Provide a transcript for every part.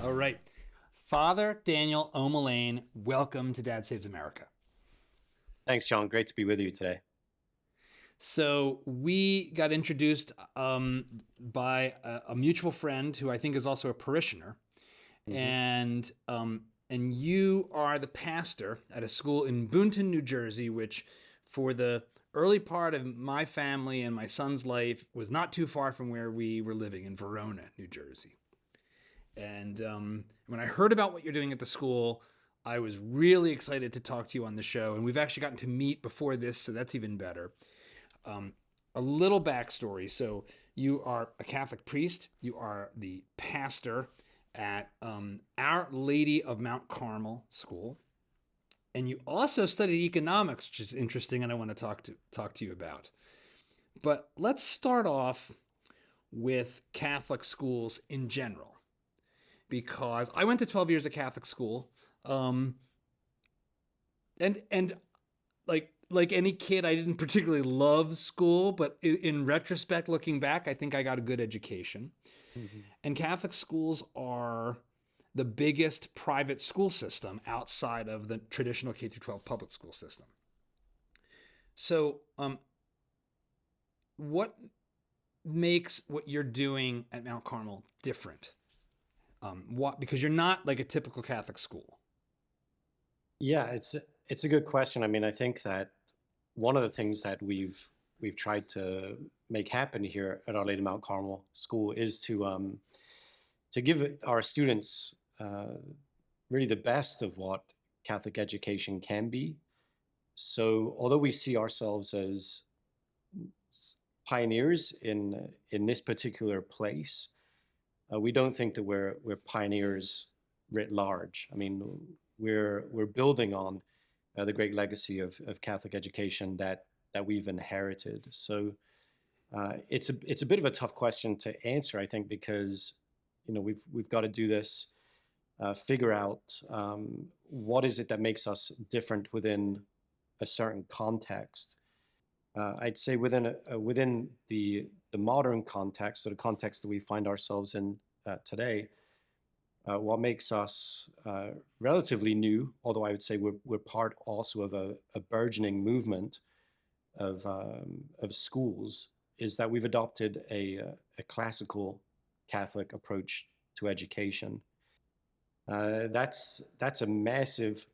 All right. Father Daniel O'Mullane, welcome to Dad Saves America. Thanks, John. Great to be with you today. So we got introduced by a mutual friend who I think is also a parishioner, hmm and you are the pastor at a school in Boonton, New Jersey, which for the early part of my family and my son's life was not too far from where we were living in Verona, New Jersey. And when I heard about what you're doing at the school, I was really excited to talk to you on the show. And we've actually gotten to meet before this, so that's even better. Um, a little backstory. So, you are a Catholic priest, you are the pastor at Our Lady of Mount Carmel School. And you also studied economics, which is interesting, and I want to talk to you about. But let's start off with Catholic schools in general because I went to 12 years of Catholic school. Um, and like any kid, I didn't particularly love school, but in retrospect, looking back, I think I got a good education. hmm And Catholic schools are the biggest private school system outside of the traditional K through 12 public school system. So, what makes what you're doing at Mount Carmel different? What because you're not like a typical Catholic school. Yeah, it's a good question. I mean, I think that one of the things that we've tried to make happen here at Our Lady Mount Carmel School is to give our students really the best of what Catholic education can be. So, although we see ourselves as pioneers in this particular place, we don't think that we're pioneers writ large. I mean, we're building on the great legacy of Catholic education that we've inherited. So it's a bit of a tough question to answer, I think, because we've got to do this, figure out what is it that makes us different within a certain context. I'd say within the modern context, or the context that we find ourselves in today, what makes us relatively new, although I would say we're part also of a burgeoning movement of schools, is that we've adopted a classical Catholic approach to education. That's a massive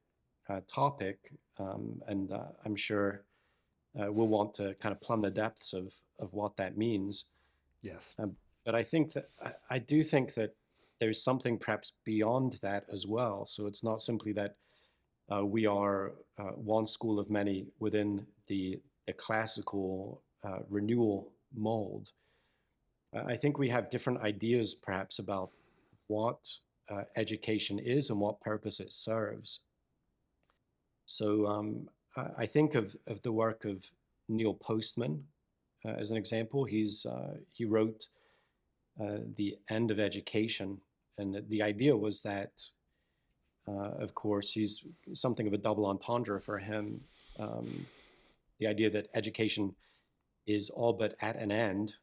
topic, and I'm sure we'll want to kind of plumb the depths of what that means. Yes. But I do think that there's something perhaps beyond that as well. So it's not simply that we are one school of many within the classical renewal mold. I think we have different ideas perhaps about what education is and what purpose it serves. So I think of the work of Neil Postman as an example. He wrote The End of Education, and the idea was that, of course, he's something of a double entendre for him. Um, the idea that education is all but at an end,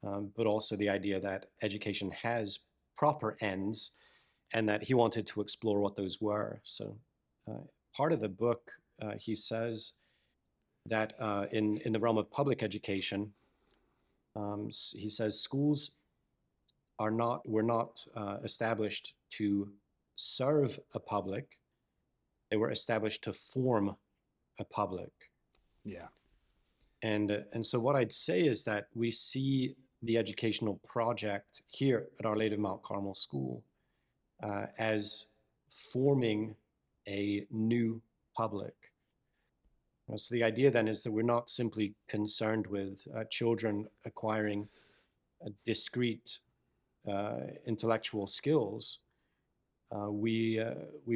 but also the idea that education has proper ends, and that he wanted to explore what those were. So, part of the book, he says that in the realm of public education, he says schools were not established to serve a public; they were established to form a public. Yeah. And so what I'd say is that we see the educational project here at Our Lady of Mount Carmel School as forming a new public. So the idea then is that we're not simply concerned with children acquiring discrete intellectual skills. We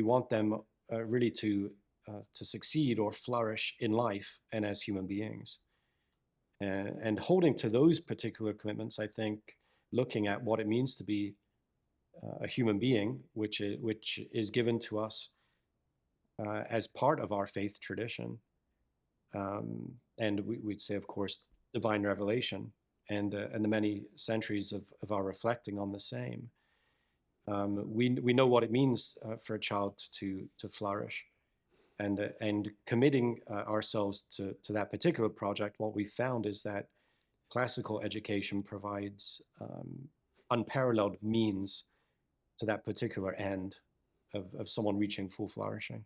want them really to succeed or flourish in life and as human beings. And holding to those particular commitments, I think, looking at what it means to be a human being, which is given to us as part of our faith tradition, and we'd say, of course, divine revelation, and the many centuries of our reflecting on the same. we know what it means for a child to flourish, and committing ourselves to that particular project. What we found is that classical education provides unparalleled means to that particular end of someone reaching full flourishing.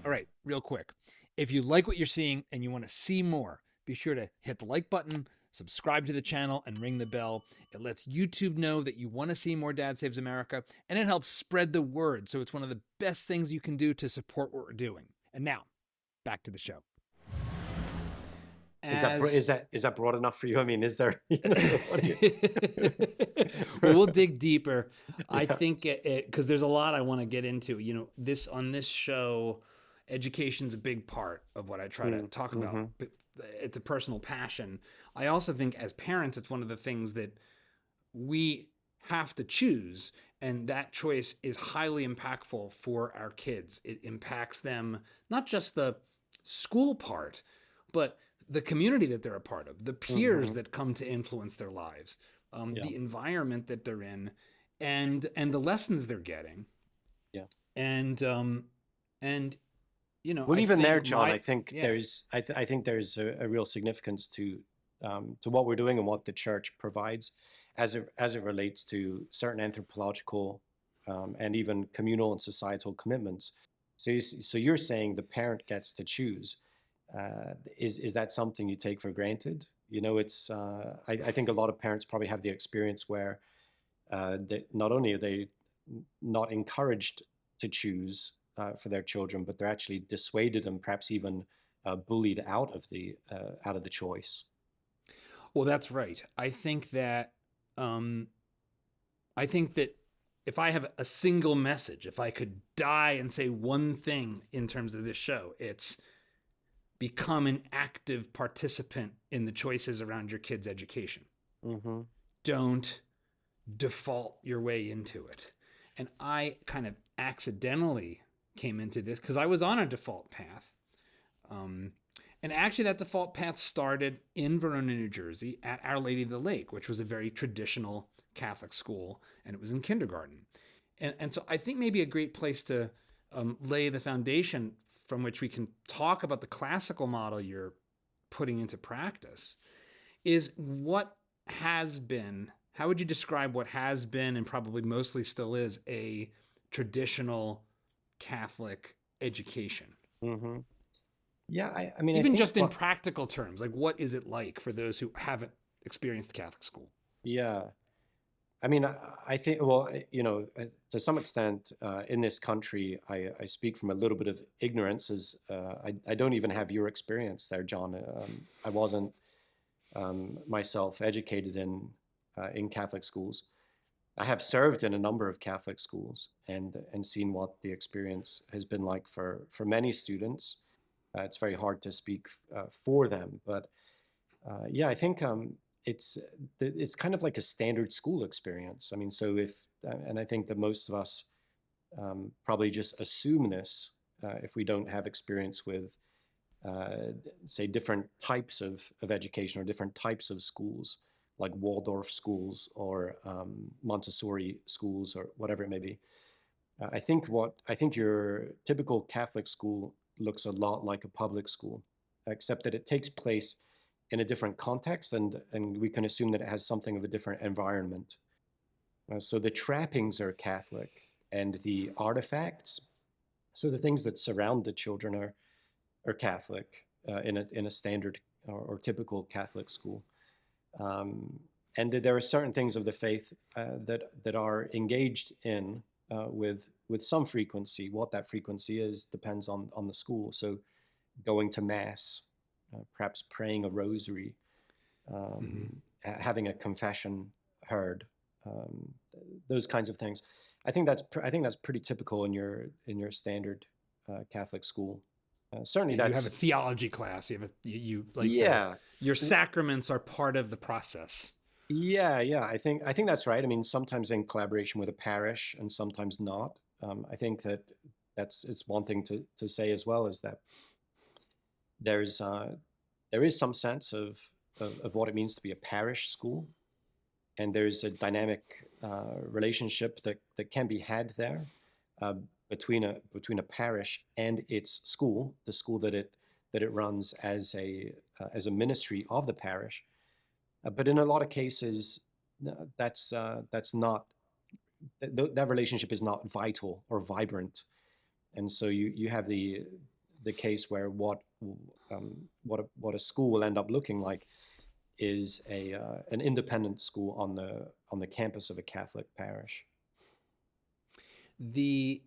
All right, real quick. If you like what you're seeing and you want to see more, be sure to hit the like button, subscribe to the channel, and ring the bell. It lets YouTube know that you want to see more Dad Saves America, and it helps spread the word. So it's one of the best things you can do to support what we're doing. And now, back to the show. As Is that broad enough for you? I mean, is there? You know, well, we'll dig deeper. I yeah. think because there's a lot I want to get into. You know, this on this show, education's a big part of what I try to talk about. Mm-hmm. But it's a personal passion. I also think as parents, it's one of the things that we have to choose, and that choice is highly impactful for our kids. It impacts them, not just the school part, but the community that they're a part of, the peers Mm-hmm. that come to influence their lives, Yeah. the environment that they're in, and the lessons they're getting. Yeah. And you know, Well, I even there, think John, my I think yeah. I think there's a real significance to what we're doing and what the church provides as it relates to certain anthropological and even communal and societal commitments. So you're saying the parent gets to choose. Is that something you take for granted? You know, it's I think a lot of parents probably have the experience where not only are they not encouraged to choose for their children, but they're actually dissuaded and perhaps even bullied out of the choice. Well, that's right. Um, I think that if I have a single message, if I could die and say one thing in terms of this show, it's become an active participant in the choices around your kid's education. Mm-hmm. Don't default your way into it. And I kind of accidentally came into this because I was on a default path. Um, and actually, that default path started in Verona, New Jersey at Our Lady of the Lake, which was a very traditional Catholic school, and it was in kindergarten. And so I think maybe a great place to lay the foundation from which we can talk about the classical model you're putting into practice is what has been, how would you describe what has been and probably mostly still is a traditional Catholic education? Mm-hmm. Yeah, I mean, I Even think just in what, practical terms, like what is it like for those who haven't experienced Catholic school? yeah, I mean, I think, well, you know, to some extent, in this country, I speak from a little bit of ignorance, as I don't even have your experience there, John. I wasn't myself educated in Catholic schools. I have served in a number of Catholic schools and seen what the experience has been like for many students. It's very hard to speak for them, but yeah, I think it's kind of like a standard school experience. I mean, so if and I think that most of us probably just assume this if we don't have experience with uh, say different types of education or different types of schools like Waldorf schools or Montessori schools or whatever it may be. I think your typical Catholic school looks a lot like a public school, except that it takes place in a different context, and we can assume that it has something of a different environment. So the trappings are Catholic, and the artifacts, so the things that surround the children are Catholic in a standard or typical Catholic school. Um, and there are certain things of the faith that are engaged in with some frequency. What that frequency is depends on the school. So going to mass, perhaps praying a rosary, Mm-hmm. having a confession heard, um, those kinds of things. I think that's pretty typical in your standard Catholic school. Certainly, Yeah, you have a that's theology class. You have you like the yeah. your sacraments are part of the process. Yeah. I think that's right. I mean, sometimes in collaboration with a parish, and sometimes not. I think that it's one thing to say as well is that there's there is some sense of what it means to be a parish school, and there's a dynamic relationship that can be had there uh, between a parish and its school, the school that it runs as a ministry of the parish. But in a lot of cases, that's not that relationship is not vital or vibrant, and so you have the case where what a school will end up looking like is an independent school on the campus of a Catholic parish. The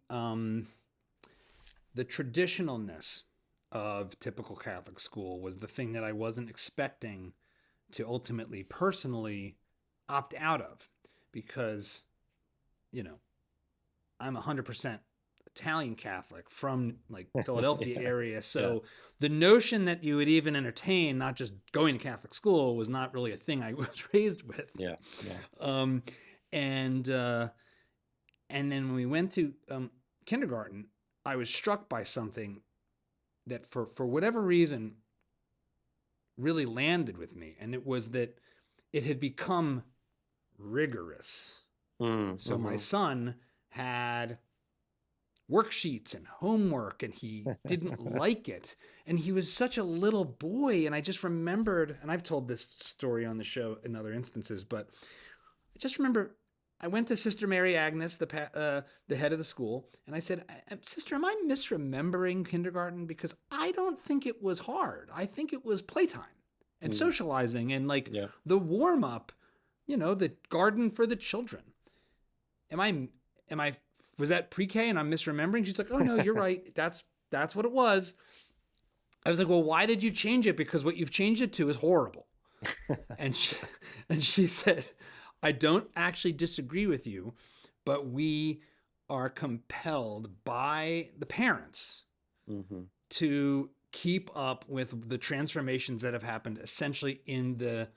the traditionalness of typical Catholic school was the thing that I wasn't expecting to ultimately personally opt out of, because, you know, I'm 100% Italian Catholic from like Philadelphia Yeah, area. yeah, So the notion that you would even entertain not just going to Catholic school was not really a thing I was raised with. yeah, yeah. Um, and uh, and then when we went to kindergarten, I was struck by something that for whatever reason really landed with me, and it was that it had become rigorous. So my Mm-hmm. son had worksheets and homework, and he didn't like it, and he was such a little boy. And I just remembered, and I've told this story on the show in other instances, but I just remember I went to Sister Mary Agnes, the head of the school, and I said, Sister, am I misremembering kindergarten? Because I don't think it was hard. I think it was playtime and Mm, socializing and like yeah. the warm up, the garden for the children. Am I was that pre-K and I'm misremembering? She's like, oh no, you're right. That's what it was. I was like, well, why did you change it? Because what you've changed it to is horrible. And she, and she said, I don't actually disagree with you, but we are compelled by the parents Mm-hmm. to keep up with the transformations that have happened essentially in the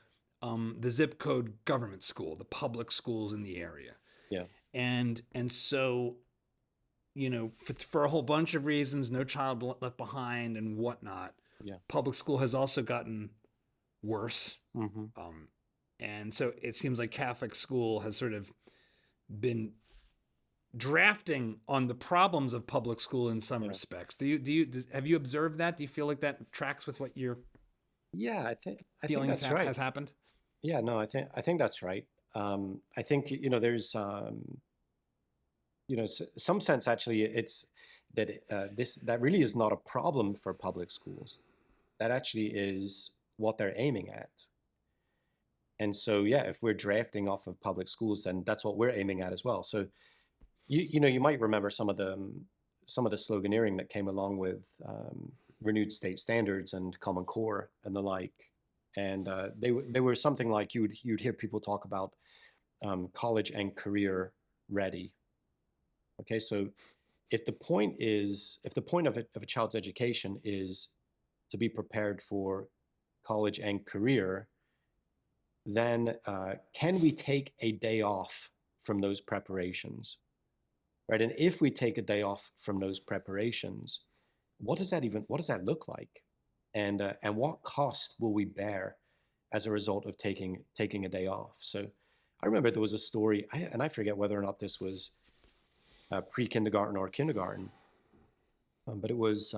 zip code government school, the public schools in the area. Yeah, And so, for a whole bunch of reasons, no child left behind and whatnot, yeah. public school has also gotten worse. Mm-hmm. Um, and so it seems like Catholic school has sort of been drafting on the problems of public school in some Yeah. respects. Have you observed that? Do you feel like that tracks with what you're Yeah, I think feeling that's right. has happened? Yeah, no, I think that's right. I think there's some sense actually it's that this that really is not a problem for public schools. That actually is what they're aiming at. And so yeah, if we're drafting off of public schools, then that's what we're aiming at as well. So you might remember some of the sloganeering that came along with renewed state standards and Common Core and the like. And they were something like you'd hear people talk about college and career ready. Okay, so if the point of a child's education is to be prepared for college and career, then can we take a day off from those preparations, right? And if we take a day off from those preparations, what does that look like, and what cost will we bear as a result of taking a day off? So I remember there was a story, and I forget whether or not this was pre-kindergarten or kindergarten, but it was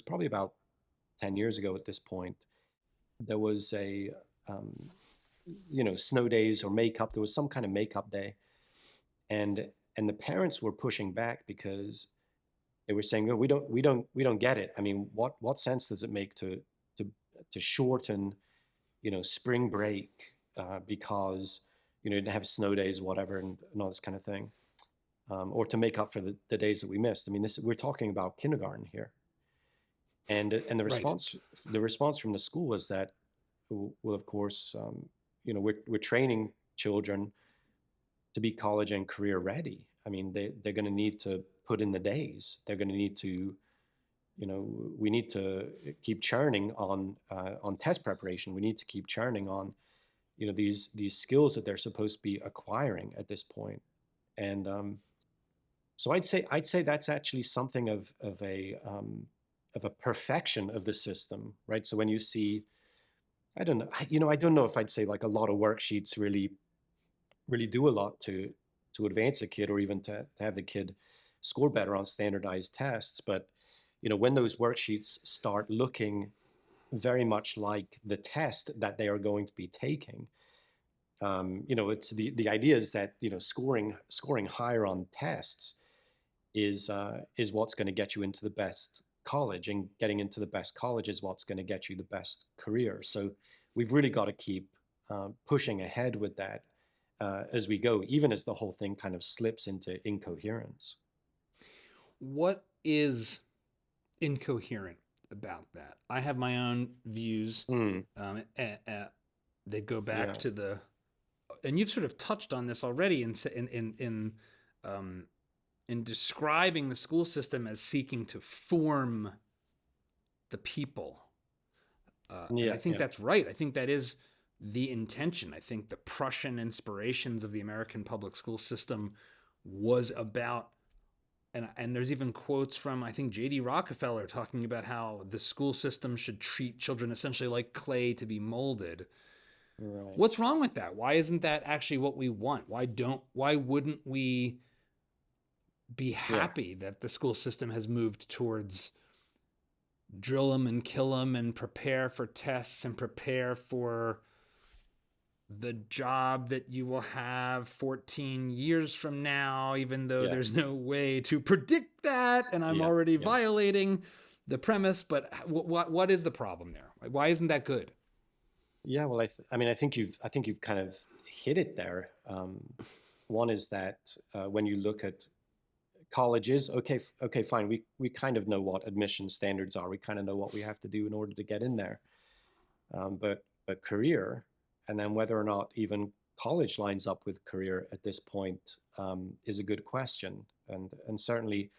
probably about 10 years ago at this point. There was a um, snow days or makeup. There was some kind of makeup day, and the parents were pushing back because they were saying, "No, we don't get it. I mean, what sense does it make to to shorten spring break because you didn't have snow days, whatever, and all this kind of thing, or to make up for the days that we missed? I mean, we're talking about kindergarten here." And the Right. response from the school was that, well, of course, we're training children to be college and career ready. I mean, they're going to need to put in the days. They're going to need to, we need to keep churning on test preparation. We need to keep churning on, these skills that they're supposed to be acquiring at this point. And so I'd say that's actually something of a perfection of the system, right? So when you see, I don't know, I don't know if I'd say like a lot of worksheets really really do a lot to advance a kid, or even to have the kid score better on standardized tests. But when those worksheets start looking very much like the test that they are going to be taking, it's the idea is that scoring higher on tests is what's going to get you into the best college, and getting into the best college is what's going to get you the best career. So we've really got to keep pushing ahead with that as we go, even as the whole thing kind of slips into incoherence. What is incoherent about that? I have my own views Mm, that go back yeah, to the, and you've sort of touched on this already um, in describing the school system as seeking to form the people. And I yeah, think yeah, that's right. I think that is the intention. I think the Prussian inspirations of the American public school system was about, and there's even quotes from, I think, J.D. Rockefeller talking about how the school system should treat children essentially like clay to be molded. right, What's wrong with that? Why isn't that actually what we want? Why wouldn't we be yeah, happy that the school system has moved towards drill them and kill them and prepare for tests and prepare for the job that you will have 14 years from now, even though yeah, there's no way to predict that, and I'm yeah, already yeah. violating the premise. But what is the problem there? Why isn't that good? Yeah, well, I mean, I think you've kind of hit it there. One is that when you look at colleges, okay, fine, we kind of know what admission standards are. We kind of know what we have to do in order to get in there. But career, and then whether or not even college lines up with career at this point, is a good question. And certainly,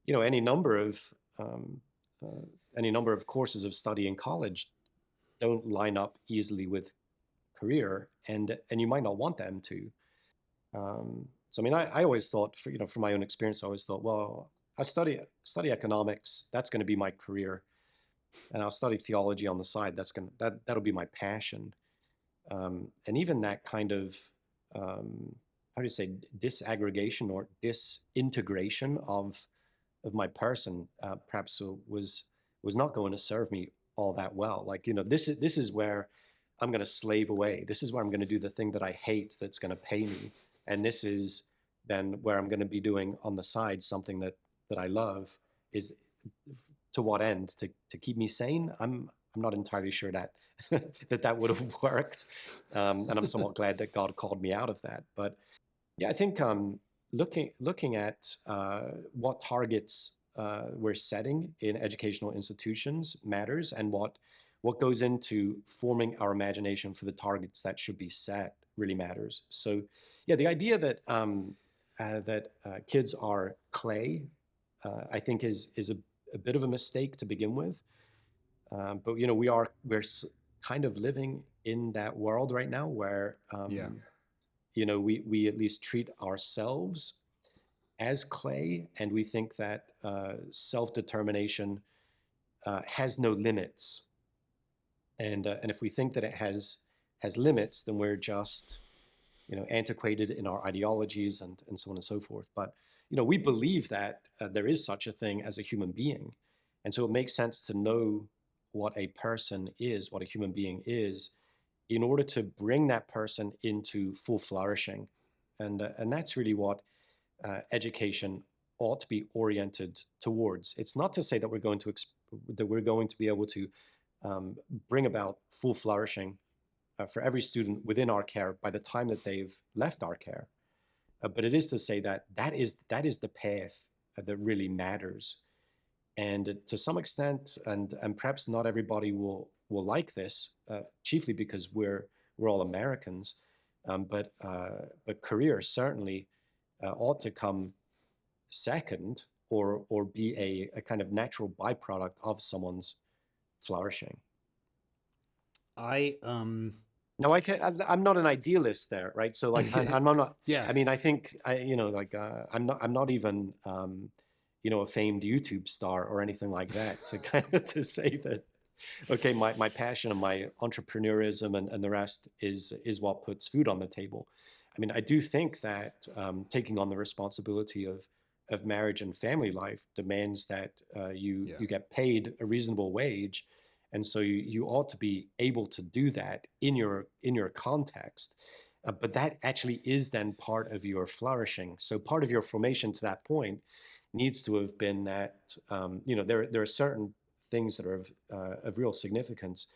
any number of um, uh, any number of courses of study in college don't line up easily with career, and you might not want them to. So I mean, I always thought, from my own experience, I always thought, well, I study economics. That's going to be my career, and I'll study theology on the side. That'll be my passion. And even that kind of how do you say, disaggregation or disintegration of my person, perhaps was not going to serve me all that well. Like, this is where I'm going to slave away. This is where I'm going to do the thing that I hate that's going to pay me, and this is then where I'm going to be doing on the side something that I love. Is to what end? To keep me sane? I'm not entirely sure that that would have worked, and I'm somewhat glad that God called me out of that. But yeah, I think looking at what targets we're setting in educational institutions matters, and what goes into forming our imagination for the targets that should be set really matters. So, yeah, the idea that kids are clay, I think is a bit of a mistake to begin with. But we're kind of living in that world right now where Yeah. we at least treat ourselves as clay, and we think that self-determination has no limits. And if we think that it has limits, then we're just antiquated in our ideologies, and so on and so forth. But we believe that there is such a thing as a human being, and so it makes sense to know what a person is, what a human being is, in order to bring that person into full flourishing. And that's really what education ought to be oriented towards. It's not to say that we're going to be able to bring about full flourishing for every student within our care by the time that they've left our care, but it is to say that that is the path that really matters. And to some extent, and perhaps not everybody will like this, chiefly because we're all Americans, but career certainly ought to come second, or be a kind of natural byproduct of someone's flourishing. I Now, I'm not an idealist there, right? So like, I'm not. yeah. I mean, I think like, I'm not even a famed YouTube star or anything like that to kind of to say that, okay, my passion and my entrepreneurism and the rest is what puts food on the table. I mean, I do think that taking on the responsibility of marriage and family life demands that Yeah. you get paid a reasonable wage, and so you ought to be able to do that in your context. But that actually is then part of your flourishing. So part of your formation to that point needs to have been that there are certain things that are of real significance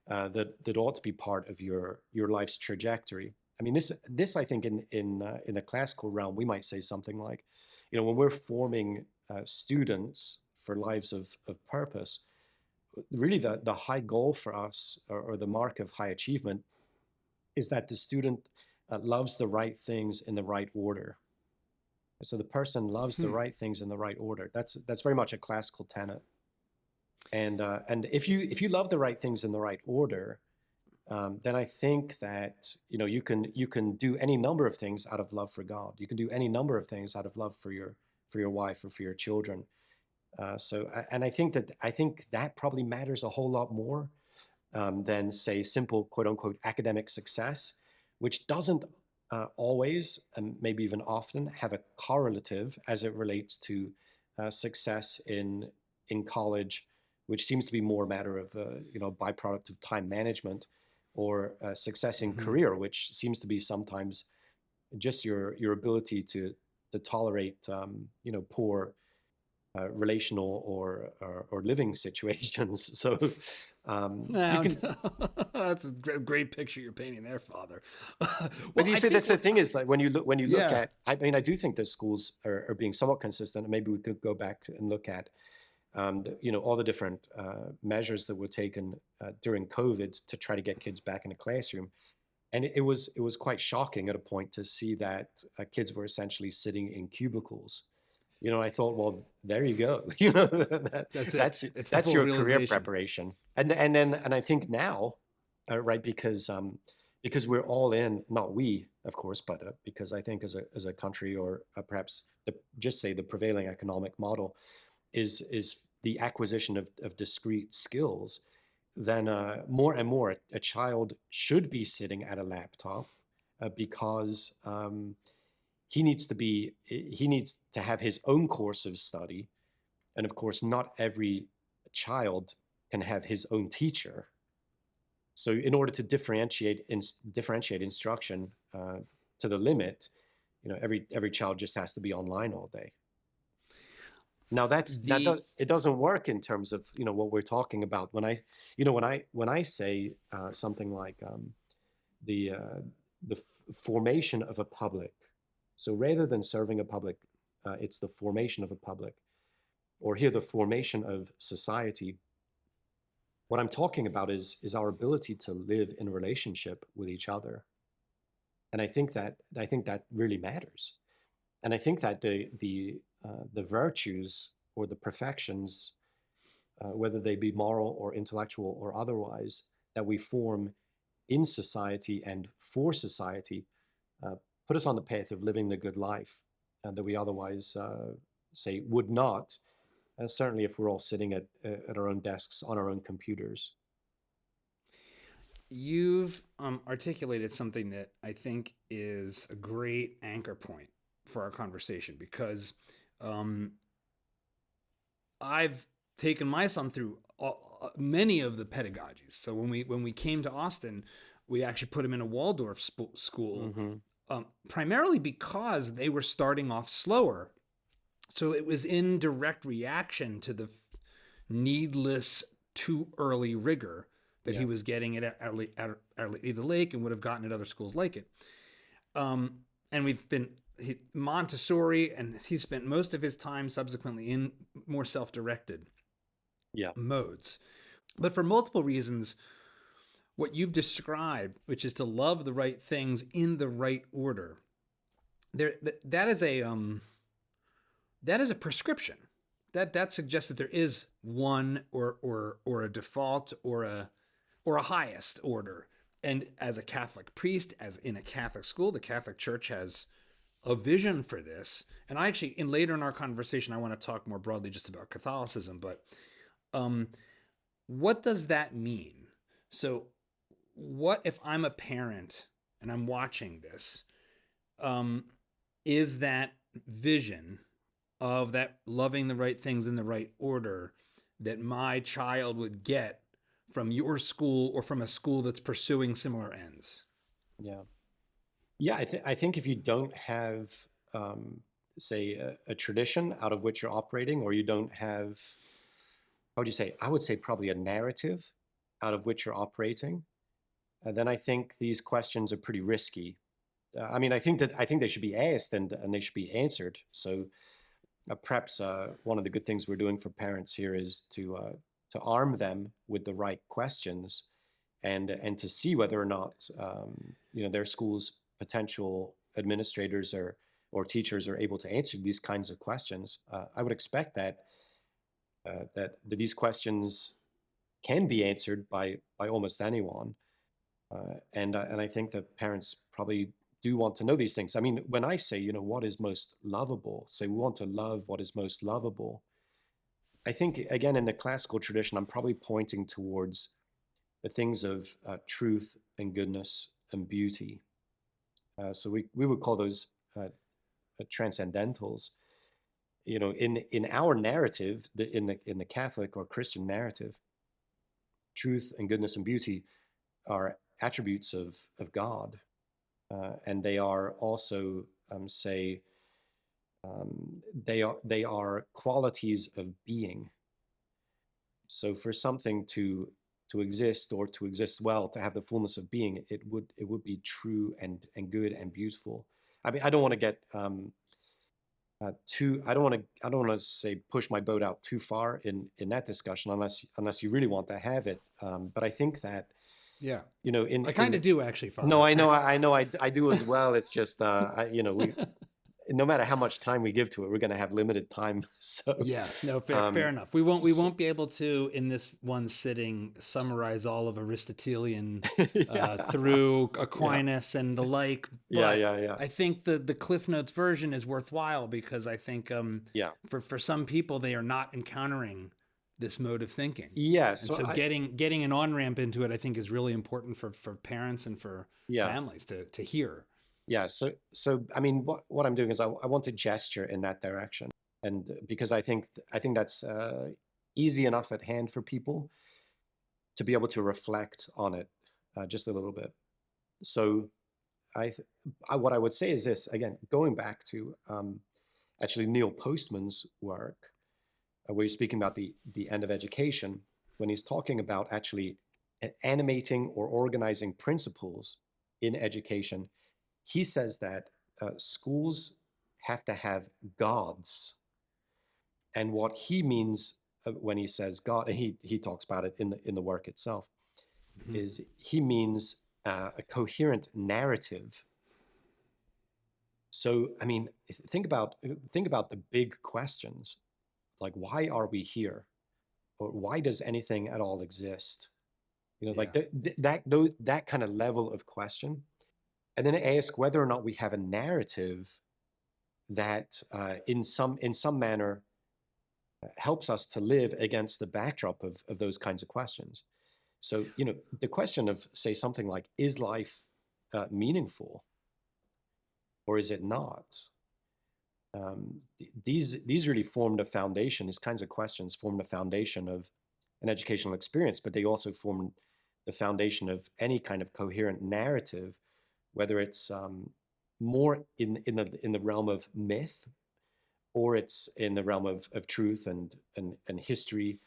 that ought to be part of your life's trajectory. I mean, this I think in the classical realm we might say something like, when we're forming students for lives of purpose, really the high goal for us, or the mark of high achievement, is that the student loves the right things in the right order. So the person loves the Hmm. right things in the right order. That's very much a classical tenet. And if you love the right things in the right order, then I think that you can do any number of things out of love for God. You can do any number of things out of love for your wife or for your children. And I think that probably matters a whole lot more than, say, simple quote unquote academic success, which doesn't always, and maybe even often, have a correlative as it relates to success in college, which seems to be more a matter of byproduct of time management, or success in Hmm. career, which seems to be sometimes just your ability to tolerate poor relational or living situations. So you No, can. no. That's a great picture you're painting there, Father. But Well, you I see, think that's the what, thing is, like, when you look yeah, at, I mean, I do think that schools are being somewhat consistent, and maybe we could go back and look at all the different measures that were taken during COVID to try to get kids back in the classroom. And it was quite shocking at a point to see that kids were essentially sitting in cubicles. I thought, well, there you go. that's it. That's It's the that's full your career realization. preparation. And I think now, right, because we're all in, not we, of course, but because I think as a country, or perhaps just say the prevailing economic model is the acquisition of discrete skills, then more and more a child should be sitting at a laptop because he needs to have his own course of study. And of course, not every child can have his own teacher. So in order to differentiate instruction to the limit, every child just has to be online all day. Now The it doesn't work in terms of what we're talking about. When I say something like the formation of a public. So rather than serving a public, it's the formation of a public, or here the formation of society. What I'm talking about is our ability to live in relationship with each other, and I think that really matters. And I think that the virtues or the perfections, whether they be moral or intellectual or otherwise, that we form in society and for society, uh, put us on the path of living the good life that we otherwise say would not. Certainly, if we're all sitting at our own desks on our own computers. You've articulated something that I think is a great anchor point for our conversation, because um, I've taken my son through many of the pedagogies. So when we came to Austin, we actually put him in a Waldorf school, Mm-hmm. primarily because they were starting off slower. So it was in direct reaction to the needless, too early rigor that he Yeah. was getting at the Lake, and would have gotten at other schools like it. And we've been Montessori, and he spent most of his time subsequently in more self-directed Yeah. modes. But for multiple reasons, what you've described, which is to love the right things in the right order, there that is a prescription. That suggests that there is one or a default or a highest order. And as a Catholic priest, as in a Catholic school, the Catholic Church has a vision for this. And I actually, in later in our conversation, I want to talk more broadly just about Catholicism. But um, what does that mean? So, what if I'm a parent and I'm watching this? um, is that vision of that loving the right things in the right order that my child would get from your school or from a school that's pursuing similar ends? Yeah. Yeah, I think if you don't have, um, say, a tradition out of which you're operating, or you don't have, how would you say? I would say probably a narrative out of which you're operating, then I think these questions are pretty risky. I mean, I think they should be asked and they should be answered. So perhaps one of the good things we're doing for parents here is to arm them with the right questions, and to see whether or not their school's potential administrators or teachers are able to answer these kinds of questions. I would expect that these questions can be answered by almost anyone, and I think that parents probably do want to know these things. I mean, when I say, what is most lovable, say we want to love what is most lovable, I think, again, in the classical tradition, I'm probably pointing towards the things of truth and goodness and beauty. So we would call those transcendentals. In our narrative, in the Catholic or Christian narrative, truth and goodness and beauty are attributes of God, and they are also, say, they are qualities of being. So for something to exist, or to exist well, to have the fullness of being, it would be true and good and beautiful. I mean, I don't want to get too. I don't want to say push my boat out too far in that discussion, unless you really want to have it. But I think that, Yeah, in I kind of do actually, no, Father. I know, I do as well. It's just, we, no matter how much time we give to it, we're going to have limited time. So, Yeah, no, fair um, enough. We so won't be able to in this one sitting summarize all of Aristotelian yeah, through yeah, Aquinas and the like, yeah, but yeah, yeah, I think the Cliff Notes version is worthwhile because I think yeah, for some people they are not encountering this mode of thinking, yeah. and So so getting an on ramp into it I think is really important for parents and for yeah, families to hear. yeah. So I mean, what I'm doing is I want to gesture in that direction, and because I think that's easy enough at hand for people to be able to reflect on it just a little bit. So I, th- what I would say is this, again, going back to actually Neil Postman's work, where he's speaking about the end of education, when he's talking about actually animating or organizing principles in education, he says that schools have to have gods. And what he means when he says God, and he talks about it in the work itself, Mhm. is he means a coherent narrative. So, I mean, think about the big questions, like why are we here, or why does anything at all exist? Like Yeah, that kind of level of question, and then ask whether or not we have a narrative that, in some manner, helps us to live against the backdrop of those kinds of questions. So, the question of, say, something like, is life meaningful, or is it not? These really form the foundation. These kinds of questions form the foundation of an educational experience, but they also form the foundation of any kind of coherent narrative, whether it's more in the realm of myth, or it's in the realm of truth and history,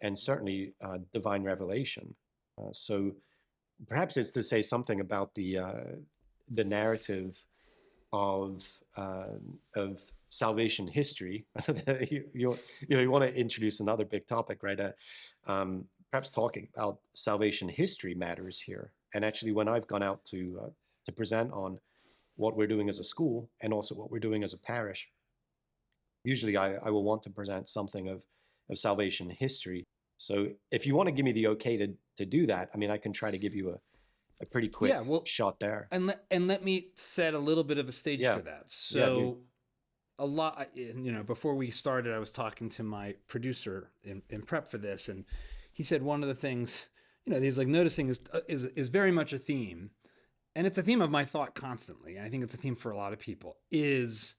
and certainly divine revelation. So perhaps it's to say something about the narrative of salvation history. You want to introduce another big topic, right? Perhaps talking about salvation history matters here. And actually, when I've gone out to present on what we're doing as a school and also what we're doing as a parish, usually I will want to present something of salvation history. So if you want to give me the okay to do that, I mean, I can try to give you a pretty yeah. quick Well, shot there. and let me set a little bit of a stage Yeah, for that. yeah, So a lot, before we started, I was talking to my producer in prep for this, and he said one of the things, he's like noticing is very much a theme and it's a theme of my thought constantly, and I think it's a theme for a lot of people, is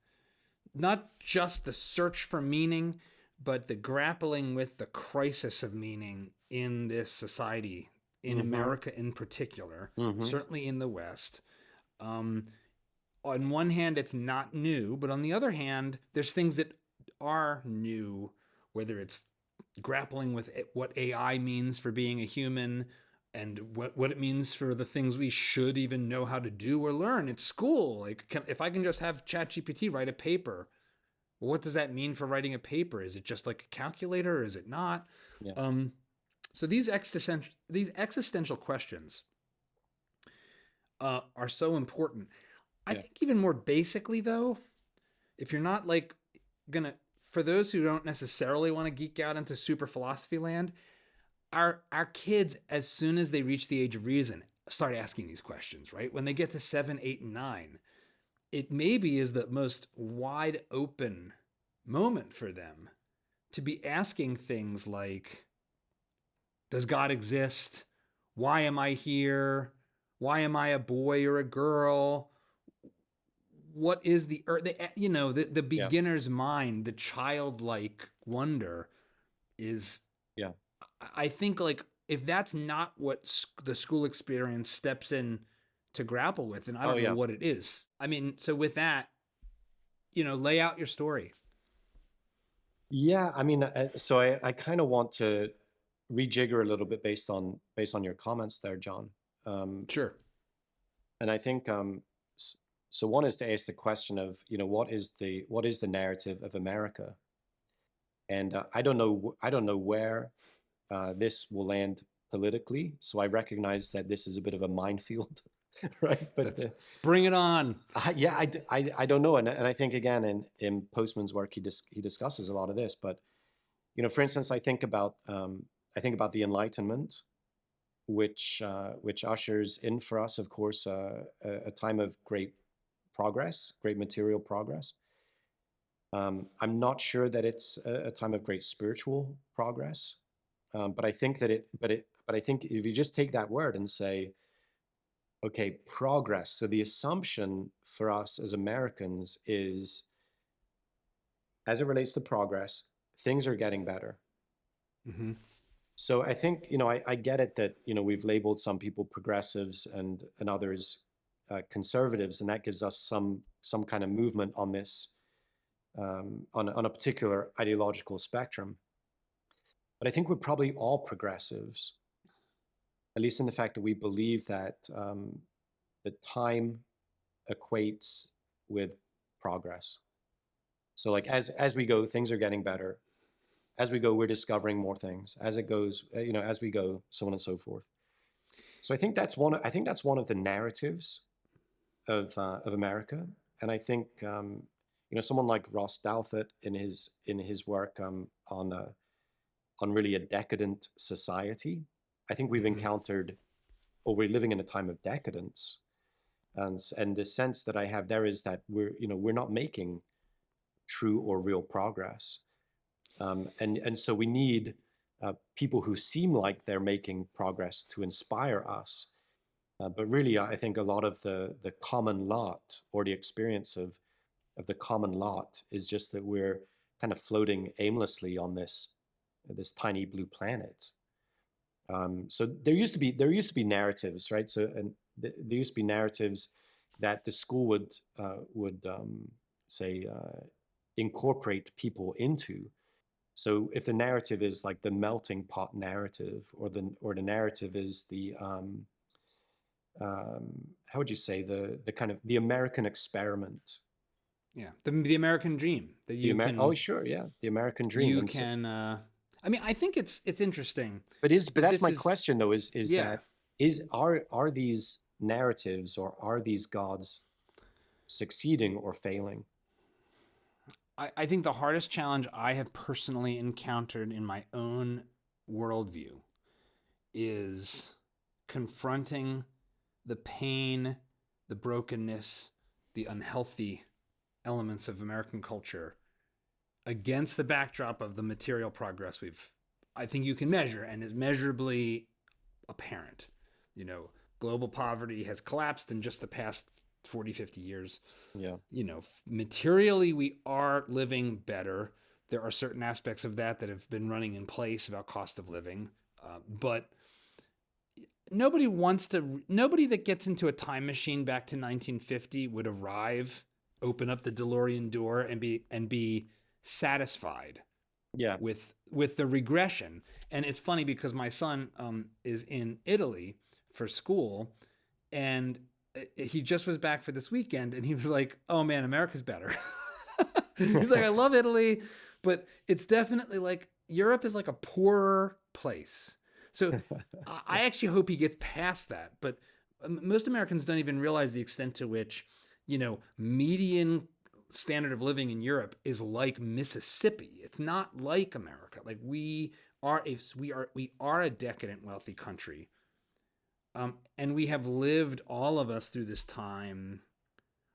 not just the search for meaning, but the grappling with the crisis of meaning in this society, in Mm-hmm. America in particular, Mm-hmm. certainly in the West. Um, on one hand, it's not new, but on the other hand, there's things that are new, whether it's grappling with what AI means for being a human and what it means for the things we should even know how to do or learn at school. Like, if I can just have ChatGPT write a paper, well, what does that mean for writing a paper? Is it just like a calculator or is it not? Yeah. Um, so these existential questions are so important. I Yeah. think even more basically, though, if you're not like gonna, for those who don't necessarily want to geek out into super philosophy land, our kids, as soon as they reach the age of reason, start asking these questions, right? When they get to 7, 8, and 9, it maybe is the most wide open moment for them to be asking things like, does God exist? Why am I here? Why am I a boy or a girl? What is the earth? The Yeah. beginner's mind, the childlike wonder is, Yeah. I think, like, if that's not what the school experience steps in to grapple with, then I Oh, don't know yeah. what it is. I mean, so with that, lay out your story. Yeah. I mean, so I kind of want to rejigger a little bit based on your comments there, John. Um, Sure. and I think so. One is to ask the question of what is the narrative of America, and I don't know where this will land politically. So I recognize that this is a bit of a minefield, right? But That's Bring it on. yeah, I don't know, and I think again in Postman's work he discusses a lot of this. But for instance, I think about the Enlightenment, which ushers in for us, of course, a time of great progress, great material progress. I'm not sure that it's a time of great spiritual progress, but I think that but I think if you just take that word and say, okay, progress. So the assumption for us as Americans is, as it relates to progress, things are getting better. Mm-hmm. So I think, I get it that, we've labeled some people progressives and others conservatives, and that gives us some kind of movement on this, on a particular ideological spectrum. But I think we're probably all progressives, at least in the fact that we believe that the time equates with progress. So like as we go, things are getting better. As we go, we're discovering more things. As it goes, as we go, so on and so forth. So I think that's one of the narratives of America, and I think someone like Ross Douthat in his work on really a decadent society. I think we've Mm-hmm. encountered, or we're living in a time of decadence, and the sense that I have there is that we're not making true or real progress, and so we need people who seem like they're making progress to inspire us. But really, I think a lot of the common lot, or the experience of the common lot, is just that we're kind of floating aimlessly on this tiny blue planet. So there used to be narratives, right? So and there used to be narratives that the school would say incorporate people into. So if the narrative is like the melting pot narrative, or the narrative is how would you say, the kind of the American experiment, Yeah. The American dream that oh sure, yeah, the American dream. you And so, can. I mean, I think it's interesting but that that's this my is. question though, is Yeah. that are these narratives, or are these gods succeeding or failing? I think the hardest challenge I have personally encountered in my own worldview is confronting the pain, the brokenness, the unhealthy elements of American culture against the backdrop of the material progress I think you can measure and is measurably apparent. You know, Global poverty has collapsed in just the past 40, 50 years. Yeah. Materially, we are living better. There are certain aspects of that have been running in place about cost of living. But nobody that gets into a time machine back to 1950 would arrive, open up the DeLorean door, and be satisfied Yeah. with the regression. And it's funny because my son is in Italy for school, and he just was back for this weekend, and he was like, "Oh man, America's better." He's like, "I love Italy, but it's definitely like Europe is like a poorer place." So I actually hope he gets past that. But most Americans don't even realize the extent to which, median standard of living in Europe is like Mississippi. It's not like America. Like we are a decadent, wealthy country, and we have lived, all of us, through this time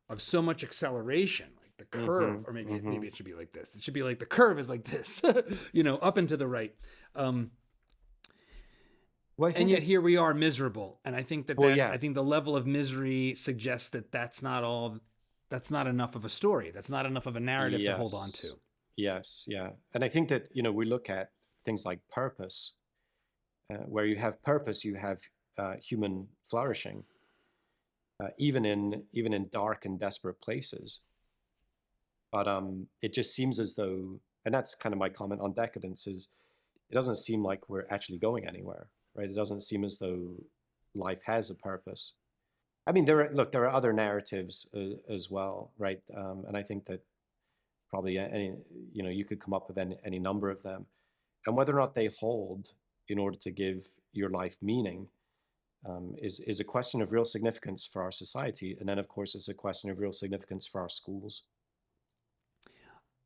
of so much acceleration. Like the curve, Mm-hmm. or maybe Mm-hmm. it should be like this. It should be like the curve is like this, up and to the right. Um, Well, I and think yet that, here we are miserable. And I think well, I yeah. think the level of misery suggests that that's not enough of a story. That's not enough of a narrative to hold on Yes. to. Yes. Yeah. And I think that, we look at things like purpose, where you have purpose, you have human flourishing, even in dark and desperate places. But it just seems as though, and that's kind of my comment on decadence, is it doesn't seem like we're actually going anywhere, right? It doesn't seem as though life has a purpose. I mean, there are other narratives as well, right? And I think that probably you could come up with any number of them, and whether or not they hold in order to give your life meaning is a question of real significance for our society, and then of course it's a question of real significance for our schools.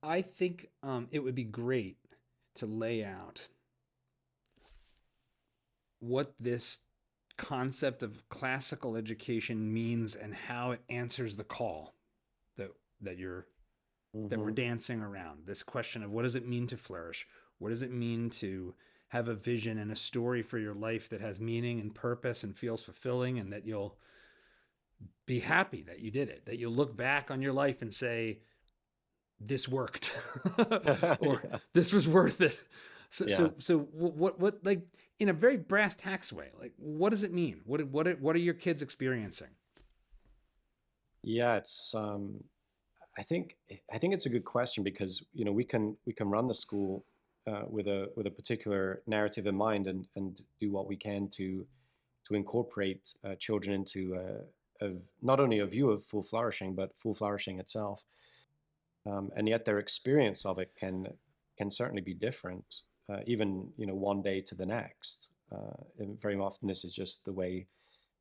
I think it would be great to lay out what this concept of classical education means and how it answers the call that that you're that we're Mm-hmm. dancing around. This question of what does it mean to flourish? What does it mean to have a vision and a story for your life that has meaning and purpose and feels fulfilling, and that you'll be happy that you did it, that you'll look back on your life and say, this worked, or Yeah. this was worth it. So, Yeah. what, like, in a very brass tacks way, like, what does it mean? What are your kids experiencing? Yeah, I think it's a good question because we can run the school with a particular narrative in mind and do what we can to incorporate children into of not only a view of full flourishing but full flourishing itself. And yet their experience of it can certainly be different, even one day to the next. And very often this is just the way,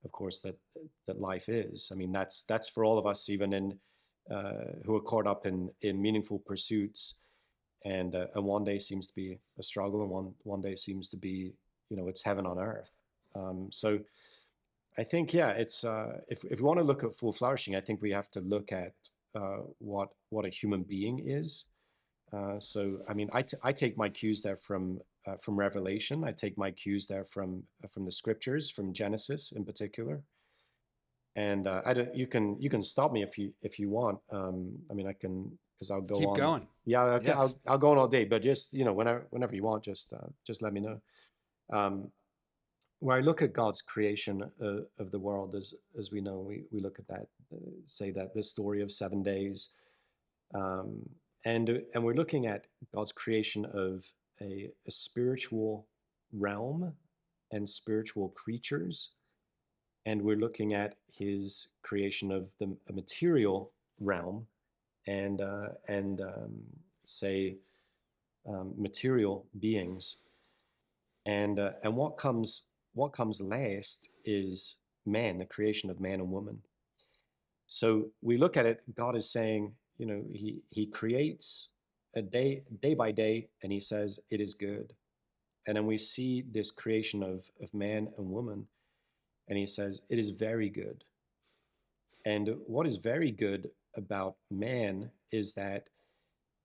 of course, that life is. I mean, that's for all of us, even in who are caught up in meaningful pursuits, and one day seems to be a struggle, and one day seems to be, it's heaven on earth. So I think, yeah, it's if we want to look at full flourishing, I think we have to look at what a human being is. So I mean, I take my cues there from Revelation. I take my cues there from the scriptures, from Genesis in particular. And I don't, you can stop me if you want. I mean, I can, because I'll go Keep on. going. Yeah, okay, I'll Yes. I'll go on all day, but just whenever you want, just let me know. Um, where I look at God's creation of the world, as we know, we look at that, say that this story of 7 days, um, and we're looking at God's creation of a spiritual realm and spiritual creatures, and we're looking at His creation of the a material realm and say material beings, and what comes last is man, the creation of man and woman. So we look at it. God is saying, He creates a day by day, and He says it is good. And then we see this creation of man and woman, and He says it is very good. And what is very good about man is that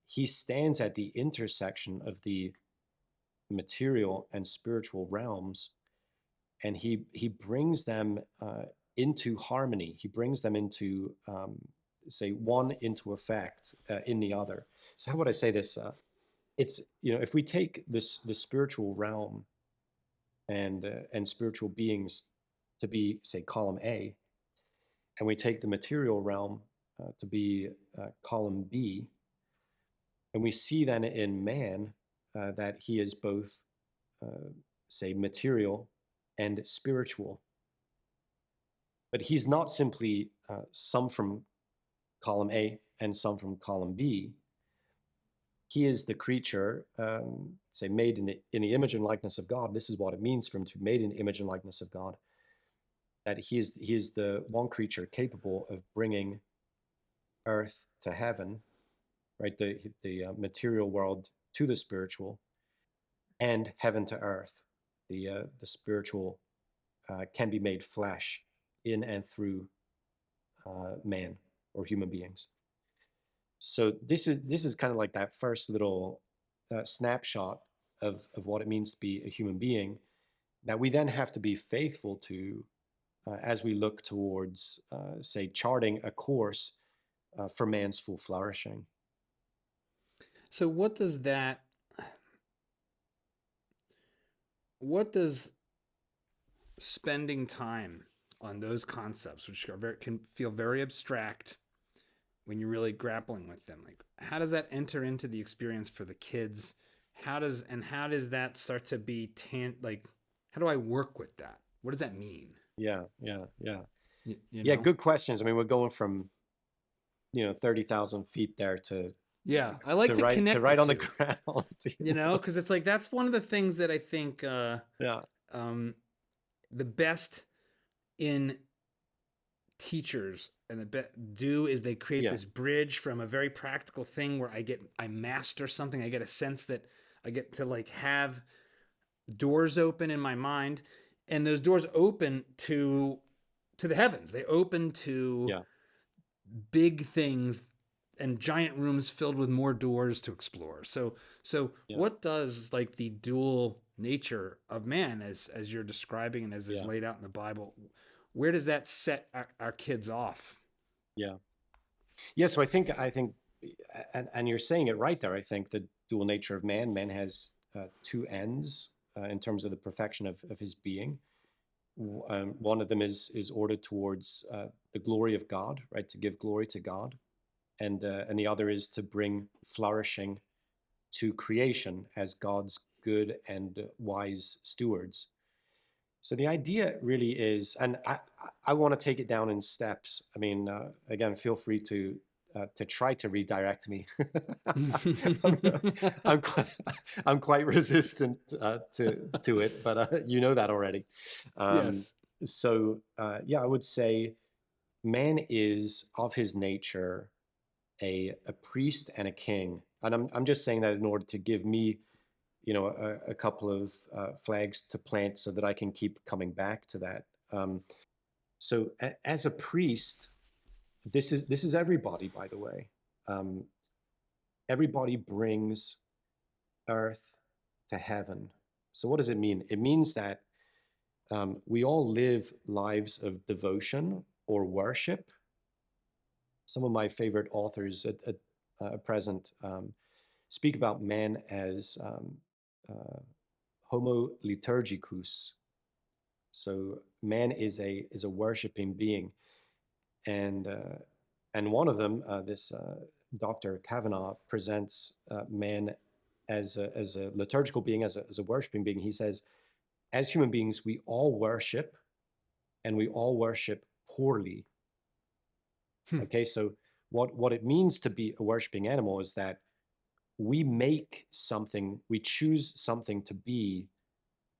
he stands at the intersection of the material and spiritual realms, and he brings them into harmony. He brings them into say one into effect in the other. So how would I say this? It's, if we take the spiritual realm and spiritual beings to be, say, column A, and we take the material realm to be column B, and we see then in man that he is both, say, material and spiritual. But he's not simply some from column A and some from column B. He is the creature, say, made in the image and likeness of God. This is what it means for him to be made in the image and likeness of God. That he is the one creature capable of bringing earth to heaven, right? The material world to the spiritual, and heaven to earth. The spiritual can be made flesh in and through man or human beings. So this is kind of like that first little snapshot of what it means to be a human being that we then have to be faithful to as we look towards, say, charting a course for man's full flourishing. So what does spending time on those concepts, which can feel very abstract when you're really grappling with them, like how does that enter into the experience for the kids? How does that start to be like how do I work with that? What does that mean? Yeah. You Yeah, know? good questions. I mean, we're going from 30,000 feet there Yeah, I like to to connect the right on the two. ground. Because it's like that's one of the things that I think Yeah, um, the best in teachers and do is they create yeah, this bridge from a very practical thing where I master something. I get a sense that I get to like have doors open in my mind, and those doors open to the heavens. They open to yeah, big things and giant rooms filled with more doors to explore. So yeah, what does like the dual nature of man as you're describing and as is yeah, laid out in the Bible, where does that set our kids off? yeah. Yeah, so I think, and you're saying it right there. I think the dual nature of man has two ends in terms of the perfection of his being. One of them is ordered towards the glory of God, right? To give glory to God, and the other is to bring flourishing to creation as God's good and wise stewards. So the idea really is, and I want to take it down in steps. I mean, again, feel free to try to redirect me. I'm, I'm quite, I'm quite resistant to it, but you know that already. Um, Yes. yeah, I would say man is of his nature a priest and a king, and I'm just saying that in order to give me a couple of flags to plant so that I can keep coming back to that. So as a priest, this is everybody, by the way. Um, Everybody brings earth to heaven. So what does it mean? It means that we all live lives of devotion or worship. Some of my favorite authors at present speak about man as homo liturgicus. So man is a worshiping being, and one of them, this Dr. Kavanaugh, presents man as a liturgical being, as a worshiping being. He says, as human beings, we all worship, and we all worship poorly. Hmm. Okay, so what it means to be a worshiping animal is that we make something, we choose something to be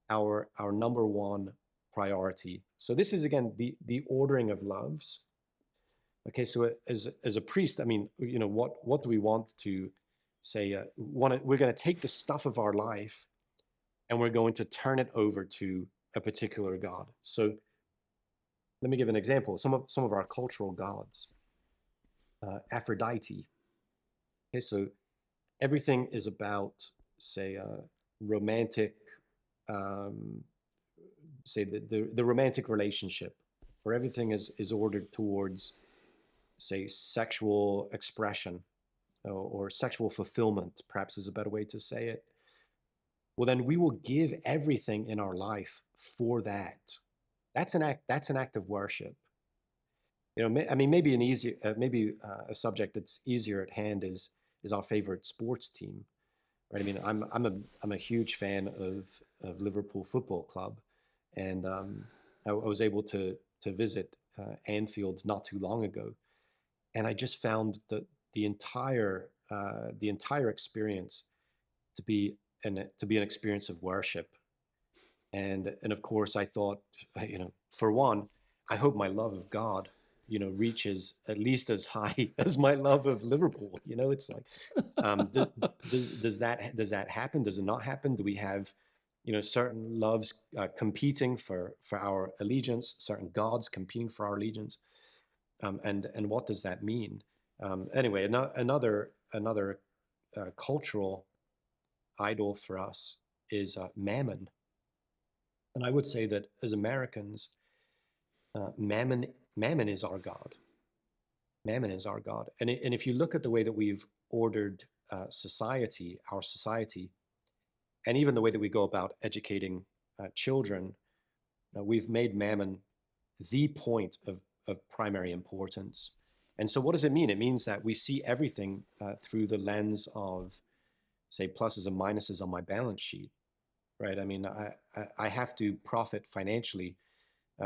our number one priority. So this is again the ordering of loves. Okay, so as a priest, I mean, what do we want to say? We're going to take the stuff of our life and we're going to turn it over to a particular god. So let me give an example. Some of our cultural gods, Aphrodite. Okay, so everything is about, say, romantic, um, say the romantic relationship, where everything is ordered towards, say, sexual expression, or sexual fulfillment, perhaps is a better way to say it, well, then we will give everything in our life for that. That's an act. That's an act of worship. I mean, maybe a subject that's easier at hand is our favorite sports team, right? I mean, I'm a huge fan of Liverpool Football Club, and I was able to visit Anfield not too long ago, and I just found the entire experience to be an experience of worship. And of course I thought, for one, I hope my love of God, reaches at least as high as my love of Liverpool. It's like, does that happen? Does it not happen? Do we have, certain loves competing for our allegiance, certain gods competing for our allegiance? And what does that mean? Anyway, another cultural idol for us is mammon. And I would say that as Americans, mammon is our God. Mammon is our God. And if you look at the way that we've ordered our society, and even the way that we go about educating children, we've made mammon the point of primary importance. And so what does it mean? It means that we see everything through the lens of, say, pluses and minuses on my balance sheet, right? I mean, I have to profit financially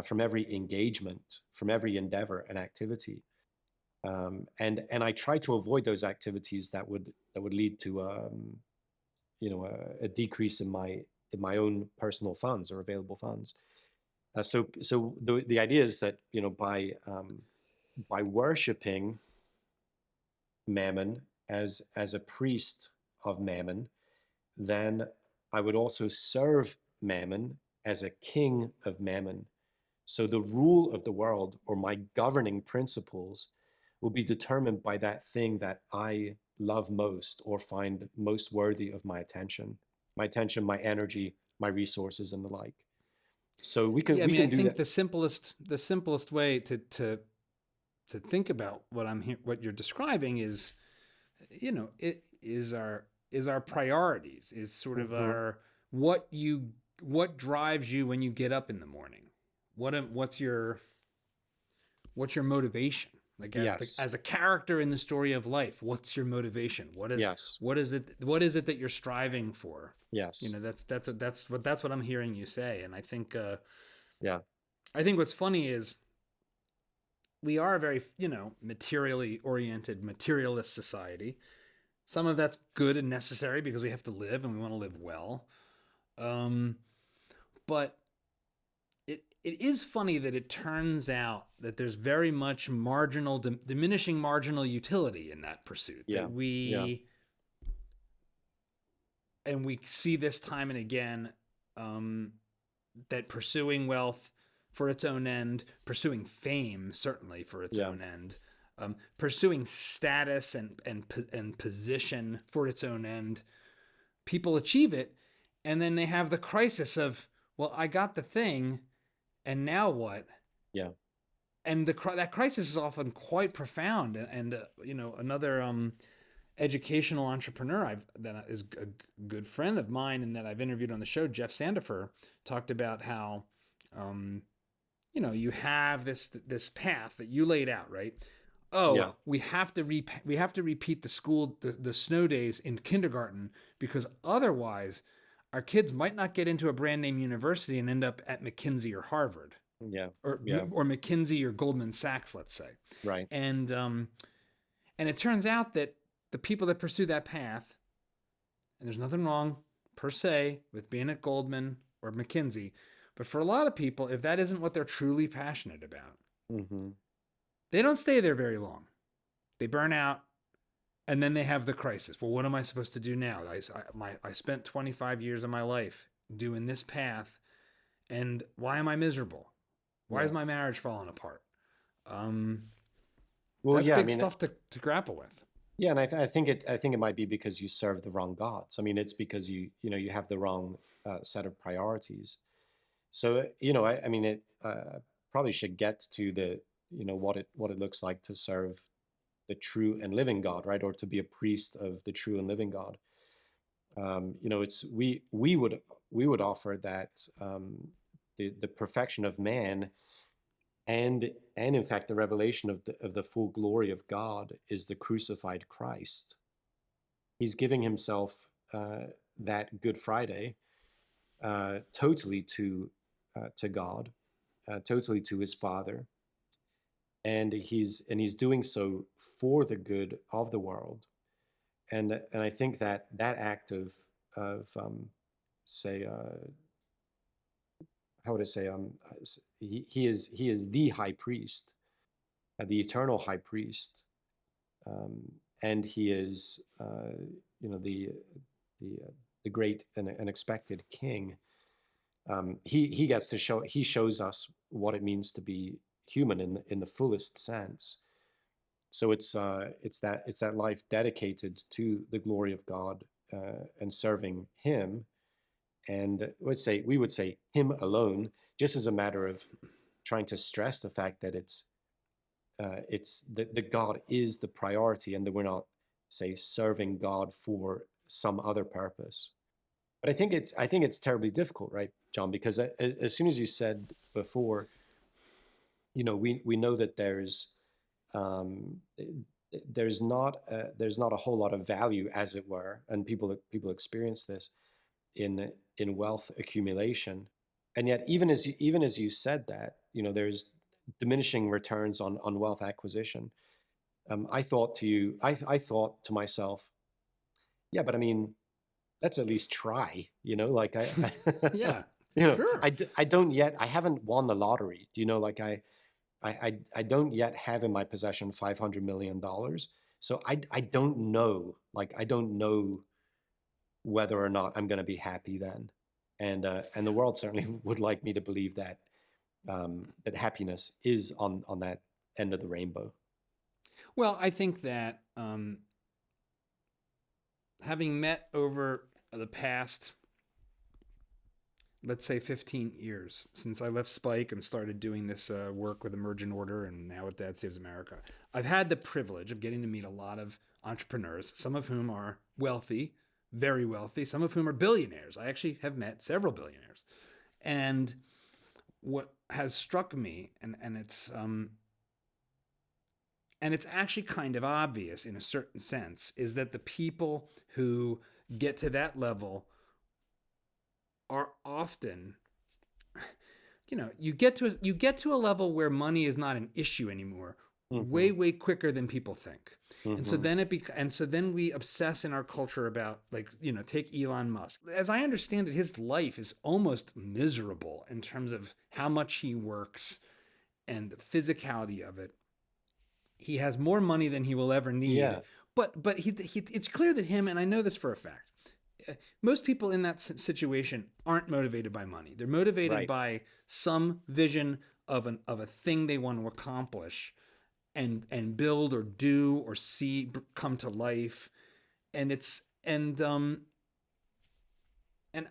from every engagement, from every endeavor and activity. And I try to avoid those activities that would lead to a decrease in my own personal funds or available funds. So the idea is that by worshiping mammon as a priest of mammon, then I would also serve mammon as a king of mammon. So the rule of the world, or my governing principles, will be determined by that thing that I love most or find most worthy of my attention, my energy, my resources, and the like. So we can Yeah, I mean, I do think that. the simplest way to think about what you're describing is, it is our priorities, is sort of Hmm. our what drives you when you get up in the morning. What's your motivation? Like, Yes. as a character in the story of life, what's your motivation? Yes. What is it that you're striving for? Yes. That's what I'm hearing you say. And Yeah. I think what's funny is we are a very, materially oriented, materialist society. Some of that's good and necessary because we have to live and we want to live well. Um, but it is funny that it turns out that there's very much diminishing marginal utility in that pursuit. Yeah. Yeah. And we see this time and again, um, that pursuing wealth for its own end, pursuing fame certainly for its Yeah. own end, pursuing status and position for its own end, people achieve it, and then they have the crisis of, well, I got the thing, and now what? Yeah. And that crisis is often quite profound. And another educational entrepreneur that is a good friend of mine and that I've interviewed on the show, Jeff Sandifer, talked about how you have this path that you laid out, right? Oh, Yeah. we have to repeat the snow days in kindergarten, because otherwise our kids might not get into a brand name university and end up at McKinsey or Harvard, Yeah. or Yeah. or McKinsey or Goldman Sachs, let's say. Right. And it turns out that the people that pursue that path, and there's nothing wrong per se with being at Goldman or McKinsey, but for a lot of people, if that isn't what they're truly passionate about, Hmm. they don't stay there very long. They burn out, and then they have the crisis. Well, what am I supposed to do now? I spent 25 years of my life doing this path, and why am I miserable? Why is Yeah. my marriage falling apart? Um, Well, that's yeah. I big mean, stuff to grapple with. yeah, and I think it might be because you serve the wrong gods. I mean, it's because you have the wrong set of priorities. So, I mean, it probably should get to the, what it looks like to serve the true and living God, right? Or to be a priest of the true and living God. It's we would offer that the perfection of man and in fact the revelation of the full glory of God is the crucified Christ. He's giving himself that Good Friday totally to God, totally to his Father, and he's doing so for the good of the world. And I think that act of say how would I say he is the high priest, the eternal high priest, um, and he is the great and unexpected King. He gets to shows us what it means to be human in the fullest sense. So it's that life dedicated to the glory of God and serving Him, and we would say Him alone, just as a matter of trying to stress the fact that it's the God is the priority, and that we're not, say, serving God for some other purpose. But I think it's terribly difficult, right, John? Because as soon as you said before, we know that um, there's not a whole lot of value, as it were, and people experience this in wealth accumulation, and yet even as you said that, there's diminishing returns on wealth acquisition. I thought to myself, yeah, but I mean, let's at least try, like Yeah, sure. I haven't won the lottery. Like I don't yet have in my possession $500 million. So I don't know, whether or not I'm going to be happy then. And the world certainly would like me to believe that happiness is on that end of the rainbow. Well, I think that having met over the past, let's say, 15 years since I left Spike and started doing this work with Emergent Order and now with Dad Saves America, I've had the privilege of getting to meet a lot of entrepreneurs, some of whom are wealthy, very wealthy, some of whom are billionaires. I actually have met several billionaires. And what has struck me, and it's actually kind of obvious in a certain sense, is that the people who get to that level are often, you get to a level where money is not an issue anymore, Hmm. way quicker than people think. And so Hmm. then we obsess in our culture about, like, take Elon Musk. As I understand it, his life is almost miserable in terms of how much he works and the physicality of it. He has more money than he will ever need. Yeah. But it's clear that him, and I know this for a fact, most people in that situation aren't motivated by money. They're motivated Right. by some vision of a thing they want to accomplish and build or do or see come to life. And it's and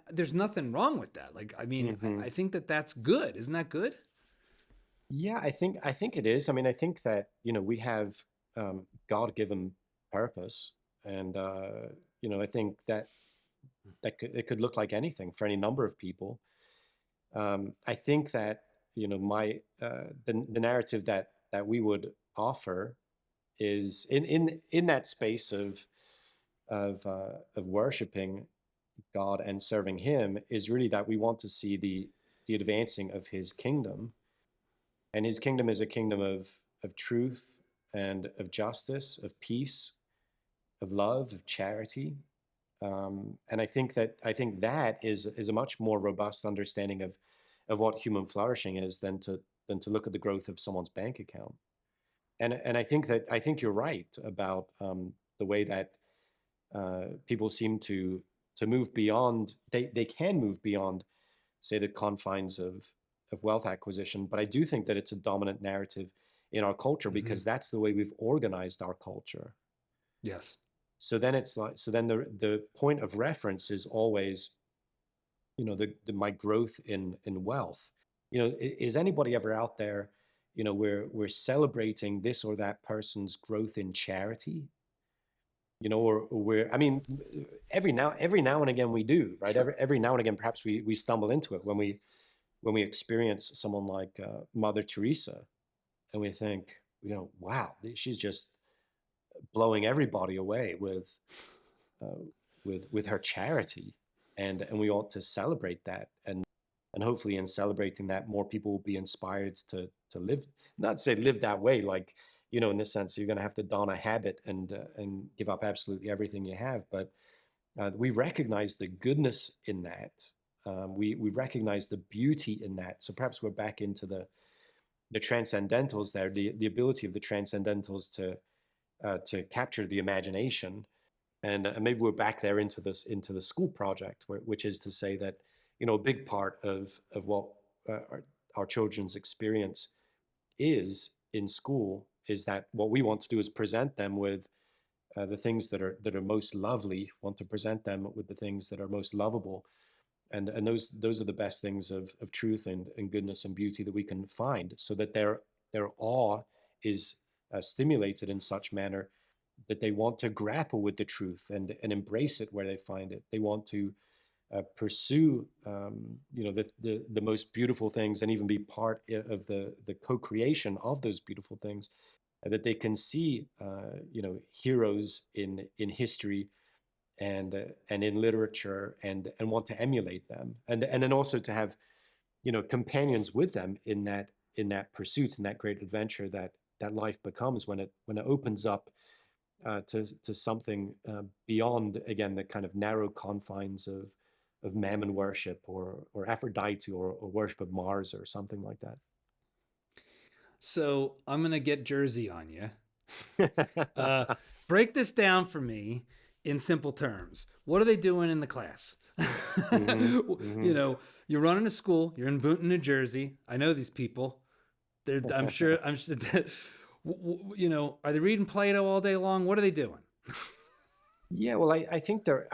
there's nothing wrong with that. Like, I mean, Hmm. I think that that's good. Isn't that good? Yeah, I think it is. I mean, I think that we have God-given purpose, and I think that it could look like anything for any number of people. I think that my the narrative that we would offer is in that space of worshiping God and serving Him, is really that we want to see the advancing of His kingdom, and His kingdom is a kingdom of truth and of justice, of peace, of love, of charity. And I think that is a much more robust understanding of what human flourishing is than to look at the growth of someone's bank account. And I think you're right about the way that people seem to move beyond. They can move beyond, say, the confines of wealth acquisition. But I do think that it's a dominant narrative in our culture Mm-hmm. because that's the way we've organized our culture. Yes. So then the point of reference is always my growth in wealth. Is anybody ever out there, we're celebrating this or that person's growth in charity, or we're, I mean, every now and again we do, right? Sure. Every now and again, perhaps we stumble into it when we experience someone like Mother Teresa, and we think, wow, she's just blowing everybody away uh, with her charity, and we ought to celebrate that, and hopefully in celebrating that, more people will be inspired to live, not say live that way, like, in this sense you're going to have to don a habit and give up absolutely everything you have, but we recognize the goodness in that. We recognize the beauty in that. So perhaps we're back into the transcendentals there, the ability of the transcendentals to capture the imagination, and maybe we're back there into the school project, which is to say that, a big part of what our children's experience is in school is that what we want to do is present them with the things that are most lovely, want to present them with the things that are most lovable, and those are the best things of truth and goodness and beauty that we can find, so that their awe is stimulated in such manner that they want to grapple with the truth and embrace it where they find it. They want to pursue the most beautiful things, and even be part of the co-creation of those beautiful things, that they can see heroes in history and in literature, and want to emulate them, and then also to have companions with them in that pursuit, in that great adventure that life becomes when it opens up to something beyond, again, the kind of narrow confines of mammon worship, or Aphrodite, or worship of Mars, or something like So I'm gonna get Jersey on you. Uh, that. Break this down for me in simple terms. What are they doing in the class? Hmm. Hmm. You're running a school. You're in Boonton, New Jersey. I know these people. I'm sure. I'm sure. Are they reading Plato all day long? What are they doing? Yeah, well, I think there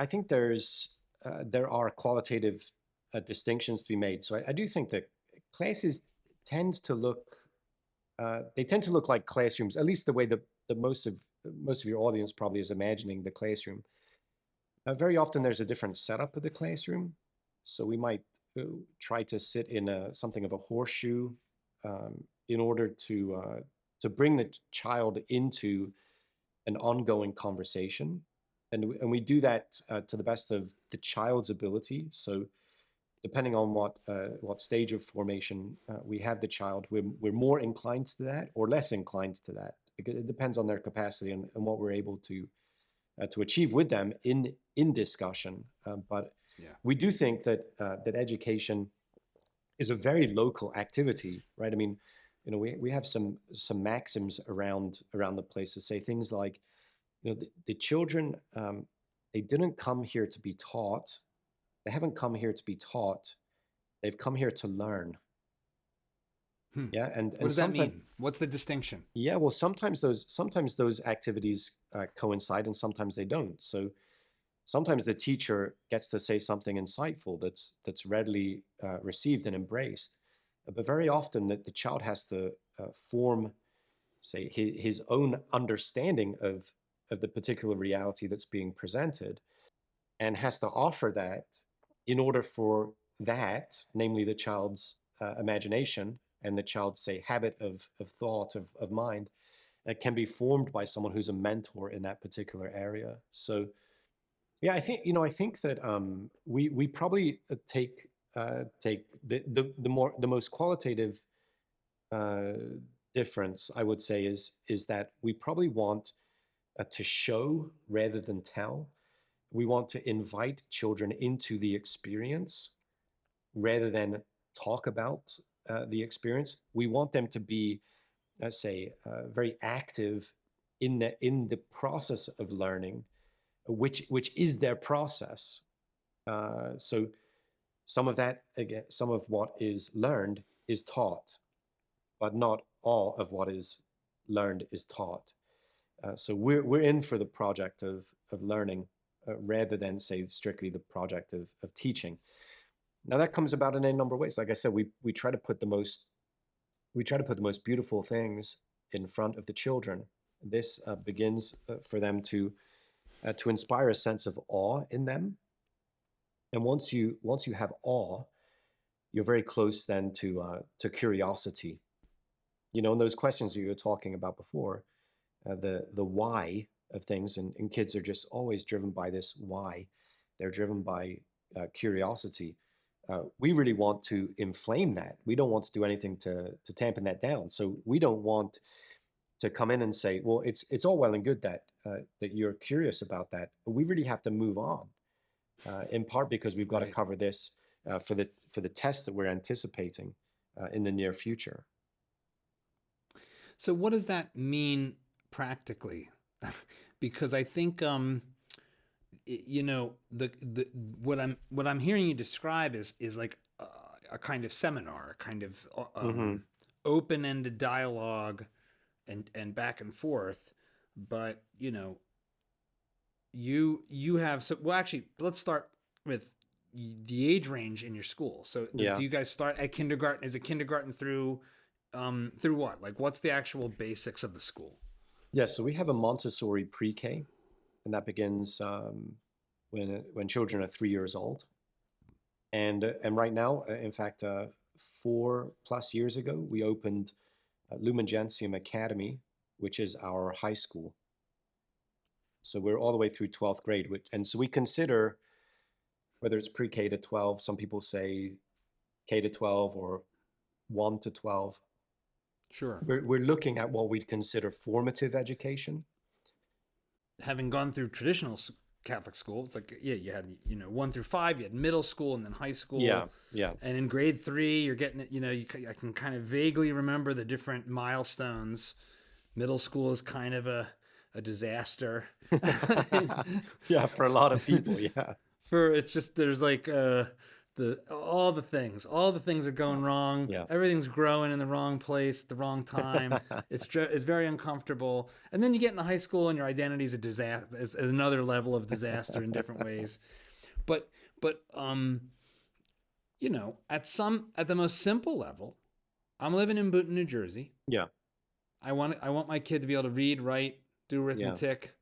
are qualitative distinctions to be made. So I do think that classes tend to look they tend to look like classrooms, at least the way the most of your audience probably is imagining the classroom. Very often there's a different setup of the classroom. So we might try to sit in something of a horseshoe, in order to bring the child into an ongoing conversation. And we do that to the best of the child's ability. So depending on what stage of formation we have the child, we're more inclined to that or less inclined to that, because it depends on their capacity and what we're able to achieve with them in discussion. But Yeah. we do think that education is a very local activity, right? I mean, we have some maxims around the place to say things like, the children, they didn't come here to be taught. They haven't come here to be taught. They've come here to learn. Hmm. Yeah, and What and does that sometimes, mean? What's the distinction? yeah, well, sometimes those activities coincide, and sometimes they don't. So sometimes the teacher gets to say something insightful that's readily received and embraced, but very often that the child has to form, say, his own understanding of the particular reality that's being presented, and has to offer that in order for that, namely the child's imagination and the child's, say, habit of thought, of mind, can be formed by someone who's a mentor in that particular area. So yeah, I think that we probably take the most qualitative uh, difference, I would say, is that we probably want to show rather than tell. We want to invite children into the experience rather than talk about the experience. We want them to be, let's say, very active in the process of learning, which is their process. So some of that, again, some of what is learned is taught, but not all of what is learned is taught. So we're in for the project of learning, rather than, say, strictly the project of teaching. Now that comes about in a number of ways. Like I said, we try to put the most beautiful things in front of the children. This begins for them to inspire a sense of awe in them. And once you have awe, you're very close then to curiosity. You know, and those questions that you were talking about before, the why of things, and kids are just always driven by this why. They're driven by curiosity. We really want to inflame that. We don't want to do anything to tampen that down. So we don't want to come in and say, well, it's all well and good that that you're curious about that, but we really have to move on. In part because we've got to Right. cover this for the test that we're anticipating in the near future. So what does that mean practically? Because I think you know the what I'm hearing you describe is like a kind of seminar, a kind of Hmm. open-ended dialogue and back and forth. But you know, you have so well. Actually, let's start with the age range in your school. So do Yeah. you guys start at kindergarten? Is it kindergarten through what? Like, what's the actual basics of the school? Yeah. So we have a Montessori pre-K, and that begins when children are 3 years old. And right now, in fact, 4+ years ago, we opened Lumen Gentium Academy, which is our high school. So we're all the way through 12th grade, and so we consider whether it's pre-K to 12. Some people say K to 12 or 1 to 12. Sure. We're looking at what we'd consider formative education. Having gone through traditional Catholic school, it's like yeah, you had one through five, you had middle school and then high Yeah, school, yeah, and in grade three, you're getting it. I can kind of vaguely remember the different milestones. Middle school is kind of a disaster. yeah. For a lot of people, yeah, For it's just there's like the all the things are going wrong, yeah, everything's growing in the wrong place at the wrong time. It's very uncomfortable, and then you get into high school and your identity is a disaster, is another level of disaster in different ways. But at the most simple level, I'm living in Boonton, New Jersey. yeah, I want my kid to be able to read, write, do yeah, arithmetic,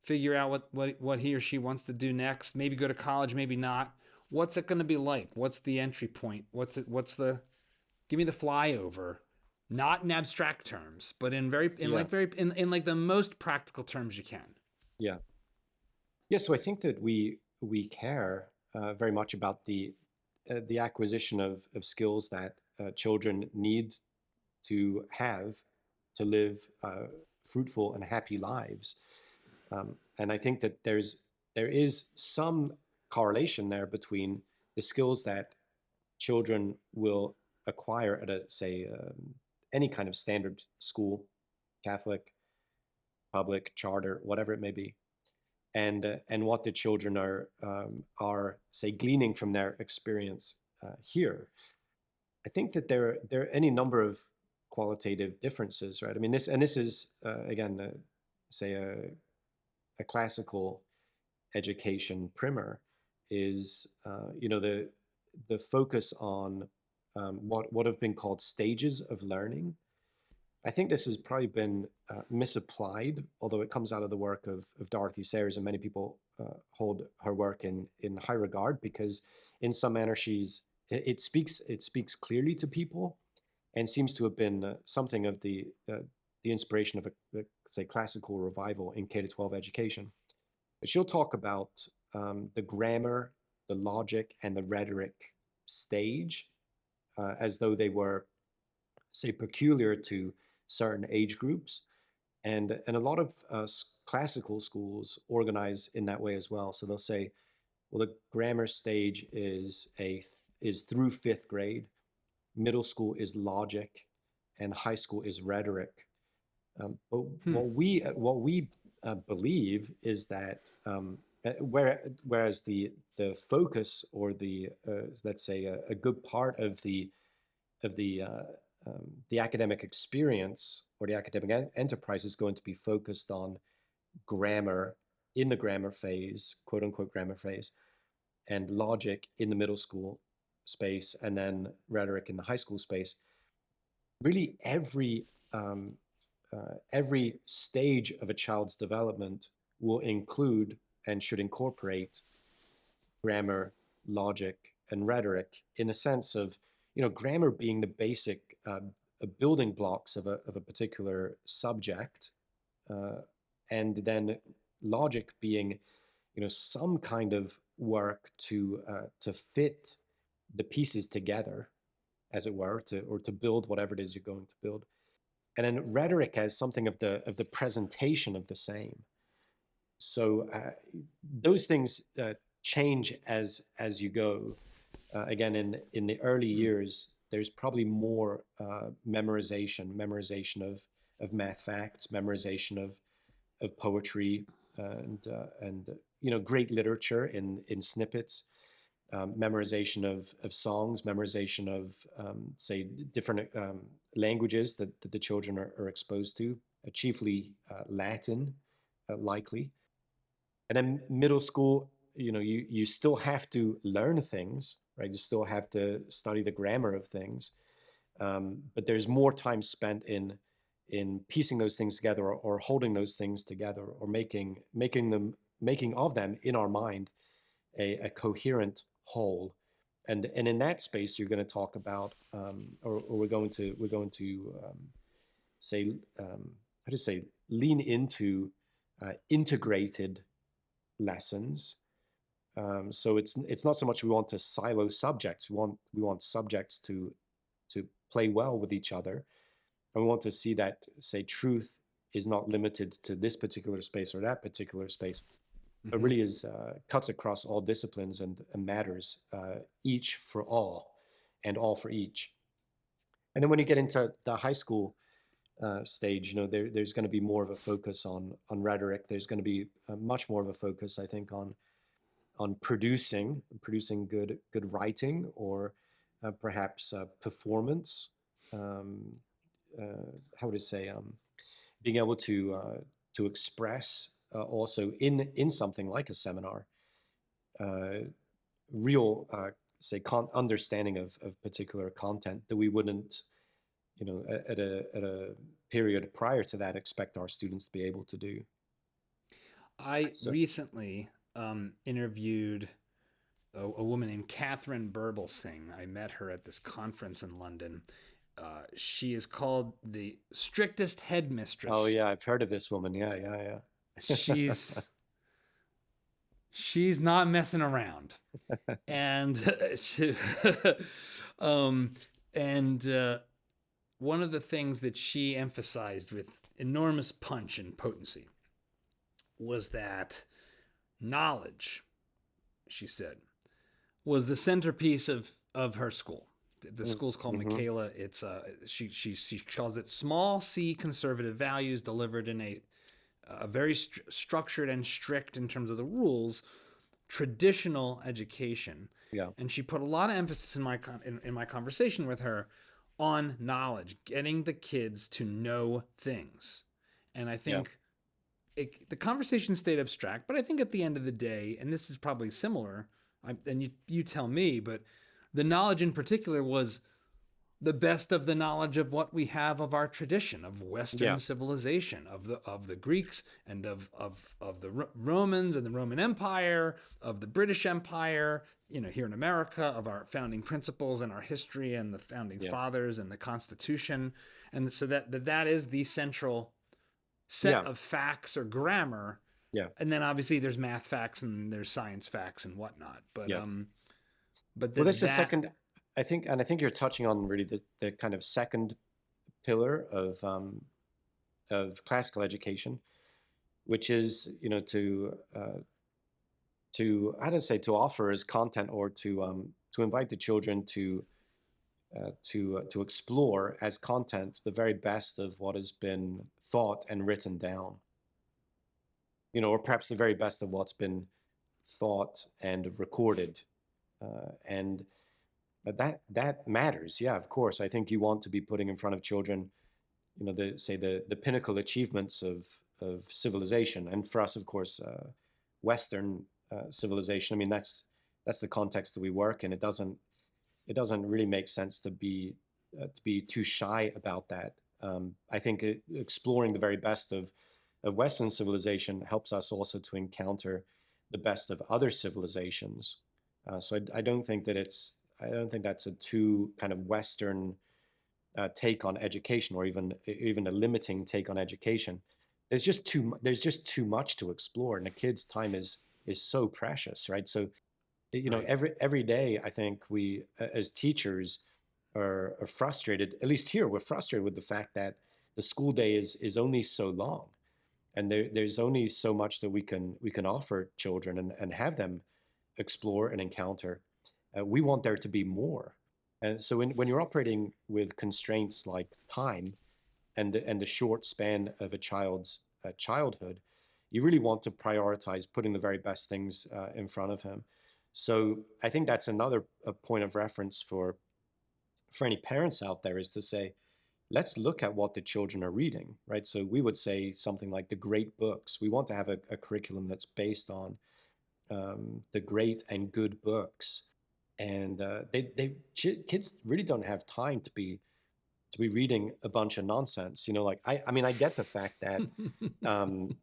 figure out what he or she wants to do next, maybe go to college, maybe not. What's it going to be like? What's the entry point? What's the give me the flyover? Not in abstract terms, but yeah, in like the most practical terms you can. yeah, yeah. So I think that we care very much about the acquisition of skills that children need to have to live fruitful and happy lives. And I think that there is some correlation there between the skills that children will acquire at a say any kind of standard school, Catholic, public, charter, whatever it may be, and what the children are say gleaning from their experience here. I think that there are any number of qualitative differences, right? I mean, this is again, say a classical education primer is the focus on what have been called stages of learning. I think this has probably been misapplied, although it comes out of the work of Dorothy Sayers, and many people hold her work in high regard because, in some manner, it speaks clearly to people, and seems to have been something of the inspiration of say classical revival in K to 12 education. But she'll talk about the grammar, the logic, and the rhetoric stage as though they were, say, peculiar to certain age groups. And a lot of classical schools organize in that way as well. So they'll say, well, the grammar stage is through fifth grade, middle school is logic, and high school is rhetoric. But Hmm. what we believe is that whereas the focus or the let's say a good part of the academic experience or the academic enterprise is going to be focused on grammar in the grammar phase, quote unquote grammar phase, and logic in the middle school. space and then rhetoric in the high school space, really every stage of a child's development will include and should incorporate grammar, logic, and rhetoric in the sense of, grammar being the basic building blocks of a particular subject, and then logic being, some kind of work to fit the pieces together, as it were, to build whatever it is you're going to build. And then rhetoric as something of the presentation of the same. So those things change as you go. Again, in the early years, there's probably more memorization of math facts, memorization of poetry, and great literature in snippets, memorization of songs, memorization of say different languages that the children are exposed to, chiefly Latin, likely. And then middle school, you still have to learn things, right? You still have to study the grammar of things, but there's more time spent in piecing those things together, or holding those things together, or making of them in our mind a coherent whole. And in that space, you're going to talk about, or we're going to say, how to say, lean into integrated lessons. So it's not so much we want to silo subjects. We want subjects to play well with each other, and we want to see that, say, truth is not limited to this particular space or that particular space, but really is cuts across all disciplines and matters, each for all and all for each. And then when you get into the high school stage, there's going to be more of a focus on rhetoric. There's going to be much more of a focus, I think, on producing good writing, or perhaps performance. How would I say? Being able to express also in something like a seminar, real say understanding of particular content that we wouldn't, at a period prior to that, expect our students to be able to do. I So, recently interviewed a woman named Catherine Burblesing. I met her at this conference in London. She is called the strictest headmistress. oh yeah, I've heard of this woman. Yeah. She's not messing around, and she, one of the things that she emphasized with enormous punch and potency was that knowledge, she said, was the centerpiece of her school. The school's called Michaela. It's she calls it small C conservative values delivered in a very structured and strict, in terms of the rules, traditional education. Yeah. And she put a lot of emphasis in my conversation with her on knowledge, getting the kids to know things. And I think the conversation stayed abstract, but I think at the end of the day, and this is probably similar, and you tell me, but the knowledge in particular was the best of the knowledge of what we have of our tradition of Western civilization, of the Greeks and of the Romans and the Roman Empire, of the British Empire, here in America, of our founding principles and our history and the founding fathers and the Constitution. And so that is the central set of facts or grammar. Yeah. And then obviously there's math facts and there's science facts and whatnot. But well, this is second, I think, and I think you're touching on really the kind of second pillar of classical education, which is, to how to say, to offer as content, or to invite the children to explore as content the very best of what has been thought and written down, or perhaps the very best of what's been thought and recorded, and that matters. Yeah, of course. I think you want to be putting in front of children, the pinnacle achievements of civilization, and for us, of course, Western civilization. I mean, that's the context that we work in. It it doesn't really make sense to be too shy about that. I think exploring the very best of Western civilization helps us also to encounter the best of other civilizations. So I don't think that I don't think that's a too kind of Western take on education, or even a limiting take on education. There's just too much to explore, and a kid's time is so precious, right? So Right. every day I think we as teachers are frustrated. At least here, we're frustrated with the fact that the school day is only so long, and there's only so much that we can offer children and have them explore and encounter. We want there to be more, and so when you're operating with constraints like time and the short span of a child's childhood, you really want to prioritize putting the very best things in front of him. So I think that's another point of reference for any parents out there, is to say, let's look at what the children are reading, right? So we would say something like the great books. We want to have a curriculum that's based on the great and good books, and kids really don't have time to be reading a bunch of nonsense. Like I mean, I get the fact that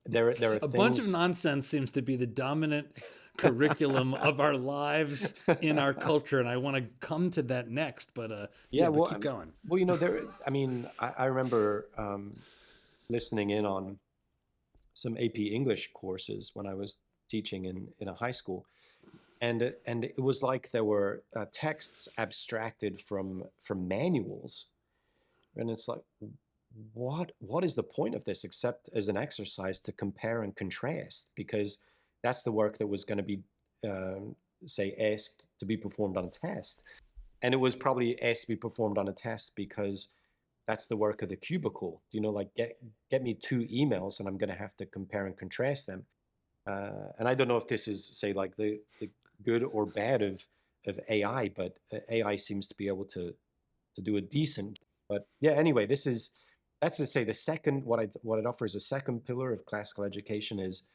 there are A bunch of things. nonsense seems to be the dominant curriculum of our lives in our culture, and I want to come to that next. But Yeah, yeah, but well, keep going. there. I mean, I remember listening in on some AP English courses when I was teaching in a high school, and it was like there were texts abstracted from manuals, and it's like, what is the point of this except as an exercise to compare and contrast? Because that's the work that was going to be, say, asked to be performed on a test. And it was probably asked to be performed on a test because that's the work of the cubicle. Like get me two emails and I'm going to have to compare and contrast them. And I don't know if this is, say, like the good or bad of AI, but AI seems to be able to do a decent. But yeah, anyway, that's to say the second, what it offers, a second pillar of classical education is,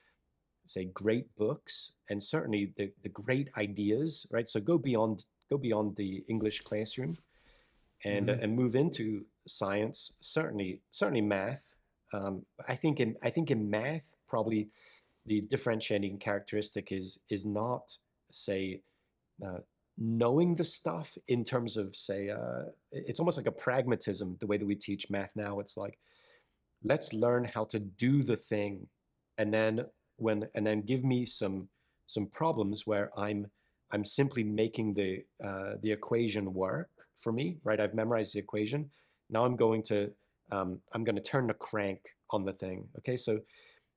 say, great books, and certainly the great ideas, right? So go beyond the English classroom Mm-hmm. and move into science, certainly math. I think in math, probably the differentiating characteristic is not, say, uh, knowing the stuff in terms of, say, it's almost like a pragmatism, the way that we teach math now. It's like, let's learn how to do the thing, and then give me some problems where I'm simply making the equation work for me, right? I've memorized the equation. Now I'm going to turn the crank on the thing. Okay, so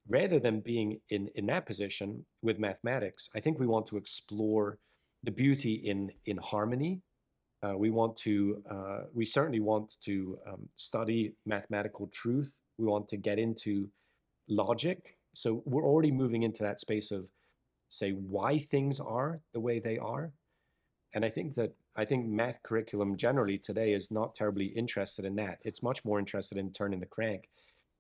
rather than being in that position with mathematics, I think we want to explore the beauty in harmony. We certainly want to study mathematical truth. We want to get into logic. So we're already moving into that space of, say, why things are the way they are. And I think math curriculum generally today is not terribly interested in that. It's much more interested in turning the crank,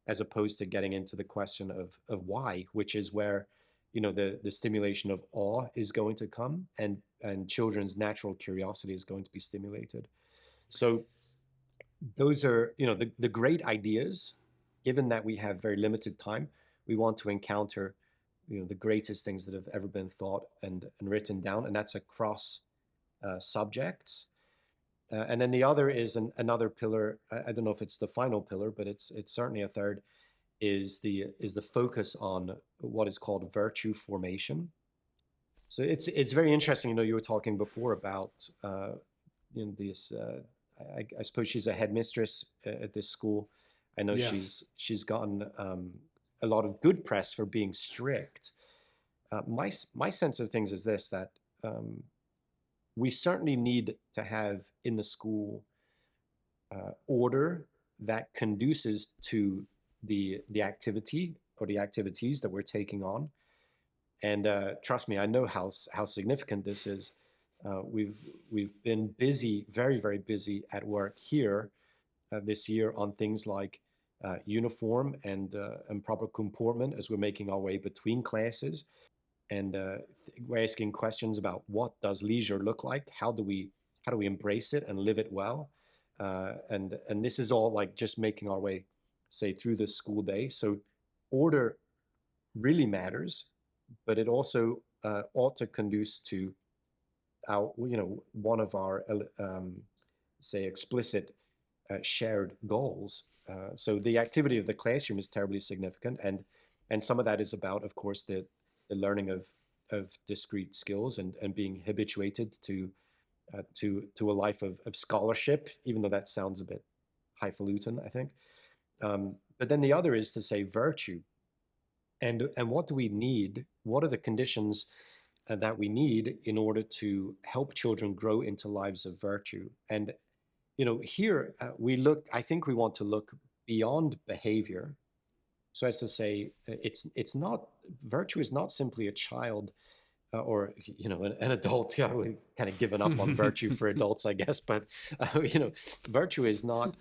as opposed to getting into the question of why, which is where the stimulation of awe is going to come, and children's natural curiosity is going to be stimulated. So those are, the great ideas. Given that we have very limited time, we want to encounter the greatest things that have ever been thought and written down, and that's across subjects. And then the other is another pillar. I don't know if it's the final pillar, but it's certainly a third, is the focus on what is called virtue formation. So it's very interesting. You were talking before about this. I suppose she's a headmistress at this school. I know Yes. she's gotten a lot of good press for being strict. My sense of things is this, that we certainly need to have in the school order that conduces to the activity or the activities that we're taking on. And trust me, I know how significant this is. We've been busy, very very busy at work here this year on things like uniform and proper comportment as we're making our way between classes, and we're asking questions about what does leisure look like? How do we how do we embrace it and live it well? And this is all like just making our way, say, through the school day. So order really matters, but it also ought to conduce to our, one of our, say, explicit shared goals. So the activity of the classroom is terribly significant, and some of that is about, of course, the learning of discrete skills and being habituated to a life of scholarship, even though that sounds a bit highfalutin, I think. But then the other is to say virtue, and what do we need? What are the conditions that we need in order to help children grow into lives of virtue? And here we look. I think we want to look beyond behavior. So as to say, it's not virtue is not simply a child or an adult. Yeah, we've kind of given up on virtue for adults, I guess. But virtue is not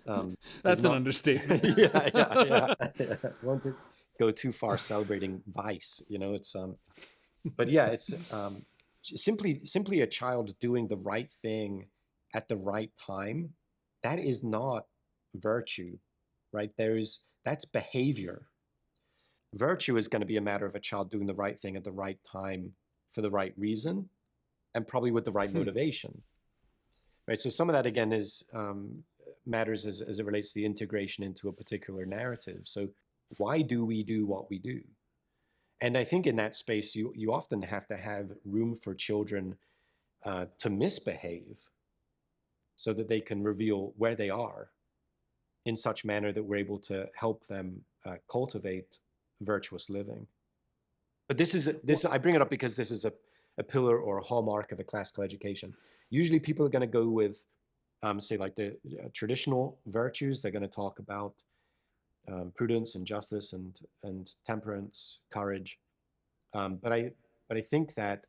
That's an understatement. yeah, yeah, yeah. I want to go too far celebrating vice. It's but yeah, it's simply a child doing the right thing at the right time. That is not virtue, right? That's behavior. Virtue is going to be a matter of a child doing the right thing at the right time for the right reason, and probably with the right motivation, right? So some of that again is matters as it relates to the integration into a particular narrative. So why do we do what we do? And I think in that space, you often have to have room for children to misbehave so that they can reveal where they are in such manner that we're able to help them cultivate virtuous living. But I bring it up because this is a pillar or a hallmark of a classical education. Usually people are going to go with, say, like the traditional virtues. They're going to talk about prudence and justice and temperance, courage. But I think that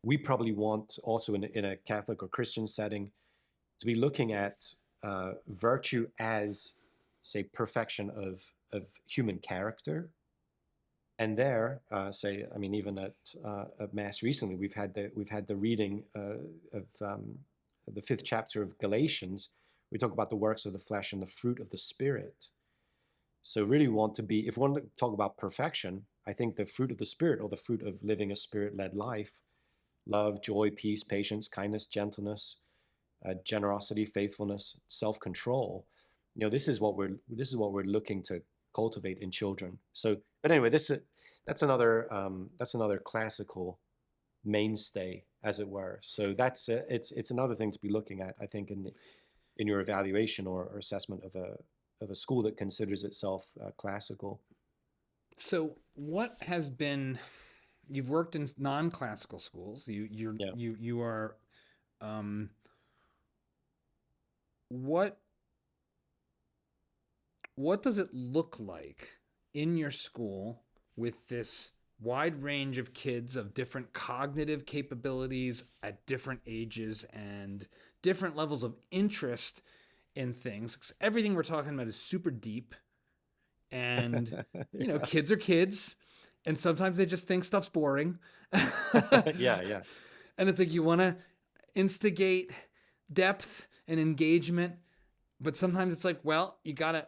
we probably want also in a Catholic or Christian setting to be looking at virtue as, say, perfection of human character. And there, say, I mean, even at Mass recently, we've had the reading of the 5th chapter of Galatians. We talk about the works of the flesh and the fruit of the Spirit. So really if we want to talk about perfection, I think the fruit of the Spirit, or the fruit of living a Spirit-led life, love, joy, peace, patience, kindness, gentleness, generosity, faithfulness, self-control. This is what we're looking to cultivate in children. So, but anyway, that's another classical mainstay, as it were. So it's another thing to be looking at, I think, in your evaluation or assessment of a school that considers itself classical. So, what has been? You've worked in non-classical schools. You are. What does it look like in your school with this wide range of kids of different cognitive capabilities at different ages and different levels of interest in things? 'Cause everything we're talking about is super deep, and Yeah. kids are kids, and sometimes they just think stuff's boring. Yeah, yeah. And it's like you want to instigate depth and engagement, but sometimes it's like, well, you gotta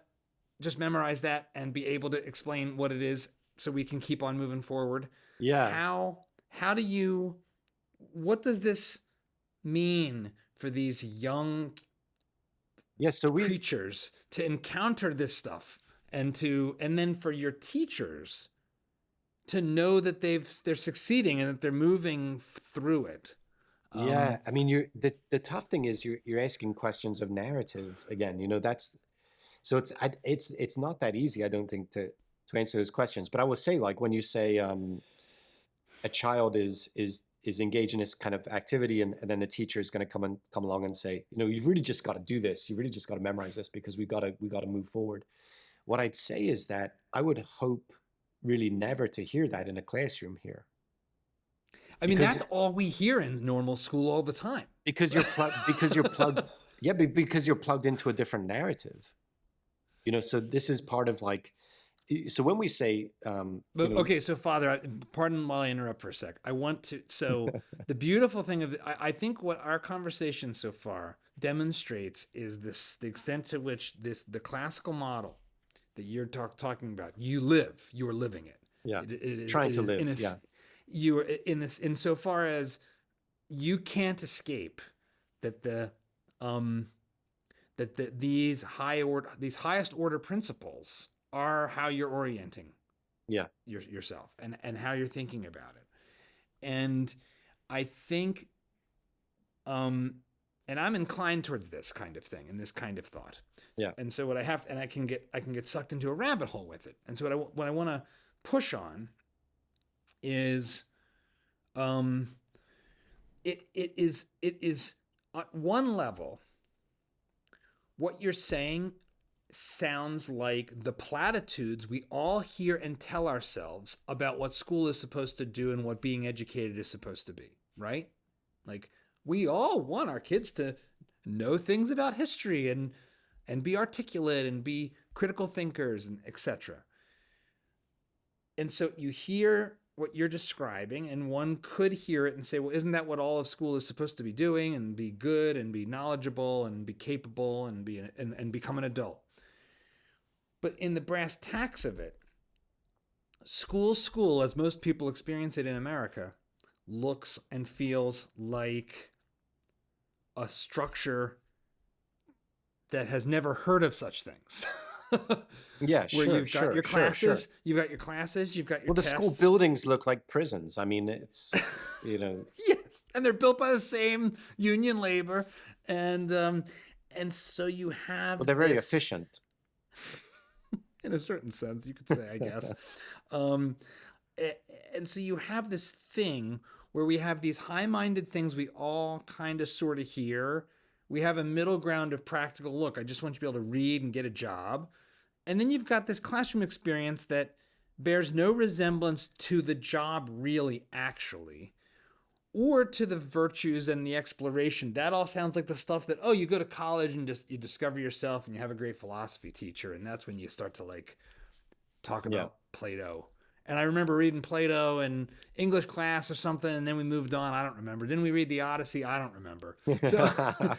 just memorize that and be able to explain what it is so we can keep on moving forward. Yeah. How do you, what does this mean for these young Yeah, so creatures to encounter this stuff, and then for your teachers to know that they're succeeding and that they're moving through it? yeah, I mean, the tough thing is you're asking questions of narrative again. So it's not that easy, I don't think, to answer those questions. But I will say, like, when you say a child is engaged in this kind of activity, and then the teacher is going to come along and say, you've really just got to do this. You've really just got to memorize this because we got to move forward. What I'd say is that I would hope really never to hear that in a classroom here. I mean, that's all we hear in normal school all the time. Because you're plugged, yeah, because you're plugged into a different narrative. So this is part of, like, So when we say, But okay, so Father, pardon while I interrupt for a sec. I want to. So the beautiful thing of I think what our conversation so far demonstrates is this the extent to which the classical model that you're talking about you are living it. yeah, It trying to is in live. a Yeah, you are in this insofar as you can't escape that um these highest order principles are how you're orienting yeah, yourself and how you're thinking about it. And I think and I'm inclined towards this kind of thing and this kind of thought. yeah, And so what I have and I can get sucked into a rabbit hole with it. And so what I want to push on is um it is at one level what you're saying sounds like the platitudes we all hear and tell ourselves about what school is supposed to do and what being educated is supposed to be, right? Like we all want our kids to know things about history and be articulate and be critical thinkers and etc. And so you hear what you're describing and one could hear it and say, well, isn't that what all of school is supposed to be doing, and be good and be knowledgeable and be capable and and become an adult? But in the brass tacks of it, school, as most people experience it in America, looks and feels like a structure that has never heard of such things. yeah. Where Sure, sure, sure, sure. you've got your classes, you've got your Well, the tests. school buildings look like prisons. I mean, it's, you know, Yes, and they're built by the same union labor, and so you have well, they're very this, efficient. in a certain sense, you could say, I guess. um, and so you have this thing where we have these high-minded things we all kind of sort of hear. We have a middle ground of practical. Look, I just want you to be able to read and get a job, and then you've got this classroom experience that bears no resemblance to the job really, actually, or to the virtues and the exploration. That all sounds like the stuff that, oh, you go to college and just you discover yourself and you have a great philosophy teacher, and that's when you start to like talk Yeah. about Plato. And I remember reading Plato in English class or something, and then we moved on. I don't remember. Didn't we read the Odyssey? I don't remember. So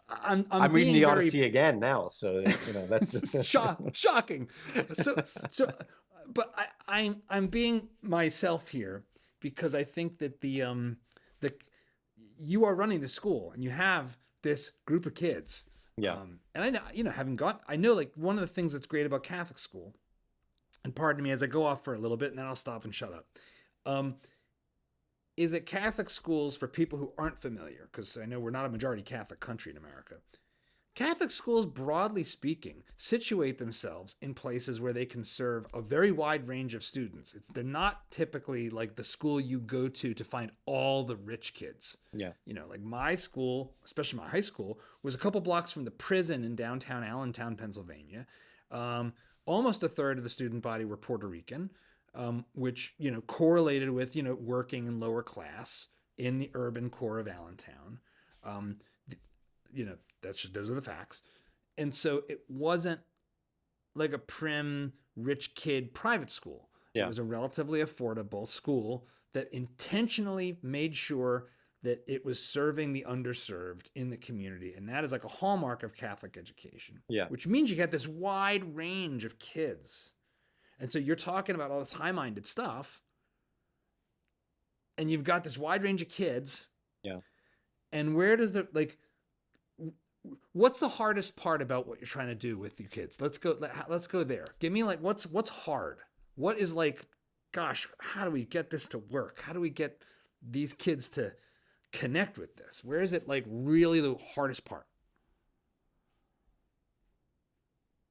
I'm reading being the very Odyssey again now, so you know that's shocking. So, but I'm being myself here because I think that the you are running the school and you have this group of kids. yeah, And I know, I know like one of the things that's great about Catholic school, and pardon me as I go off for a little bit and then I'll stop and shut up, is that Catholic schools, for people who aren't familiar, because I know we're not a majority Catholic country in America, Catholic schools, broadly speaking, situate themselves in places where they can serve a very wide range of students. They're not typically like the school you go to find all the rich kids. yeah, Like my school, especially my high school, was a couple blocks from the prison in downtown Allentown, Pennsylvania. Almost a third of the student body were Puerto Rican, which, correlated with, working and lower class in the urban core of Allentown. Um, those are the facts. And so it wasn't like a prim, rich kid private school. yeah, It was a relatively affordable school that intentionally made sure that it was serving the underserved in the community. And that is like a hallmark of Catholic education, yeah, which means you get this wide range of kids. And so you're talking about all this high-minded stuff, and you've got this wide range of kids. yeah. And where does what's the hardest part about what you're trying to do with your kids? Let's go there. Give me like what's hard? What is like, gosh, how do we get this to work? How do we get these kids to connect with this? Where is it like really the hardest part?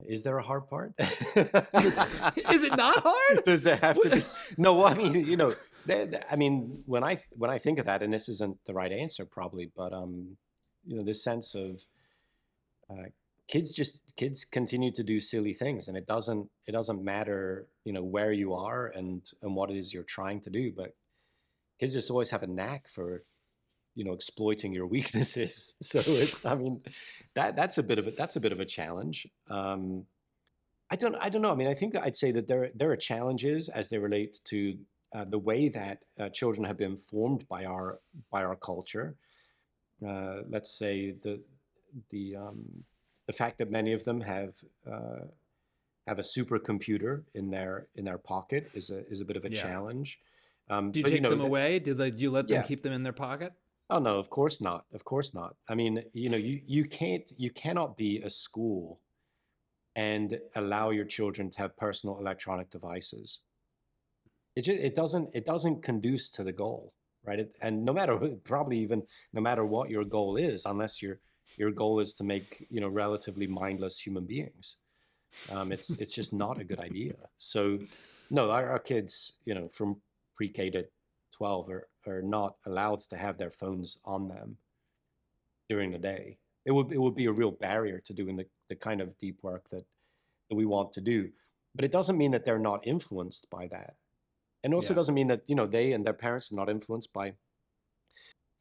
Is there a hard part? Is it not hard? Does there have to be? No, well, I mean, I mean, when I think of that, and this isn't the right answer probably, but this sense of kids continue to do silly things, and it doesn't matter, where you are and what it is you're trying to do, but kids just always have a knack for, exploiting your weaknesses. So I mean, that's a bit of a challenge. I don't know. I mean, I think that I'd say that there are challenges as they relate to the way that children have been formed by our culture. Let's say the the fact that many of them have a supercomputer in their pocket is a bit of a Yeah. challenge. Do you But you take know them that, away? Do you let them yeah. keep them in their pocket? Oh no, of course not. Of course not. I mean, you cannot be a school and allow your children to have personal electronic devices. It doesn't conduce to the goal, right? And no matter probably even no matter what your goal is, unless your goal is to make relatively mindless human beings, it's just not a good idea. So no, our kids from pre-K to 12 are not allowed to have their phones on them during the day. It would be a real barrier to doing the kind of deep work that we want to do. But it doesn't mean that they're not influenced by that. And also Yeah. doesn't mean that they and their parents are not influenced by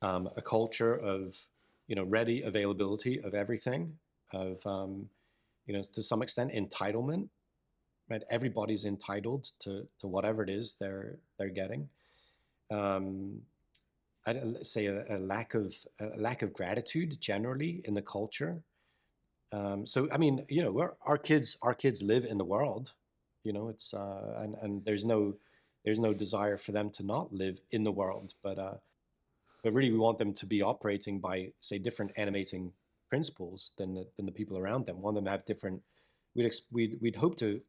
a culture of ready availability of everything, of to some extent entitlement. Right, everybody's entitled to whatever it is they're getting. Um, I'd say a lack of gratitude generally in the culture. So I mean, our kids live in the world. It's and there's no desire for them to not live in the world, but really we want them to be operating by, say, different animating principles than the people around them. We want them to have different. We'd hope to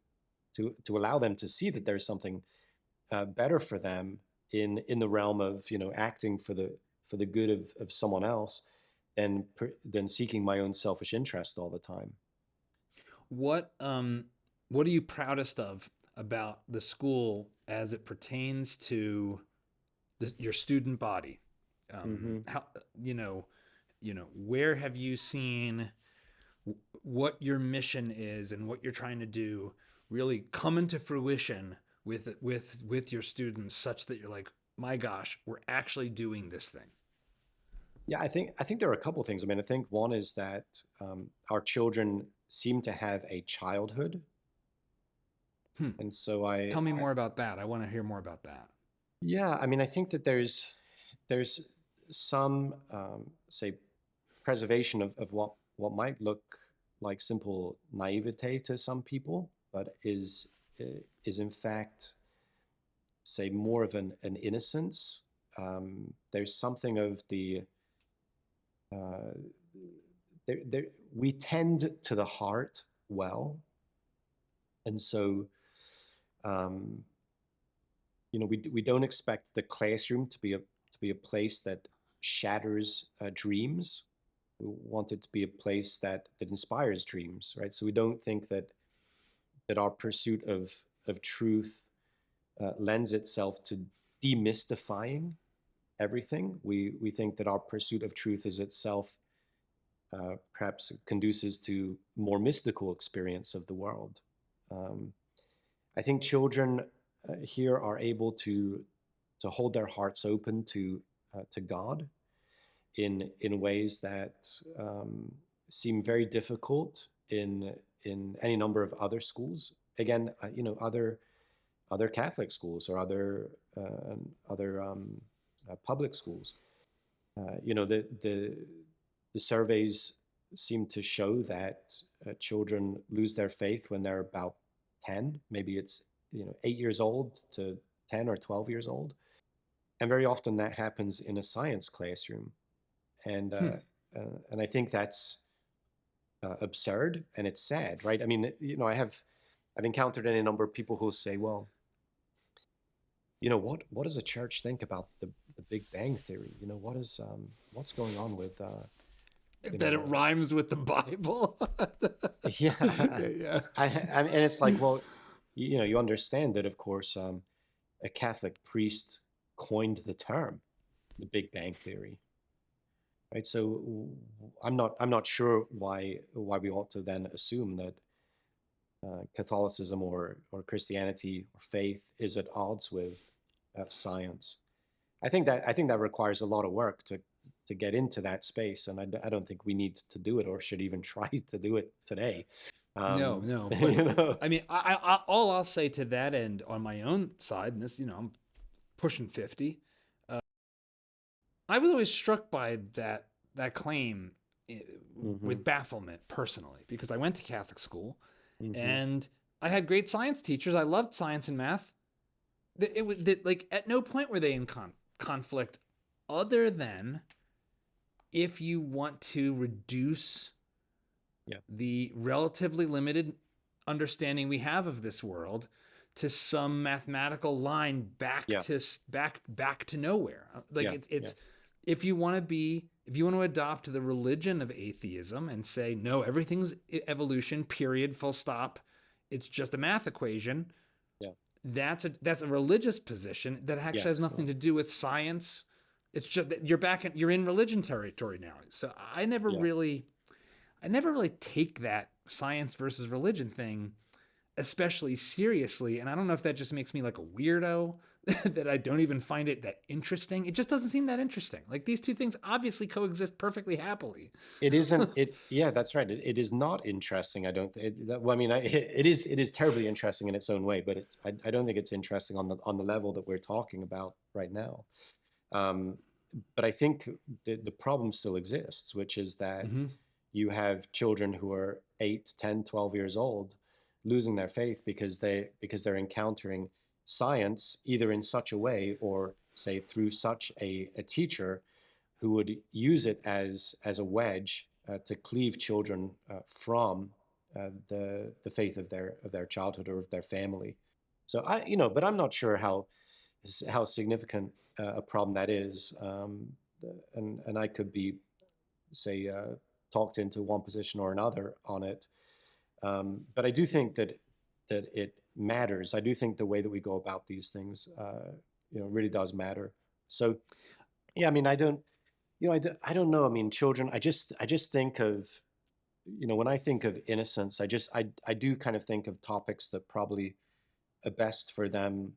allow them to see that there's something better for them in the realm of acting for the good of someone else than seeking my own selfish interest all the time. What what are you proudest of about the school as it pertains to your student body? Hmm. How where have you seen what your mission is and what you're trying to do really come into fruition with your students, such that you're like, my gosh, we're actually doing this thing. Yeah, I think there are a couple of things. I mean, I think one is that our children seem to have a childhood, Hmm. and so I, Tell me I more about that. I want to hear more about that. yeah, I mean, I think that there's some say preservation of what might look like simple naivete to some people, but is in fact, say, more of an innocence. There's something of the uh, there, we tend to the heart well, and so um, we don't expect the classroom to be a place that shatters dreams. We want it to be a place that inspires dreams, right? So we don't think that our pursuit of truth lends itself to demystifying everything. We think that our pursuit of truth is itself perhaps conduces to more mystical experience of the world. Um, I think children here are able to hold their hearts open to God in ways that seem very difficult in any number of other schools. Again, other Catholic schools or other public schools. The surveys seem to show that children lose their faith when they're about 10. Maybe it's 8 years old to 10 or 12 years old, and very often that happens in a science classroom. And Hmm. uh, and I think that's absurd and it's sad, right? I mean, I've encountered any number of people who say, well, what does a church think about the Big Bang Theory? What's going on with you That it know rhymes with the Bible. yeah. Yeah. And it's like, well, you understand that, of course, a Catholic priest coined the term, the Big Bang Theory, right? So I'm not sure why we ought to then assume that Catholicism or Christianity or faith is at odds with science. I think that requires a lot of work to get into that space, and I don't think we need to do it or should even try to do it today. No, no. But You know, I mean, all I'll say to that end on my own side, and this, I'm pushing 50. I was always struck by that claim eh, hmm with bafflement personally, because I went to Catholic school hmm and I had great science teachers. I loved science and math. It was that, like, at no point were they in conflict, other than if you want to reduce yeah, the relatively limited understanding we have of this world to some mathematical line back yeah, to back to nowhere. Like yeah, it's yes, if you want to adopt the religion of atheism and say no, everything's evolution, period, full stop, it's just a math equation, yeah, that's a religious position that actually yes, has nothing to do with science. It's just that you're in religion territory now. So yeah. I never really take that science versus religion thing especially seriously. And I don't know if that just makes me like a weirdo that I don't even find it that interesting. It just doesn't seem that interesting. Like these two things obviously coexist perfectly happily. It isn't it. Yeah, that's right. It is not interesting. I don't. Well, I mean, it is. It is terribly interesting in its own way, but it's. I don't think it's interesting on the level that we're talking about right now. Um, but I think the problem still exists, which is that Mm-hmm. you have children who are 8, 10, 12 years old losing their faith because they're encountering science either in such a way or say through such a teacher who would use it as a wedge to cleave children from the faith of their childhood or of their family. So but I'm not sure how significant a problem that is, and I could be say talked into one position or another on it. But I do think that it matters. I do think the way that we go about these things, really does matter. So yeah, I mean, I don't know. I mean, children. I just think of when I think of innocence, I do kind of think of topics that probably are best for them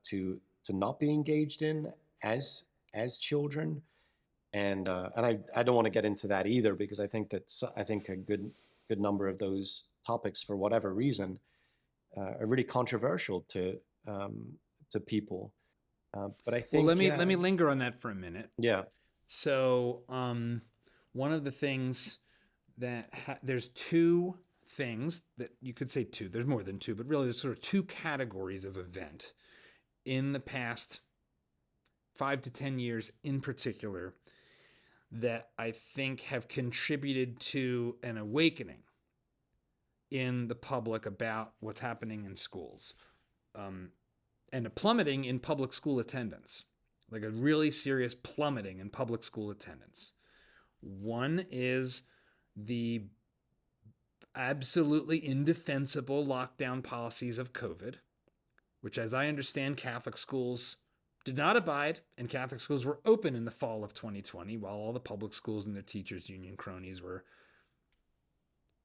to not be engaged in as as children. And I don't want to get into that either because I think a good number of those topics, for whatever reason, are really controversial to people. But I Well, think, let yeah, me linger on that for a minute. yeah, So, one of the things that there's two things that you could say two. There's more than two, but really there's sort of two categories of event in the past 5 to 10 years, in particular, that I think have contributed to an awakening in the public about what's happening in schools, um, and a plummeting in public school attendance, like a really serious plummeting in public school attendance. One is the absolutely indefensible lockdown policies of COVID, which, as I understand, Catholic schools did not abide, and Catholic schools were open in the fall of 2020, while all the public schools and their teachers' union cronies were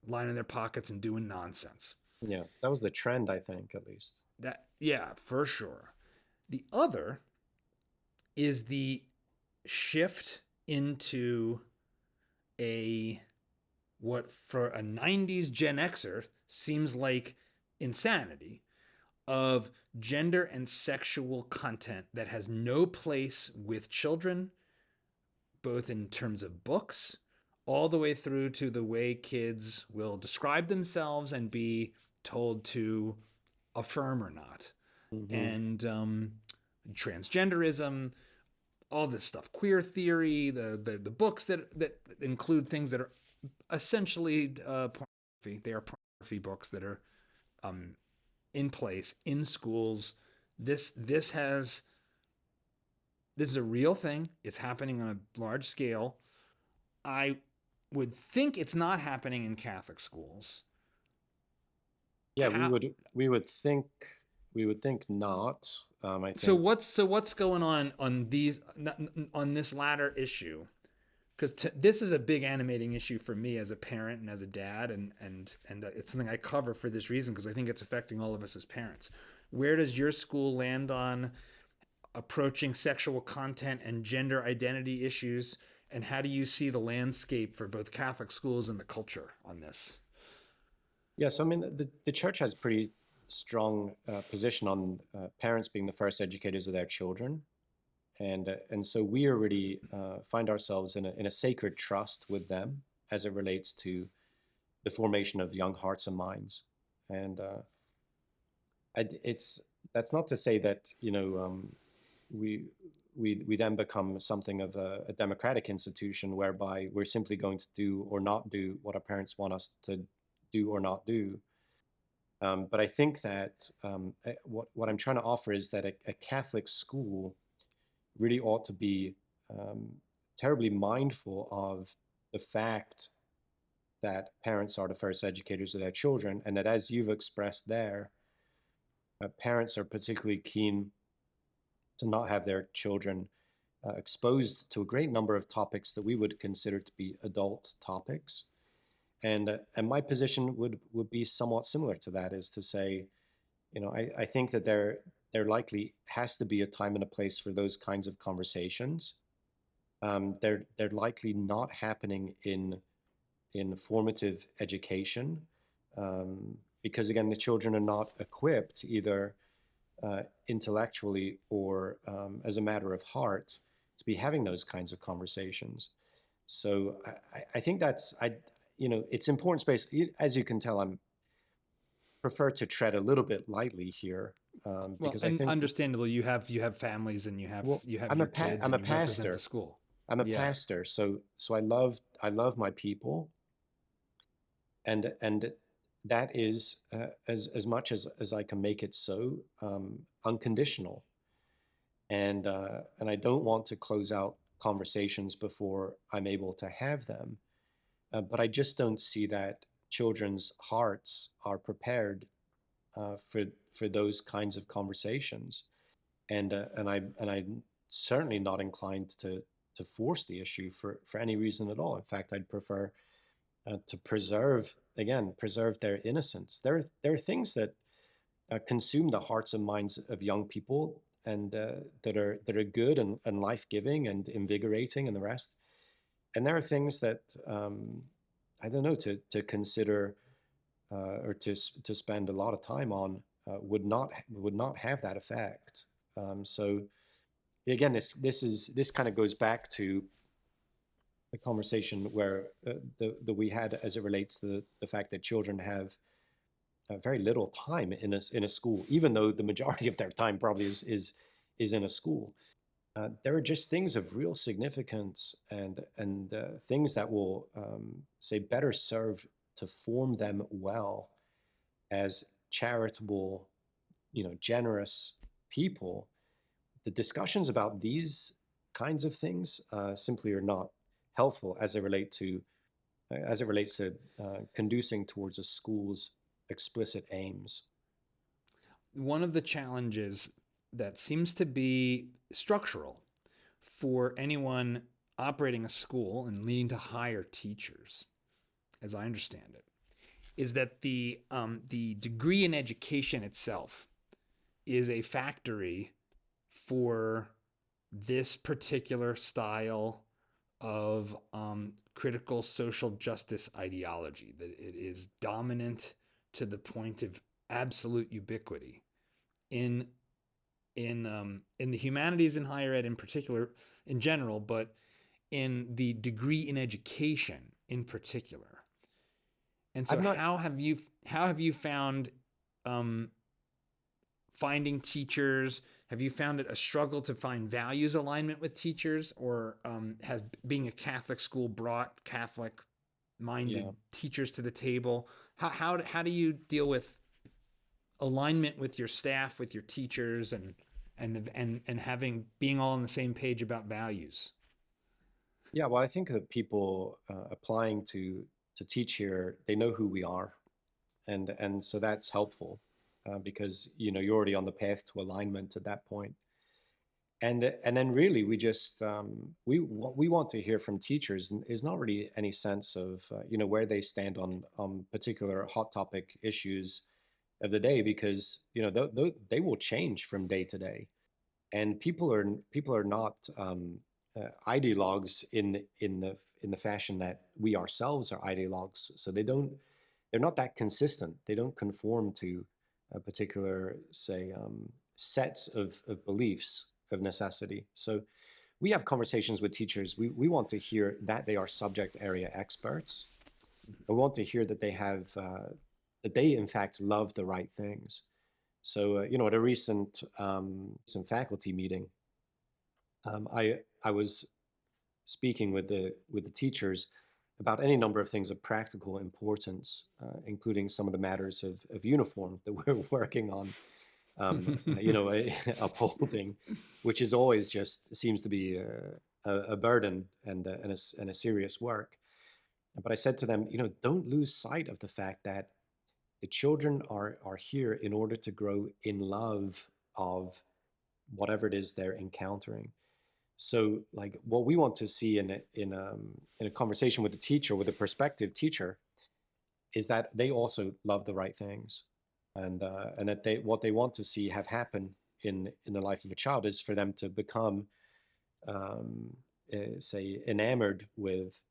lining their pockets and doing nonsense. yeah. That was the trend, I think, at least. That, yeah, for sure. The other is the shift into a what for a 90s Gen Xer seems like insanity of gender and sexual content that has no place with children, both in terms of books, all the way through to the way kids will describe themselves and be told to affirm or not. Hmm And transgenderism, all this stuff, queer theory, the books that include things that are essentially pornography. They are pornography books that are um, in place in schools. This has this is a real thing. It's happening on a large scale. I would think it's not happening in Catholic schools. Yeah, How, we would think not. I so think, what's going on this latter issue? Because this is a big animating issue for me as a parent and as a dad, and it's something I cover for this reason because I think it's affecting all of us as parents. Where does your school land on approaching sexual content and gender identity issues, and how do you see the landscape for both Catholic schools and the culture on this? Yes, I mean the church has pretty strong position on parents being the first educators of their children, and so we already find ourselves in a sacred trust with them as it relates to the formation of young hearts and minds. And it's that's not to say that we we then become something of a democratic institution whereby we're simply going to do or not do what our parents want us to do or not do. But I think that what I'm trying to offer is that a Catholic school really ought to be um, terribly mindful of the fact that parents are the first educators of their children, and that, as you've expressed there, parents are particularly keen to not have their children exposed to a great number of topics that we would consider to be adult topics. And my position would be somewhat similar to that, is to say, I think that there likely has to be a time and a place for those kinds of conversations. They're likely not happening in formative education, because again, the children are not equipped either intellectually or as a matter of heart to be having those kinds of conversations. So I think it's important space. As you can tell, I'm prefer to tread a little bit lightly here, Well, because I and think understandable, you have families and well, you have your kids I'm and a you represent the pastor. school. I'm a Yeah. pastor, so I love my people, and that is as much as I can make it so unconditional, and I don't want to close out conversations before I'm able to have them. But I just don't see that children's hearts are prepared for those kinds of conversations, and I'm certainly not inclined to force the issue for any reason at all. In fact, I'd prefer to preserve their innocence. There are things that consume the hearts and minds of young people, and that are good and life giving and invigorating and the rest. And there are things that I don't know, to consider or to spend a lot of time on would not have that effect. So again, this kind of goes back to the conversation where the we had as it relates to the fact that children have very little time in a school, even though the majority of their time probably is in a school. There are just things of real significance, and things that will say better serve to form them well as charitable, generous people. The discussions about these kinds of things simply are not helpful as it relates to conducing towards a school's explicit aims. One of the challenges that seems to be structural for anyone operating a school and needing to hire teachers, as I understand it, is that the degree in education itself is a factory for this particular style of critical social justice ideology, that it is dominant to the point of absolute ubiquity in in the humanities and higher ed in particular, in general, but in the degree in education in particular. And so, I'm not. how have you found um, finding teachers? Have you found it a struggle to find values alignment with teachers, or has being a Catholic school brought Catholic Yeah. minded teachers to the table? How do you deal with alignment with your staff, with your teachers, and having being all on the same page about values? Yeah. Well, I think that people applying to teach here, they know who we are, and so that's helpful, because you're already on the path to alignment at that point. And then really we just we what we want to hear from teachers is not really any sense of where they stand on particular hot topic issues of the day, because they will change from day to day, and people are not ideologues in the fashion that we ourselves are ideologues. So they don't they're not that consistent. They don't conform to a particular, say, sets of beliefs of necessity. So we have conversations with teachers. We want to hear that they are subject area experts. We want to hear that they have that they in fact love the right things. So at a recent some faculty meeting, I was speaking with the teachers about any number of things of practical importance, including some of the matters of uniform that we're working on, upholding, which is always just seems to be a burden and a serious work. But I said to them, don't lose sight of the fact that the children are here in order to grow in love of whatever it is they're encountering. So, like, what we want to see in a conversation with a teacher, with a prospective teacher, is that they also love the right things, and that they what they want to see have happen in the life of a child is for them to become, say, enamored with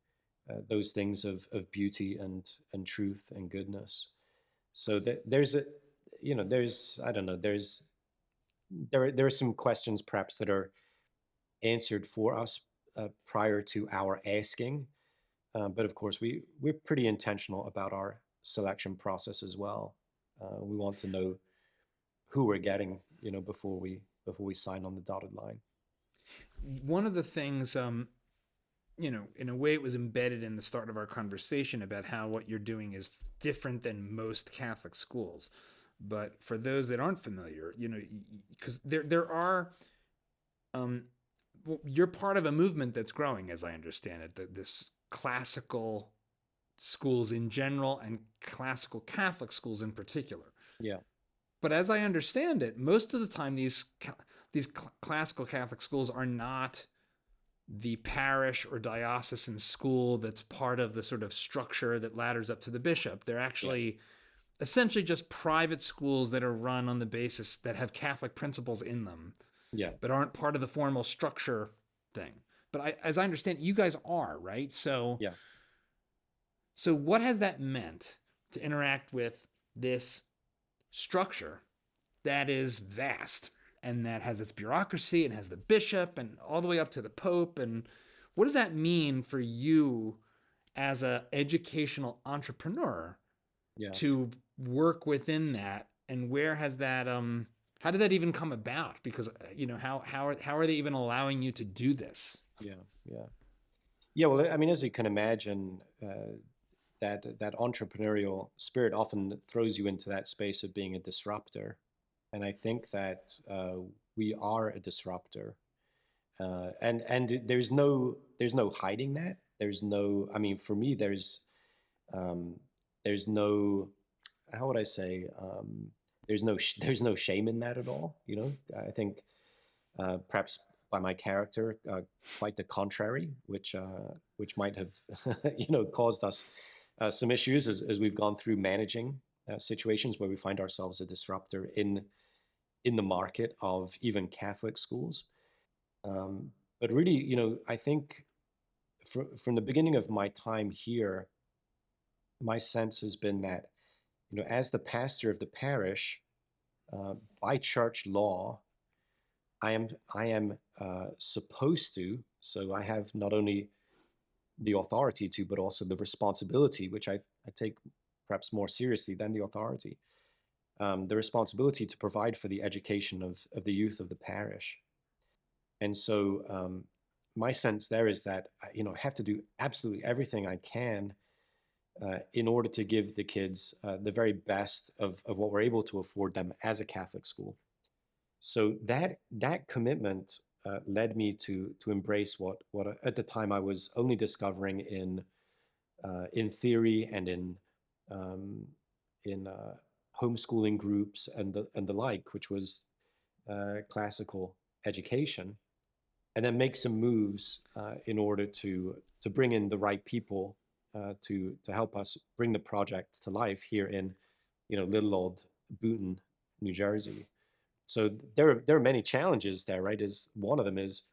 those things of beauty and truth and goodness. So that there's a, there's I don't know, there are some questions perhaps that are answered for us prior to our asking. But of course, we're pretty intentional about our selection process as well. We want to know who we're getting, before we sign on the dotted line. One of the things, in a way, it was embedded in the start of our conversation about how what you're doing is different than most Catholic schools. But for those that aren't familiar, because there are, well, you're part of a movement that's growing, as I understand it. This classical schools in general and classical Catholic schools in particular. Yeah, But as I understand it, most of the time these classical Catholic schools are not the parish or diocesan school that's part of the sort of structure that ladders up to the bishop. They're yeah, actually essentially just private schools that are run on the basis that have Catholic principles in them, yeah, but aren't part of the formal structure thing. But as I understand, you guys are, right? So, yeah. so what has that meant to interact with this structure that is vast and that has its bureaucracy and has the bishop and all the way up to the pope? And what does that mean for you as a educational entrepreneur Yeah. to work within that? And where has that how did that even come about? Because how are they even allowing you to do this? Yeah, yeah, yeah. Well, I mean, as you can imagine, that entrepreneurial spirit often throws you into that space of being a disruptor, and I think that we are a disruptor, and there's no hiding that. There's no, I mean, for me, um, there's no, how would I say, there's no shame in that at all. I think perhaps by my character, quite the contrary, which might have caused us some issues as we've gone through managing situations where we find ourselves a disruptor in the market of even Catholic schools. But really, I think from the beginning of my time here, my sense has been that, as the pastor of the parish, by church law, I am supposed to. So I have not only the authority to, but also the responsibility, which I take perhaps more seriously than the authority, the responsibility to provide for the education of the youth of the parish. And so my sense there is that I have to do absolutely everything I can in order to give the kids the very best of what we're able to afford them as a Catholic school. So that commitment led me to embrace what at the time I was only discovering in theory and in homeschooling groups and the like, which was classical education, and then make some moves in order to bring in the right people to help us bring the project to life here in little old Boonton, New Jersey. So there are many challenges there, right? Is one of them is,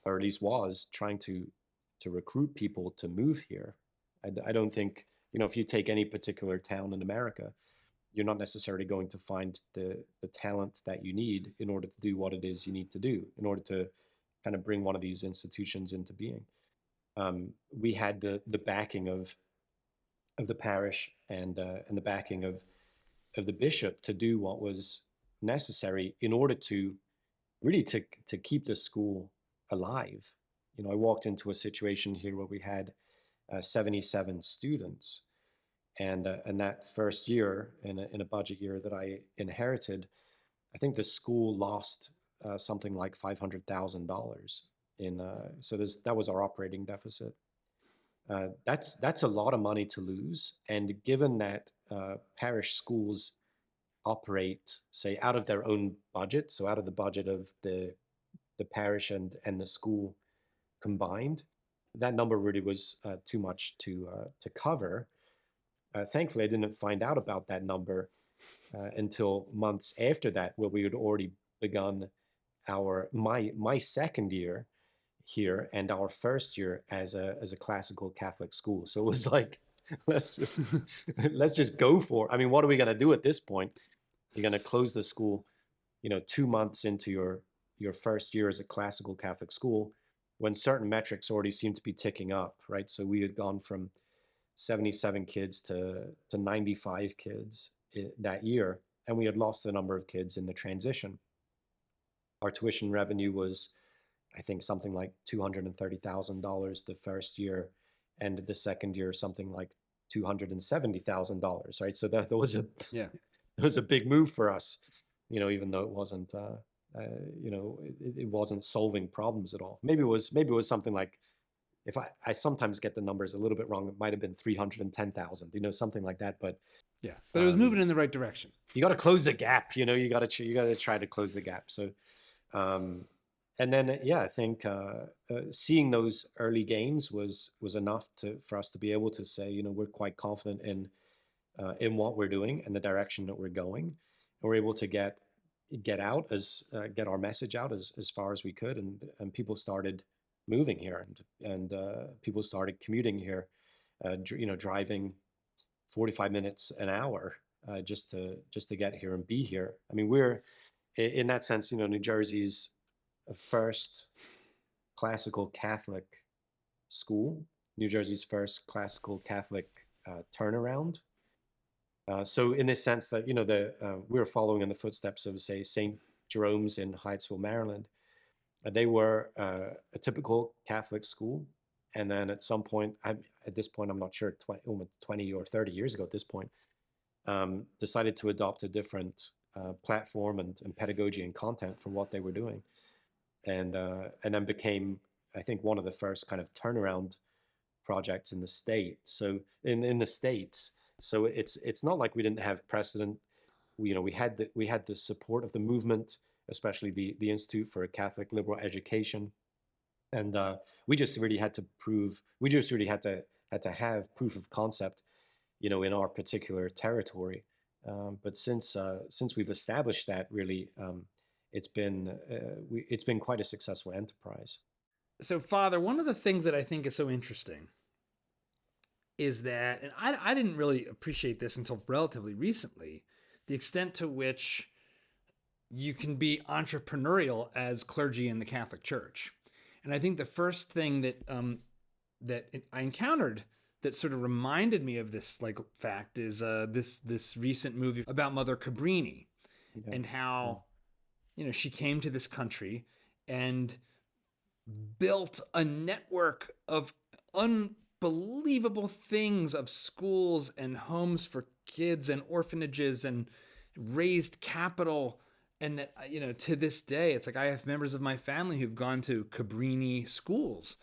or at least was, trying to recruit people to move here. I don't think if you take any particular town in America, you're not necessarily going to find the talent that you need in order to do what it is you need to do in order to kind of bring one of these institutions into being. We had the backing of the parish and the backing of the bishop to do what was necessary in order to really to keep the school alive. I walked into a situation here where we had 77 students, and that first year in a budget year that I inherited, I think the school lost something like $500,000 in so that was our operating deficit. That's a lot of money to lose, and given that parish schools operate, say, out of their own budget, so out of the budget of the parish and the school combined, that number really was too much to cover. Thankfully, I didn't find out about that number until months after that, where we had already begun my second year here and our first year as a classical Catholic school. So it was like, let's just let's just go for it. I mean, what are we going to do at this point? You're going to close the school, 2 months into your first year as a classical Catholic school, when certain metrics already seem to be ticking up, right? So we had gone from 77 kids to 95 kids that year, and we had lost a number of kids in the transition. Our tuition revenue was, I think, something like $230,000 the first year, and the second year something like $270,000, right? So that was a Yeah. it was a big move for us, even though it wasn't it wasn't solving problems at all. Maybe it was something like, if I sometimes get the numbers a little bit wrong, it might have been 310,000, something like that. But Yeah, but it was moving in the right direction. You got to close the gap. You got to try to close the gap. So, and then yeah, I think seeing those early gains was enough for us to be able to say, we're quite confident in what we're doing and the direction that we're going. And we're able to get our message out as far as we could, and people started moving here, and people started commuting here, driving 45 minutes an hour just to get here and be here. I mean, we're in that sense, New Jersey's first classical Catholic school, New Jersey's first classical Catholic turnaround. So in this sense that, we're following in the footsteps of, say, St. Jerome's in Hyattsville, Maryland. They were a typical Catholic school. And then at some point, at this point, I'm not sure, 20 or 30 years ago at this point, decided to adopt a different platform and pedagogy and content for what they were doing. And then became, I think, one of the first kind of turnaround projects in the state. So in the States. So it's not like we didn't have precedent. We had the support of the movement, especially the Institute for Catholic Liberal Education, and we just really had to have proof of concept, in our particular territory. But since we've established that, really, it's been quite a successful enterprise. So, Father, one of the things that I think is so interesting is that, and I didn't really appreciate this until relatively recently, the extent to which you can be entrepreneurial as clergy in the Catholic Church. And I think the first thing that that I encountered that sort of reminded me of this fact is this recent movie about Mother Cabrini, okay, and how she came to this country and built a network of unbelievable things, of schools and homes for kids and orphanages, and raised capital. And that, to this day, it's like I have members of my family who've gone to Cabrini schools.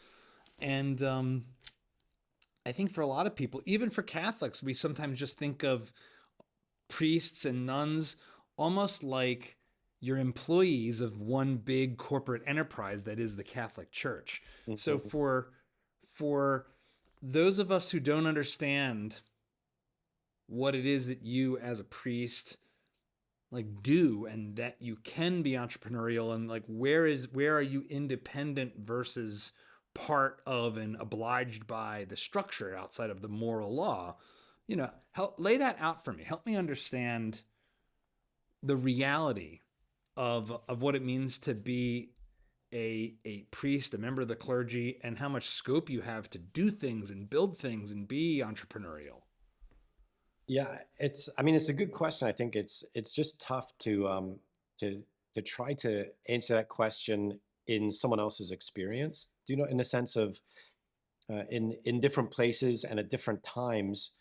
And I think for a lot of people, even for Catholics, we sometimes just think of priests and nuns almost like you're employees of one big corporate enterprise that is the Catholic Church. Mm-hmm. So for those of us who don't understand what it is that you as a priest do, and that you can be entrepreneurial, and where are you independent versus part of and obliged by the structure outside of the moral law, help lay that out for me. Help me understand the reality of what it means to be a priest, a member of the clergy, and how much scope you have to do things and build things and be entrepreneurial. Yeah, I mean, it's a good question. I think it's just tough to to try to answer that question in someone else's experience. Do you know, in the sense of in different places and at different times,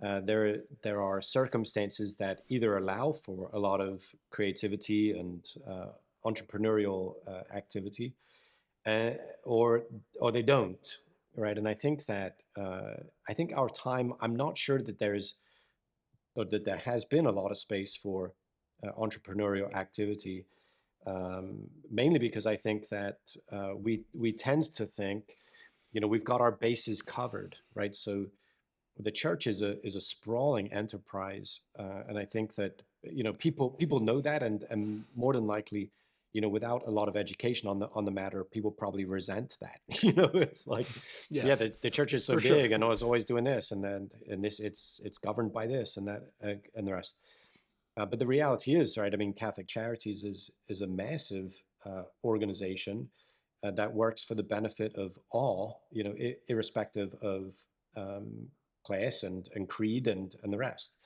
there are circumstances that either allow for a lot of creativity and entrepreneurial activity, uh, or or they don't, right? And I think that I think our time. I'm not sure that there's or that there has been a lot of space for entrepreneurial activity, mainly because I think that we tend to think, we've got our bases covered, right? So the church is a sprawling enterprise, and I think that people know that, and more than likely, without a lot of education on the matter, people probably resent that. It's like, yeah, Yes, the church is so for sure. big, and I was always doing this, and this it's governed by this and that and the rest. But the reality is, right? I mean, Catholic Charities is a massive organization that works for the benefit of all, irrespective of um, class and creed and the rest.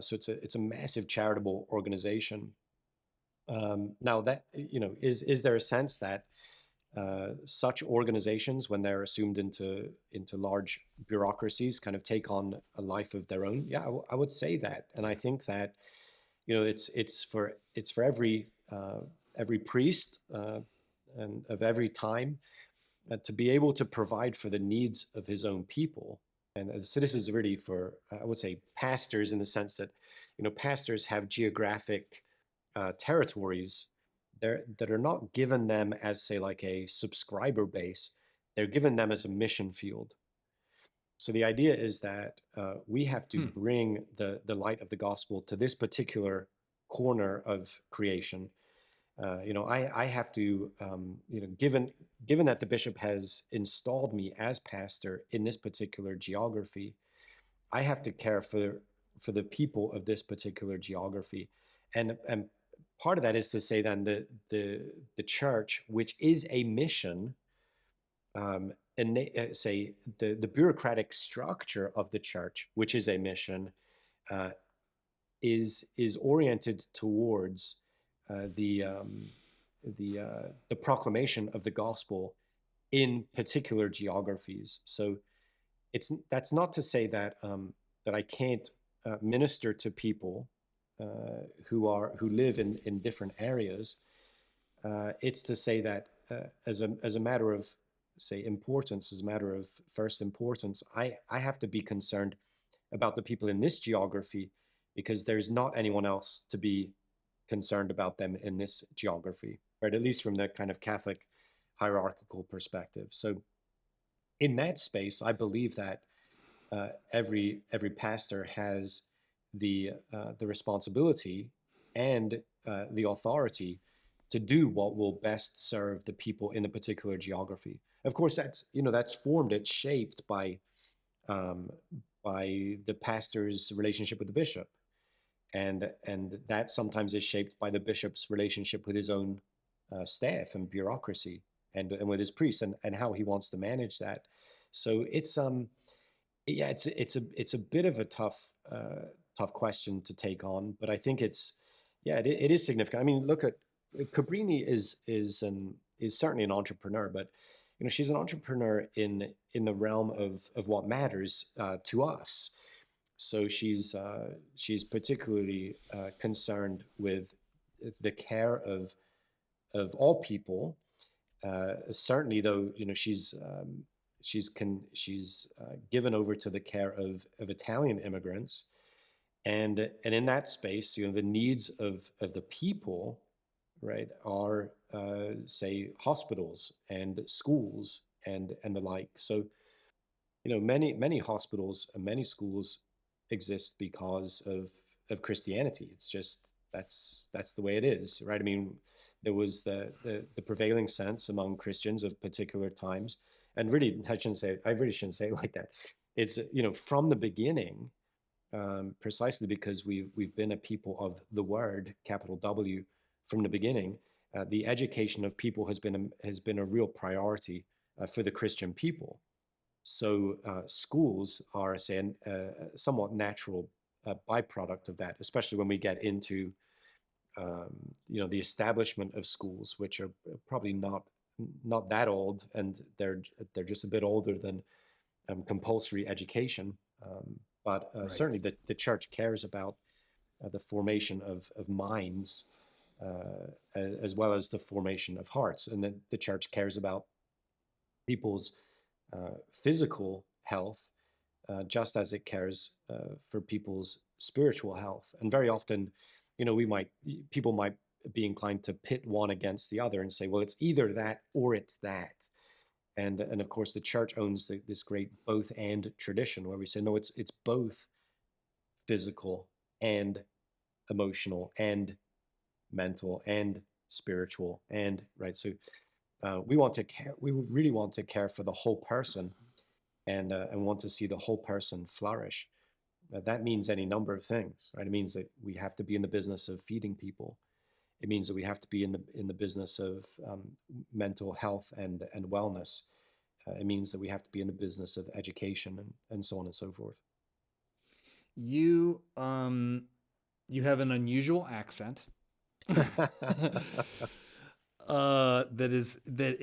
So it's a massive charitable organization. Now that is there a sense that such organizations, when they're assumed into large bureaucracies, kind of take on a life of their own? Yeah, I would say that, and I think that it's for every priest and of every time to be able to provide for the needs of his own people. And so this is really for, I would say, pastors, in the sense that, pastors have geographic territories there that are not given them as, say, like a subscriber base. They're given them as a mission field. So the idea is that we have to Hmm. bring the light of the gospel to this particular corner of creation. I have to, given that the bishop has installed me as pastor in this particular geography, I have to care for the people of this particular geography, and part of that is to say then the church, which is a mission, and say the bureaucratic structure of the church, which is a mission, uh, is oriented towards uh, the um, the proclamation of the gospel in particular geographies. So that's not to say that that I can't minister to people who live in different areas. It's to say that as a matter of, say, importance, as a matter of first importance, I have to be concerned about the people in this geography, because there's not anyone else to be concerned about them in this geography, right? At least from the kind of Catholic hierarchical perspective. So in that space, I believe that every pastor has the responsibility and the authority to do what will best serve the people in the particular geography. Of course, that's formed, it's shaped um, by the pastor's relationship with the bishop, and that sometimes is shaped by the bishop's relationship with his own staff and bureaucracy, and with his priests, and how he wants to manage that. So yeah, it's a bit of a tough question to take on, but I think it is significant. I mean, look at Cabrini is certainly an entrepreneur, but she's an entrepreneur in the realm of what matters to us. So she's particularly concerned with the care of all people. Certainly, though, she's given over to the care of Italian immigrants, and in that space, the needs of the people, right, are say hospitals and schools and the like. So many hospitals and many schools exist because of Christianity. It's just that's the way it is, right? I mean, there was the prevailing sense among Christians of particular times, and really I really shouldn't say it like that. it's, from the beginning, precisely because we've been a people of the word, capital W, from the beginning. The education of people has been a real priority for the Christian people. So schools are, say, a somewhat natural byproduct of that, especially when we get into the establishment of schools, which are probably not that old, and they're just a bit older than compulsory education. But Right. certainly the church cares about the formation of minds, as well as the formation of hearts. And then the church cares about people's physical health, just as it cares for people's spiritual health. And very often, people might be inclined to pit one against the other and say, well, it's either that or it's that. And of course, the church owns this great both and tradition where we say, no, it's both physical and emotional and mental and spiritual, and right. So we want to care. We really want to care for the whole person, and want to see the whole person flourish. That means any number of things, right? It means that we have to be in the business of feeding people. It means that we have to be in the business of mental health and wellness. It means that we have to be in the business of education and so on and so forth. You you have an unusual accent. That is New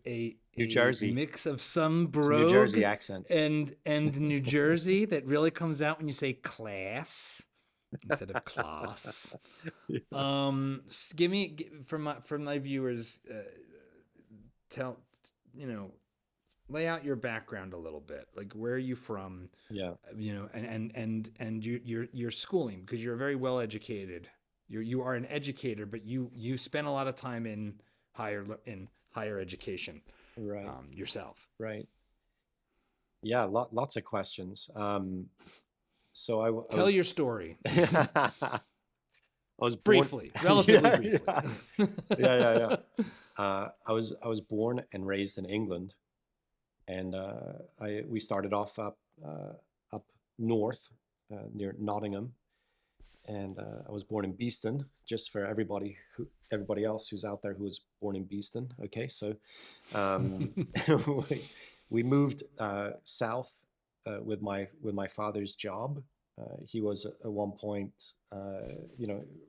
a Jersey. mix of some It's a New brogue Jersey accent. and New Jersey that really comes out when you say class instead of class. Yeah. Give me for my viewers, tell you know lay out your background a little bit. Like, where are you from? Yeah. And your schooling, because you're very well educated. You are an educator, but you spend a lot of time in higher education Right. yourself. Right. Yeah. Lots of questions. So I Tell was your story I was born. briefly, relatively Yeah. briefly. Yeah. Yeah. Yeah. Yeah. I was born and raised in England, and we started off up north, near Nottingham, and I was born in Beeston. Just for everybody else who's out there who was born in Beeston. Okay, so um, we moved south with my father's job. He was at one point,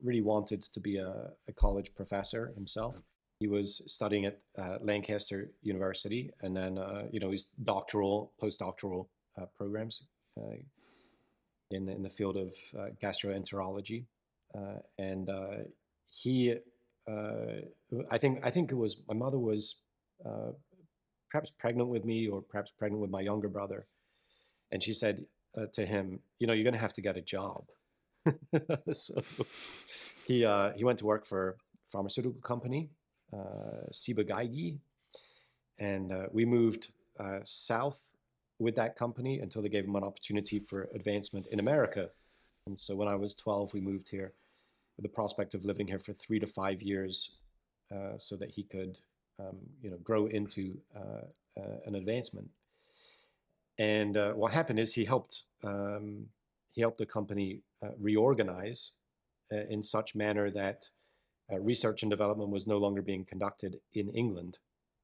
really wanted to be a college professor himself. He was studying at Lancaster University, and then his postdoctoral programs in the field of gastroenterology, and he, I think it was my mother was uh, perhaps pregnant with me, or perhaps pregnant with my younger brother, and she said to him, you're going to have to get a job. So he went to work for a pharmaceutical company, Ciba-Geigy, and we moved south with that company until they gave him an opportunity for advancement in America. And so when I was 12, we moved here with the prospect of living here for 3 to 5 years, so that he could, grow into an advancement. And what happened is he helped the company reorganize in such manner that research and development was no longer being conducted in England.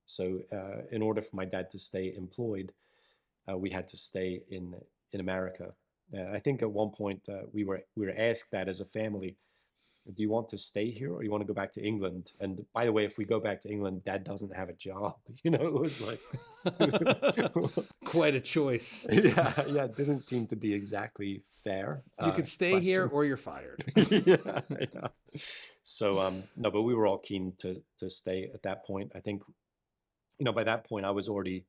So in order for my dad to stay employed, we had to stay in America. I think at one point we were asked that as a family, do you want to stay here or you want to go back to England? And by the way, if we go back to England, Dad doesn't have a job. It was like, Quite a choice. yeah, yeah, it didn't seem to be exactly fair You could stay here question. or you're fired. Yeah, yeah. So no, but we were all keen to stay at that point. I think, by that point I was already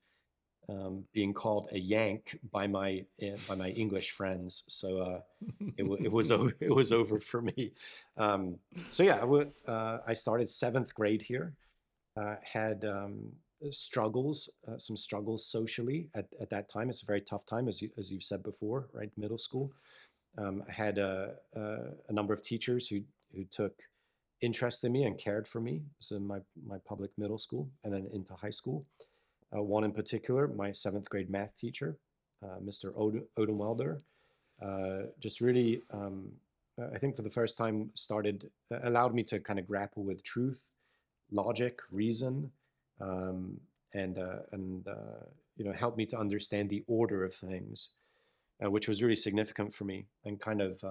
being called a Yank by my English friends. So it was over for me. So yeah, I started seventh grade here. Had some struggles socially at that time. It's a very tough time, as you've said before, right? Middle school. I had a number of teachers who took interest in me and cared for me. So my public middle school and then into high school. One in particular, my seventh grade math teacher, Mr. Odenwelder, just really, I think for the first time allowed me to kind of grapple with truth, logic, reason, um, and helped me to understand the order of things, which was really significant for me, and kind of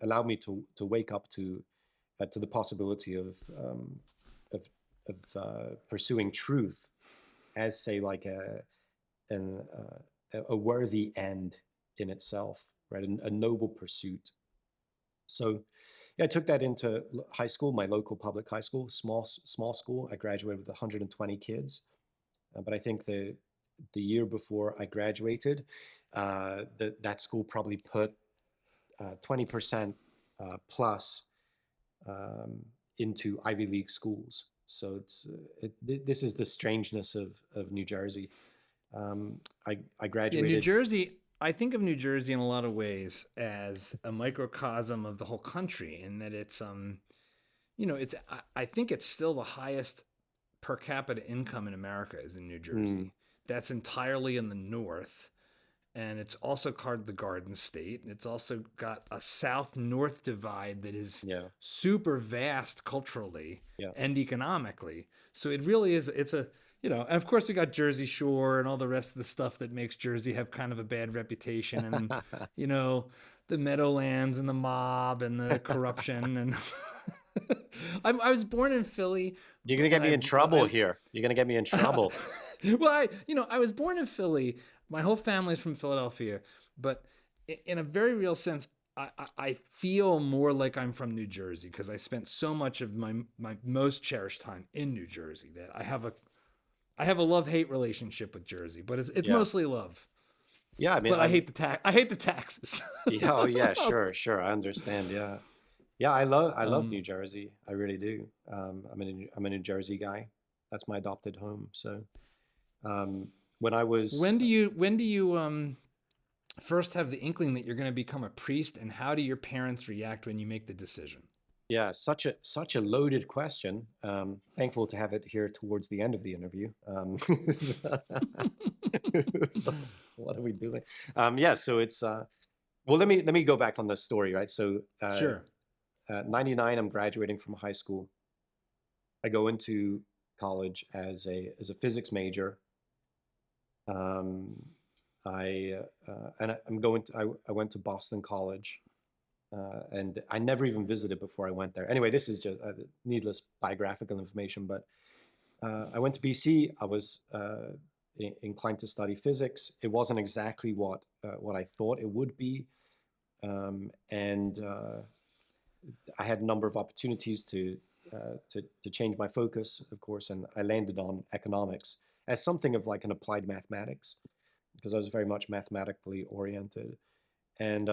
allowed me to wake up to the possibility of pursuing truth as, say, like an, a worthy end in itself, right? A noble pursuit. So yeah, I took that into high school, my local public high school, small school. I graduated with 120 kids, but I think the year before I graduated, that school probably put 20% plus um, into Ivy League schools. So this is the strangeness of New Jersey. I Yeah, New graduated. Jersey. I think of New Jersey in a lot of ways as a microcosm of the whole country, in that it's it's I think it's still the highest per capita income in America is in New Mm, Jersey. That's entirely in the north, and it's also called the Garden State. It's also got a south-north divide that is yeah, super vast culturally yeah. and economically. So it really is. It's a and of course we got Jersey Shore and all the rest of the stuff that makes Jersey have kind of a bad reputation, and you know the Meadowlands and the mob and the corruption and. I was born in Philly, You're gonna and get me in trouble here. You're gonna get me in trouble. well, I was born in Philly. My whole family's from Philadelphia, but in a very real sense, I feel more like I'm from New Jersey because I spent so much of my most cherished time in New Jersey that I have a love-hate relationship with Jersey, but it's Yeah, mostly love. yeah. I mean, But I hate the taxes. yeah, oh yeah, sure, sure. I understand. Yeah, yeah. I love um, New Jersey. I really do. I'm a New Jersey guy. That's my adopted home. So um, when I was when do you first have the inkling that you're going to become a priest, and how do your parents react when you make the decision? Yeah, such a loaded question. Thankful to have it here towards the end of the interview. So what are we doing? Yeah, so it's well. Let me go back on the story, right? So Sure. 99, I'm graduating from high school. I go into college as a physics major. Um, I'm going to I went to Boston College, and I never even visited before I went there. Anyway, this is just needless biographical information, but I went to BC. I was inclined to study physics. It wasn't exactly what I thought it would be, and I had a number of opportunities to change my focus, of course, and I landed on economics as something of like an applied mathematics because I was very much mathematically oriented, and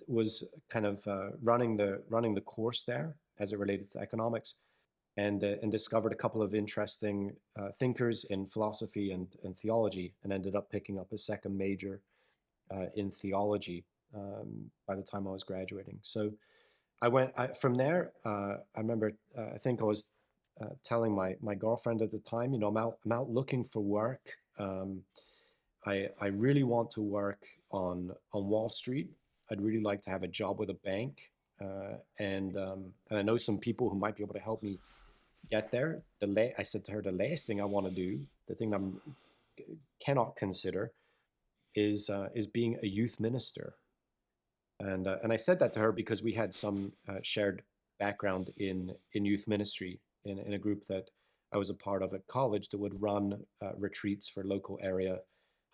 was kind of running the course there as it related to economics, and discovered a couple of interesting thinkers in philosophy and theology, and ended up picking up a second major in theology by the time I was graduating. So from there. I remember I think I was telling my girlfriend at the time, I'm out looking for work. I really want to work on Wall Street. I'd really like to have a job with a bank, and I know some people who might be able to help me get there. I said to her, the last thing I want to do, the thing cannot consider, is being a youth minister. And I said that to her because we had some shared background in youth ministry in a group that I was a part of at college that would run retreats for local area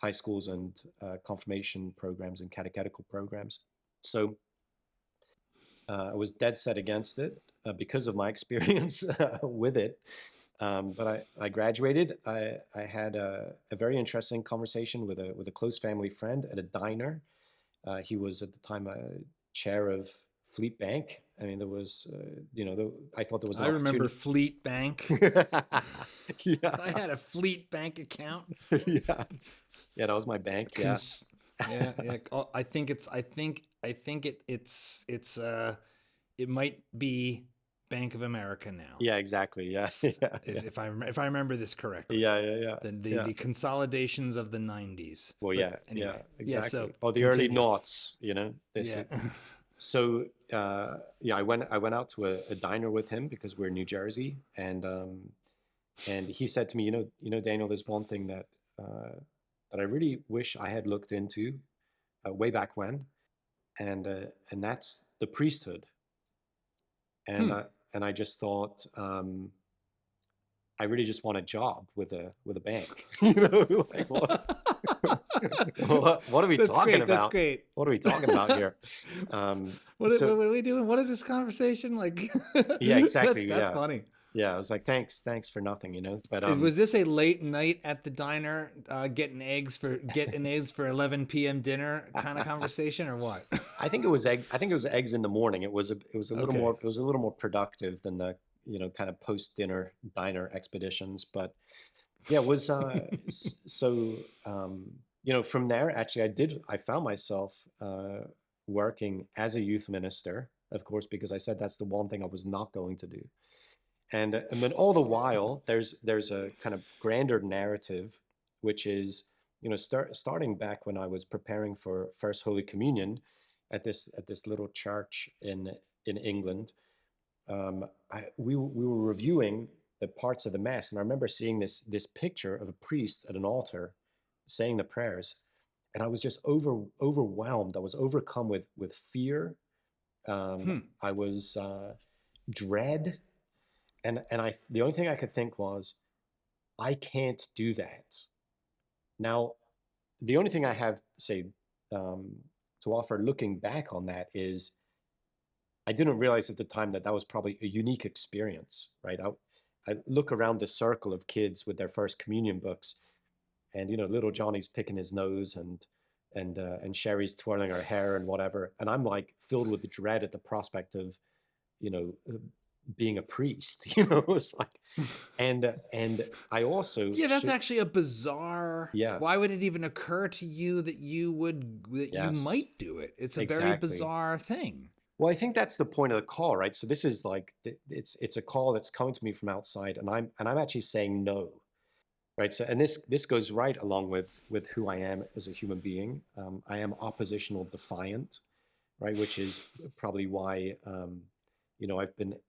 high schools and confirmation programs and catechetical programs. So I was dead set against it because of my experience with it. But I graduated. I had a very interesting conversation with a close family friend at a diner. He was at the time a chair of Fleet Bank. I mean, there was, I thought there was an I remember opportunity. Fleet Bank. Yeah, I had a Fleet Bank account. yeah, yeah. That was my bank. Yeah, Yeah, yeah. Oh, I think it might be Bank of America now. Yeah, exactly. Yeah, yeah, yeah, If I remember this correctly, yeah, yeah, yeah, yeah. the consolidations of the '90s. Well, But yeah, yeah, anyway, yeah. So exactly. Or the early continue. noughts, you know. This Yeah. is so. Yeah, I went out to a diner with him because we're in New Jersey, and he said to me, Daniel, there's one thing that I really wish I had looked into way back when, and that's the priesthood. And Hmm. I just thought, I really just want a job with a bank. Like what? What are we That's talking great. That's about? great. What are we talking about here? So What are we doing? What is this conversation like? yeah, exactly. That's Yeah, funny. yeah. I was like, thanks for nothing, But Was this a late night at the diner, getting eggs for 11 p.m. dinner kind of conversation, or what? I think it was eggs. I think it was eggs in the morning. It was a little Okay. more productive than the kind of post dinner diner expeditions. But yeah, it was so from there actually I found myself working as a youth minister, of course, because I said that's the one thing I was not going to do. And I mean, all the while, there's a kind of grander narrative, which is, starting back when I was preparing for First Holy Communion at this little church in England. We were reviewing the parts of the mass, and I remember seeing this picture of a priest at an altar saying the prayers, and I was just overwhelmed. I was overcome with fear. Hmm. I was dread. And the only thing I could think was, I can't do that. Now, the only thing I have say um, to offer looking back on that is I didn't realize at the time that that was probably a unique experience, right? I look around the circle of kids with their first communion books, and little Johnny's picking his nose, and Sherry's twirling her hair and whatever, and I'm like filled with dread at the prospect of you know uh, being a priest. It's like, and I also Yeah, that's should. actually a bizarre. Yeah, Why would it even occur to you that you yes, might do it? It's a very exactly. bizarre thing. Well, I think that's the point of the call, right? So this is like it's a call that's coming to me from outside, and I'm actually saying no, right? So, and this goes right along with who I am as a human being. I am oppositional defiant, right? Which is probably why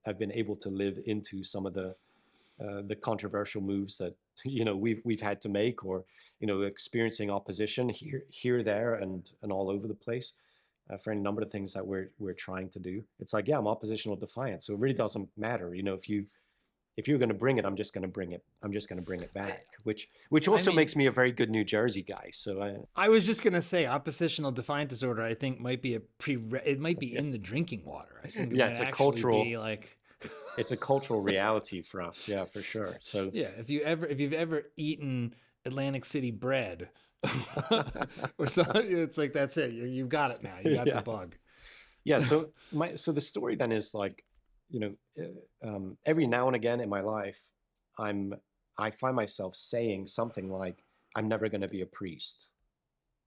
I've been able to live into some of the controversial moves that we've had to make, or experiencing opposition here, there, and all over the place, for any number of things that we're trying to do. It's like, yeah, I'm oppositional defiant, so it really doesn't matter. If you're going to bring it, I'm just going to bring it. I'm just going to bring it back, which I also mean, makes me a very good New Jersey guy. So I was just gonna say oppositional defiant disorder. I think might be a pre. It might be yeah, in the drinking water. I think it yeah, might it's a actually cultural be like, it's a cultural reality for us. Yeah, for sure. So yeah. If you've ever eaten Atlantic City bread, or something, it's like that's it. You've got it now. You got the yeah, bug. yeah. So the story then is like, every now and again in my life, I'm I find myself saying something like, I'm never going to be a priest,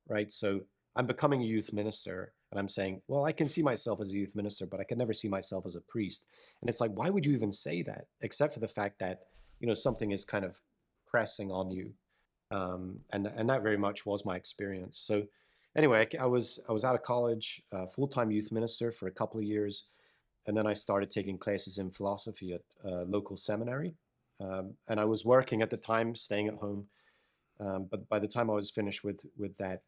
right? So I'm becoming a youth minister, and I'm saying, well, I can see myself as a youth minister, but I can never see myself as a priest. And it's like, why would you even say that, except for the fact that something is kind of pressing on you, and that very much was my experience. So anyway, I was out of college, full-time youth minister for a couple of years, and then I started taking classes in philosophy at a local seminary. And I was working at the time, staying at home. But by the time I was finished with that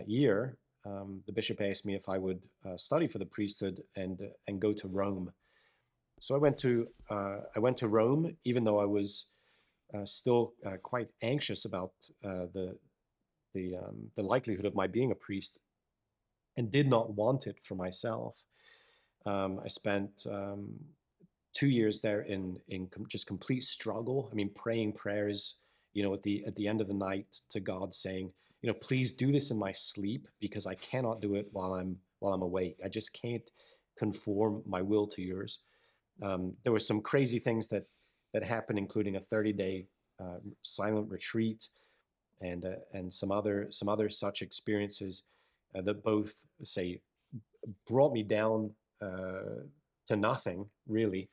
year, the bishop asked me if I would study for the priesthood and go to Rome. So I went to Rome, even though I was still quite anxious about the likelihood of my being a priest, and did not want it for myself. I spent 2 years there in just complete struggle. I mean, praying prayers, at the end of the night to God, saying, please do this in my sleep, because I cannot do it while I'm awake. I just can't conform my will to yours. There were some crazy things that happened, including a 30-day silent retreat, and some other such experiences that both say brought me down to nothing really,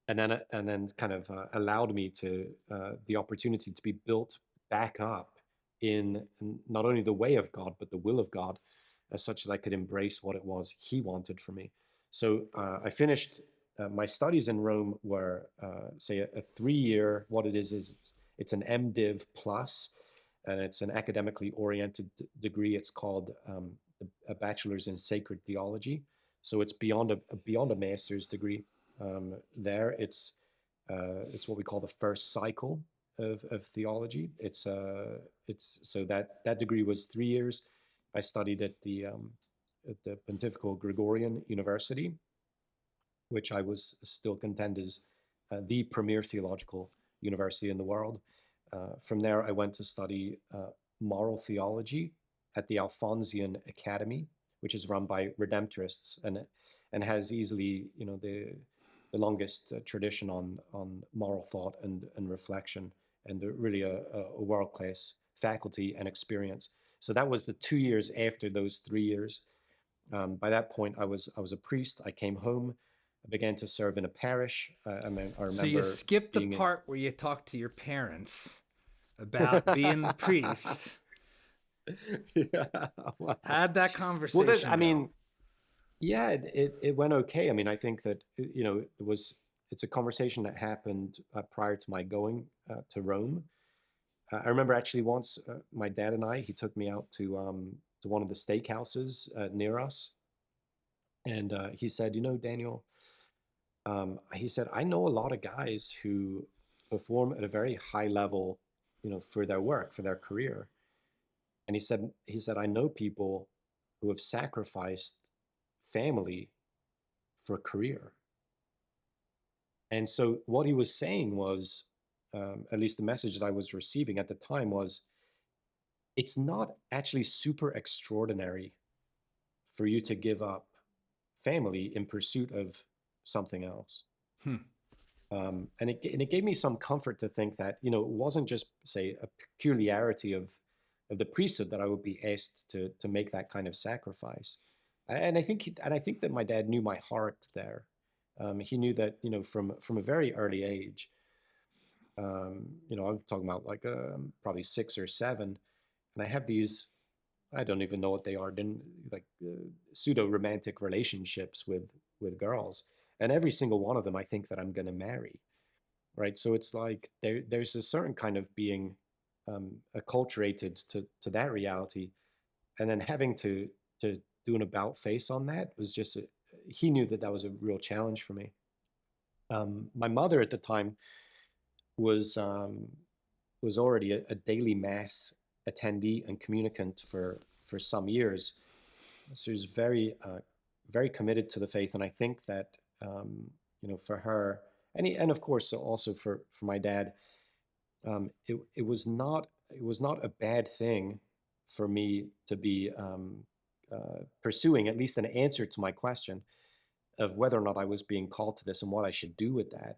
and then kind of allowed me to the opportunity to be built back up in not only the way of God but the will of God, as such that I could embrace what it was He wanted for me. So I finished my studies in Rome were say a 3 year. What it is it's an MDiv plus, and it's an academically oriented degree. It's called a bachelor's in sacred theology. So it's beyond a master's degree. There, it's what we call the first cycle of theology. It's so that degree was 3 years. I studied at the Pontifical Gregorian University, which I was still contend is the premier theological university in the world. From there, I went to study moral theology at the Alphonsian Academy, which is run by Redemptorists and has easily, the longest tradition on moral thought and reflection, and really a world class faculty and experience. So that was the 2 years after those 3 years. By that point, I was a priest. I came home. I began to serve in a parish. I So you remember skipped the being in. part where you talked to your parents about being the priest. Yeah, wow. Had that Well, that conversation I go. mean, yeah, it went okay. I mean, I think that it's a conversation that happened prior to my going to Rome. I remember actually once my dad and he took me out to one of the steakhouses near us, and he said, Daniel, he said, I know a lot of guys who perform at a very high level, for their work, for their career. And he said, I know people who have sacrificed family for career. And so what he was saying was, at least the message that I was receiving at the time was, it's not actually super extraordinary for you to give up family in pursuit of something else. Hmm. And it gave me some comfort to think that it wasn't just, say, a peculiarity of the priesthood that I would be asked to make that kind of sacrifice. And I think that my dad knew my heart there. He knew that from a very early age. I'm talking about like probably 6 or 7, and I have these. I don't even know what they are. Like pseudo romantic relationships with girls, and every single one of them, I think that I'm going to marry, right? So it's like there's a certain kind of being acculturated to that reality, and then having to do an about face on that was just he knew that that was a real challenge for me. My mother at the time was um, was already a daily mass attendee and communicant for some years, so she was very committed to the faith, and I think that for her, and of course also for my dad, it was not a bad thing for me to be pursuing at least an answer to my question of whether or not I was being called to this and what I should do with that.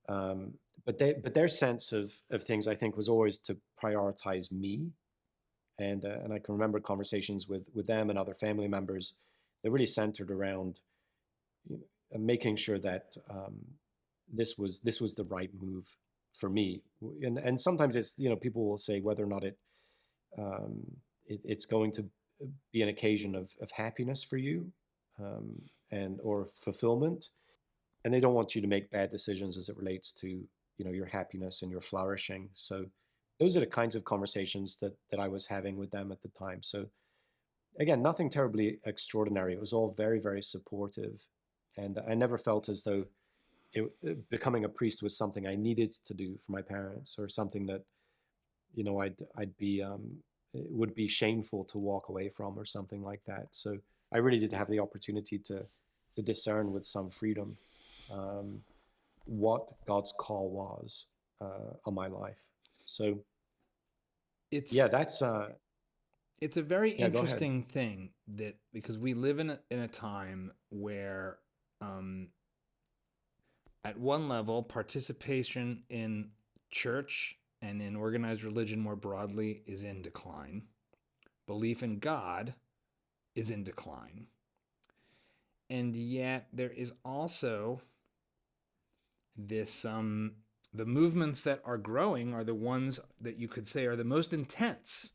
Um, but their sense of things, I think, was always to prioritize me, and I can remember conversations with them and other family members that really centered around making sure that this was the right move for me. And sometimes it's people will say whether or not um, it's going to be an occasion of happiness for you, um, and or fulfillment, and they don't want you to make bad decisions as it relates to your happiness and your flourishing. So those are the kinds of conversations that I was having with them at the time. So again, nothing terribly extraordinary. It was all very, very supportive, and I never felt as though becoming a priest was something I needed to do for my parents, or something that I'd be it would be shameful to walk away from, or something like that. So I really did have the opportunity to discern with some freedom um, what God's call was on my life. So yeah, It's that's it's a very yeah. Go ahead. interesting thing that because we live in a time where um, at one level participation in church and in organized religion more broadly is in decline. Belief in God is in decline. And yet there is also this the movements that are growing are the ones that you could say are the most intense.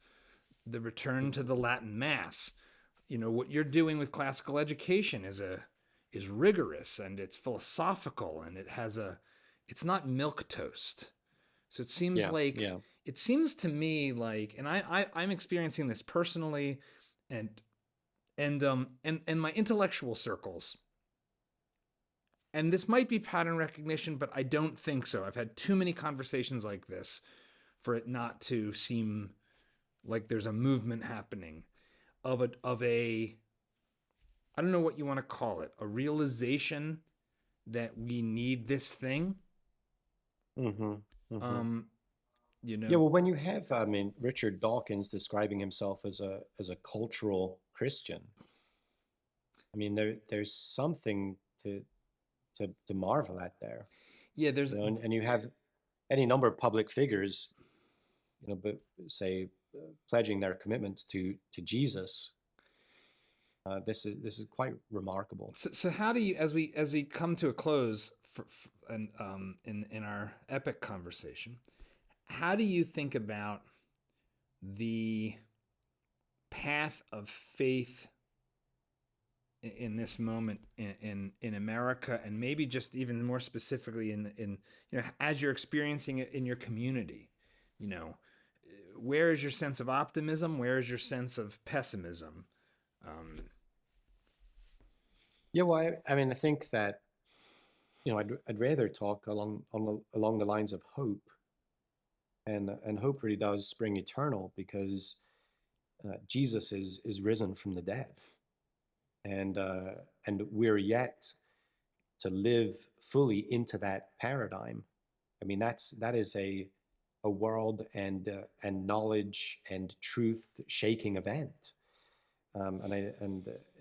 The return to Mhm. the Latin Mass. You know, what you're doing with classical education is rigorous and it's philosophical and it's not milk toast. So Yeah, yeah. it seems to me like, and I'm experiencing this personally, and and my intellectual circles, and this might be pattern recognition, but I don't think so. I've had too many conversations like this for it not to seem like there's a movement happening of a I don't know what you want to call it, a realization that we need this thing. Hmm. Hmm. Um, you Yeah, know, well, when you have, I mean, Richard Dawkins describing himself as a cultural Christian, I mean, there's something to marvel at there, yeah, there's and you have any number of public figures, but say pledging their commitment to Jesus. This is quite remarkable. so how do you as we come to a close and in our epic conversation, how do you think about the path of faith in this moment in America, and maybe just even more specifically in as you're experiencing it in your community, you know, where is your sense of optimism? Where is your sense of pessimism? Um, Yeah, well, I mean, I think that I'd rather talk along the lines of hope, and hope really does spring eternal because Jesus is risen from the dead, and uh, and we're yet to live fully into that paradigm. I mean, that is a world and knowledge and truth shaking event, and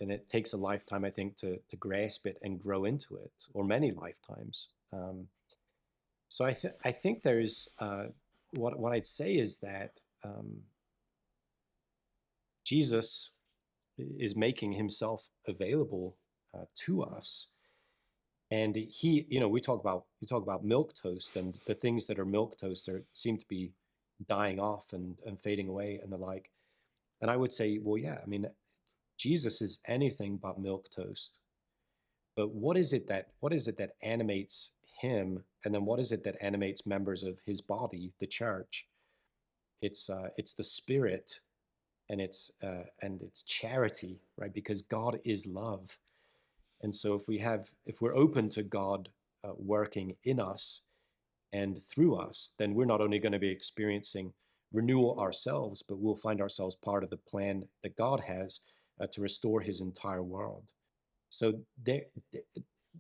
it takes a lifetime, I think, to grasp it and grow into it, or many lifetimes. So I think there's what I'd say is that Jesus is making himself available to us, and we talk about milk toast, and the things that are milk toast seem to be dying off and fading away and the like. And I would say, well, yeah, I mean, Jesus is anything but milk toast. But what is it that animates him, and then what is it that animates members of his body, the church? It's the spirit, and it's charity, right? Because God is love. And so if we're open to God working in us and through us, then we're not only going to be experiencing renewal ourselves, but we'll find ourselves part of the plan that God has to restore his entire world. So there,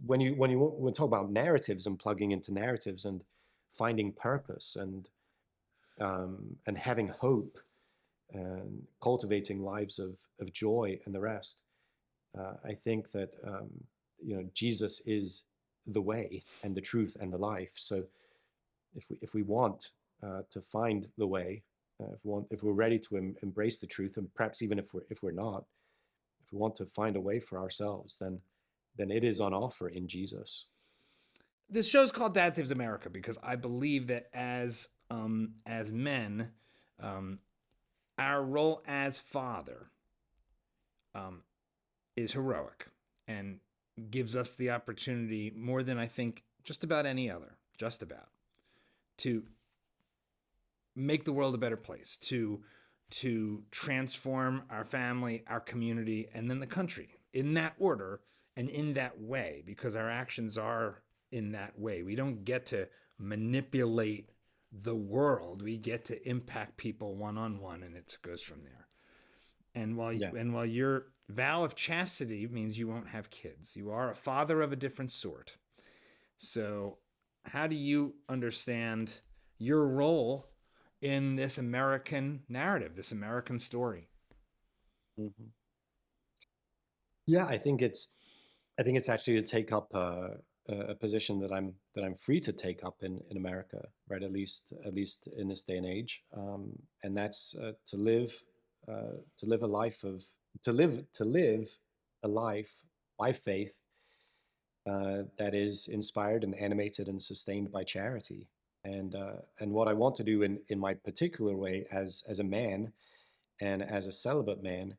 when you talk about narratives and plugging into narratives and finding purpose and having hope and cultivating lives of joy and the rest, I think that Jesus is the way and the truth and the life. So if we want to find the way, if we're ready to embrace the truth, and perhaps even if we're not, if we want to find a way for ourselves, then it is on offer in Jesus. this show's called Dad Saves America because I believe that as men, um, our role as father um, is heroic and gives us the opportunity more than I think just about any other, just about, to make the world a better place, to transform our family, our community, and then the country in that order and in that way, because our actions are in that way. We don't get to manipulate the world. We get to impact people one on one, and it goes from there. Yeah. And while your vow of chastity means you won't have kids, you are a father of a different sort. So, how do you understand your role in this American narrative, this American story? Hmm. Yeah, I think it's actually to take up a position that I'm free to take up in America, right? At least in this day and age, and that's to live a life of to live a life by faith that is inspired and animated and sustained by charity. And what I want to do in my particular way as a man and as a celibate man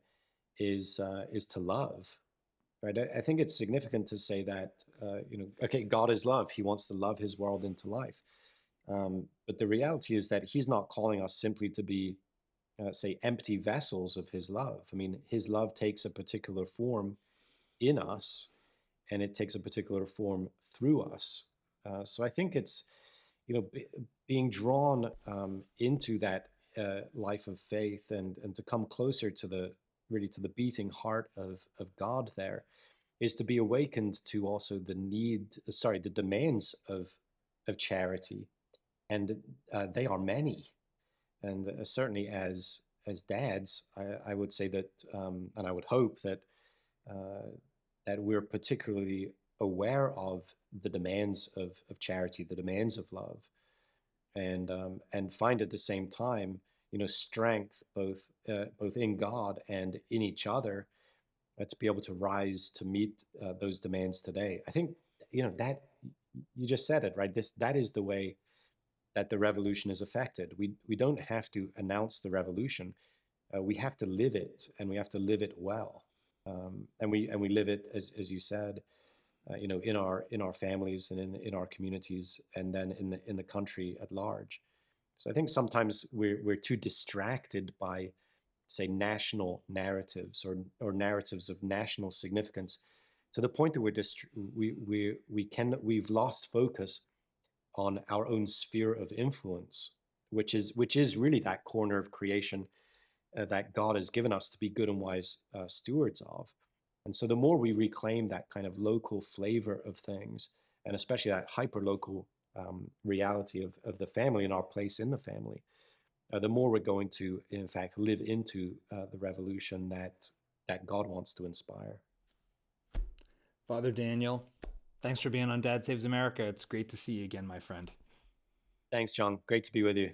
is to love. Right. I think it's significant to say that okay, God is love. He wants to love His world into life. But the reality is that He's not calling us simply to be, say, empty vessels of His love. I mean, His love takes a particular form in us, and it takes a particular form through us. So I think it's, being drawn into that life of faith, and to come closer to the really to the beating heart of God there, is to be awakened to also the demands of charity, and they are many. And certainly as dads, I would say that, and I would hope that uh, that we're particularly aware of the demands of charity, the demands of love, and find at the same time, strength both in God and in each other, to be able to rise to meet those demands today. I think that you just said it right. That is the way that the revolution is affected. We don't have to announce the revolution. We have to live it, and we have to live it well. And we live it, as you said, in our families and in our communities, and then in the country at large. So I think sometimes we're too distracted by, say, national narratives, or narratives of national significance, to the point that we've lost focus on our own sphere of influence, which is really that corner of creation that God has given us to be good and wise stewards of. And so the more we reclaim that kind of local flavor of things, and especially that hyper local reality of the family and our place in the family, the more we're going to, in fact, live into the revolution that God wants to inspire. Father Daniel, thanks for being on Dad Saves America. It's great to see you again, my friend. Thanks, John. Great to be with you.